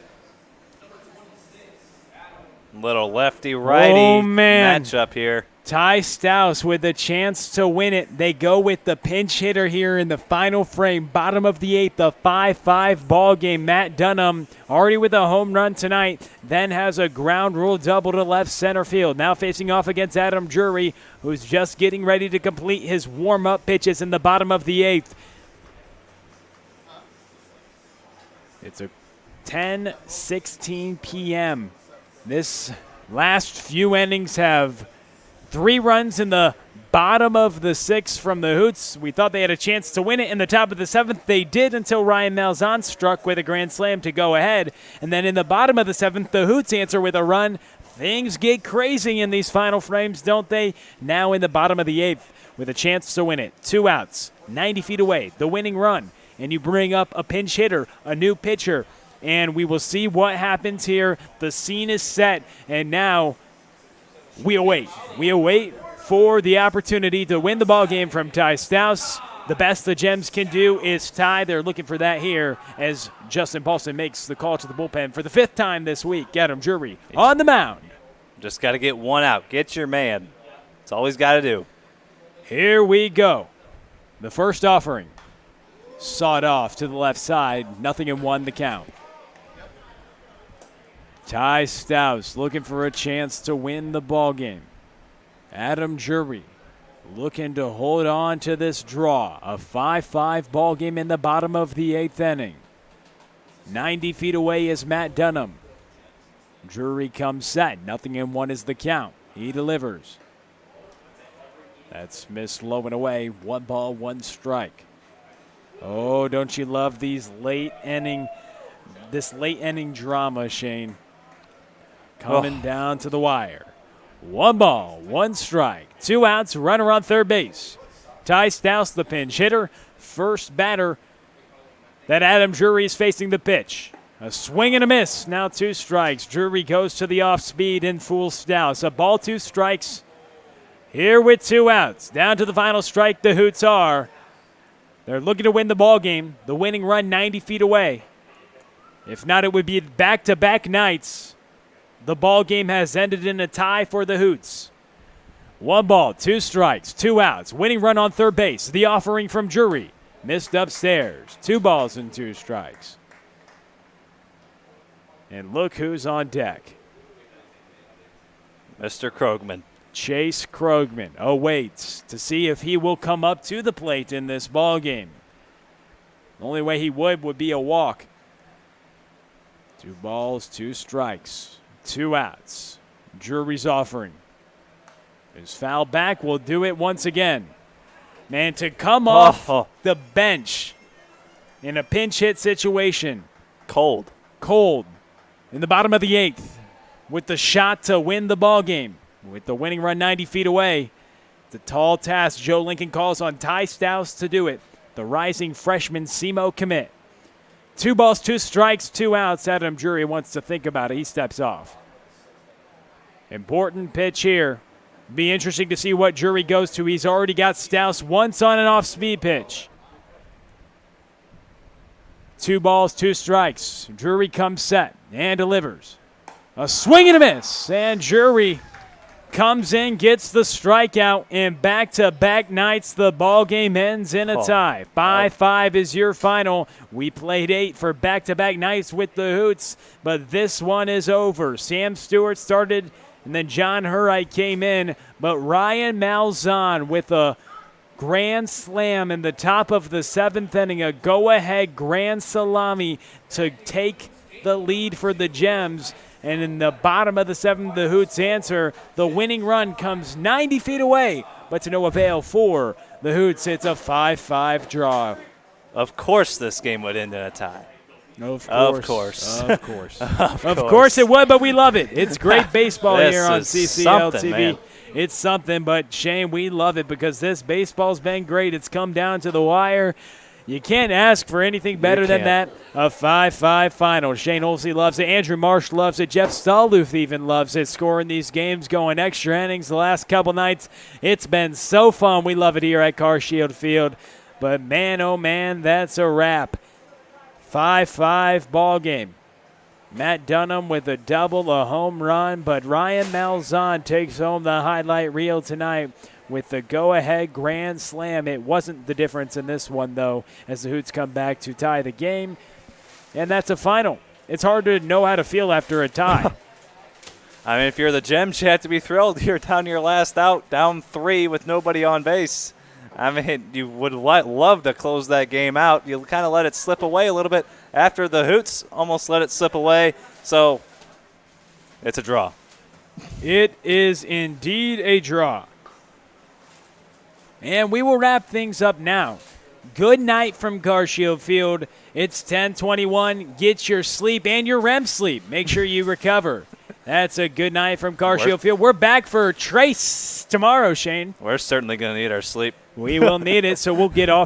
S2: Little lefty-righty matchup here.
S1: Ty Stouse with a chance to win it. They go with the pinch hitter here in the final frame. Bottom of the 8th, a 5-5 ball game. Matt Dunham already with a home run tonight, then has a ground rule double to left center field. Now facing off against Adam Drury, who's just getting ready to complete his warm-up pitches in the bottom of the 8th. It's a 10:16 p.m. This last few innings have 3 runs in the bottom of the 6th from the Hoots. We thought they had a chance to win it in the top of the 7th. They did until Ryan Malzahn struck with a grand slam to go ahead. And then in the bottom of the 7th, the Hoots answer with a run. Things get crazy in these final frames, don't they? Now in the bottom of the 8th with a chance to win it. 2 outs, 90 feet away, the winning run. And you bring up a pinch hitter, a new pitcher. And we will see what happens here. The scene is set, and now we await. We await for the opportunity to win the ball game from Ty Stouse. The best the Gems can do is tie. They're looking for that here as Justin Paulson makes the call to the bullpen for the 5th time this week. Adam Drury on the mound.
S2: Just got to get 1 out. Get your man. That's all he's got to do.
S1: Here we go. The first offering. Sawed off to the left side. 0-1 the count. Ty Stouse looking for a chance to win the ball game. Adam Jury looking to hold on to this draw. A 5-5 ball game in the bottom of the 8th inning. 90 feet away is Matt Dunham. Drury comes set. 0-1 is the count. He delivers. That's missed low and away. 1 ball, 1 strike. Oh, don't you love this late inning drama, Shane? Coming down to the wire. 1 ball, 1 strike. 2 outs, runner on third base. Ty Stouse, the pinch hitter. First batter that Adam Drury is facing the pitch. A swing and a miss. Now 2 strikes. Drury goes to the off speed and fools Stouse. A ball, 2 strikes. Here with 2 outs. Down to the final strike, the Hoots are. They're looking to win the ball game. The winning run 90 feet away. If not, it would be back-to-back nights. The ball game has ended in a tie for the Hoots. 1 ball, 2 strikes, 2 outs. Winning run on third base. The offering from Drury. Missed upstairs. 2 balls and 2 strikes. And look who's on deck.
S2: Mr. Krogman.
S1: Chase Krogman awaits to see if he will come up to the plate in this ball game. The only way he would be a walk. 2 balls, 2 strikes, 2 outs. Drury's offering. His foul back will do it once again. Man, to come off the bench in a pinch hit situation.
S2: Cold.
S1: In the bottom of the 8th with the shot to win the ball game. With the winning run 90 feet away, it's a tall task Joe Lincoln calls on Ty Stouse to do it. The rising freshman SEMO commit. 2 balls, 2 strikes, 2 outs. Adam Drury wants to think about it. He steps off. Important pitch here. Be interesting to see what Drury goes to. He's already got Stouse once on an off-speed pitch. 2 balls, 2 strikes. Drury comes set and delivers. A swing and a miss. And Drury comes in, gets the strikeout, and back-to-back nights the ball game ends in a tie. 5-5 is your final. We played 8 for back-to-back nights with the Hoots, but this one is over. Sam Stewart started, and then John Hurright came in, but Ryan Malzahn with a grand slam in the top of the 7th inning, a go-ahead grand salami to take the lead for the Gems. And in the bottom of the 7th, the Hoots answer. The winning run comes 90 feet away, but to no avail for the Hoots. It's a 5-5 draw.
S2: Of course this game would end in a tie.
S1: Of course it would, but we love it. It's great baseball here on CCL TV. It's something, but Shane, we love it because this baseball's been great. It's come down to the wire. You can't ask for anything better than that. A 5-5 final. Shane Olsey loves it. Andrew Marsh loves it. Jeff Stallluth even loves it. Scoring these games, going extra innings the last couple nights. It's been so fun. We love it here at CarShield Field. But man, oh man, that's a wrap. 5-5 ball game. Matt Dunham with a double, a home run. But Ryan Malzahn takes home the highlight reel tonight with the go-ahead grand slam. It wasn't the difference in this one, though, as the Hoots come back to tie the game. And that's a final. It's hard to know how to feel after a tie.
S2: I mean, if you're the Gems, you have to be thrilled. You're down your last out, down 3 with nobody on base. I mean, you would love to close that game out. You kind of let it slip away a little bit after the Hoots almost let it slip away. So it's a draw.
S1: It is indeed a draw. And we will wrap things up now. Good night from CarShield Field. It's 10:21. Get your sleep and your REM sleep. Make sure you recover. That's a good night from CarShield Field. We're back for Trace tomorrow, Shane.
S2: We're certainly going to need our sleep.
S1: We will need it, so we'll get off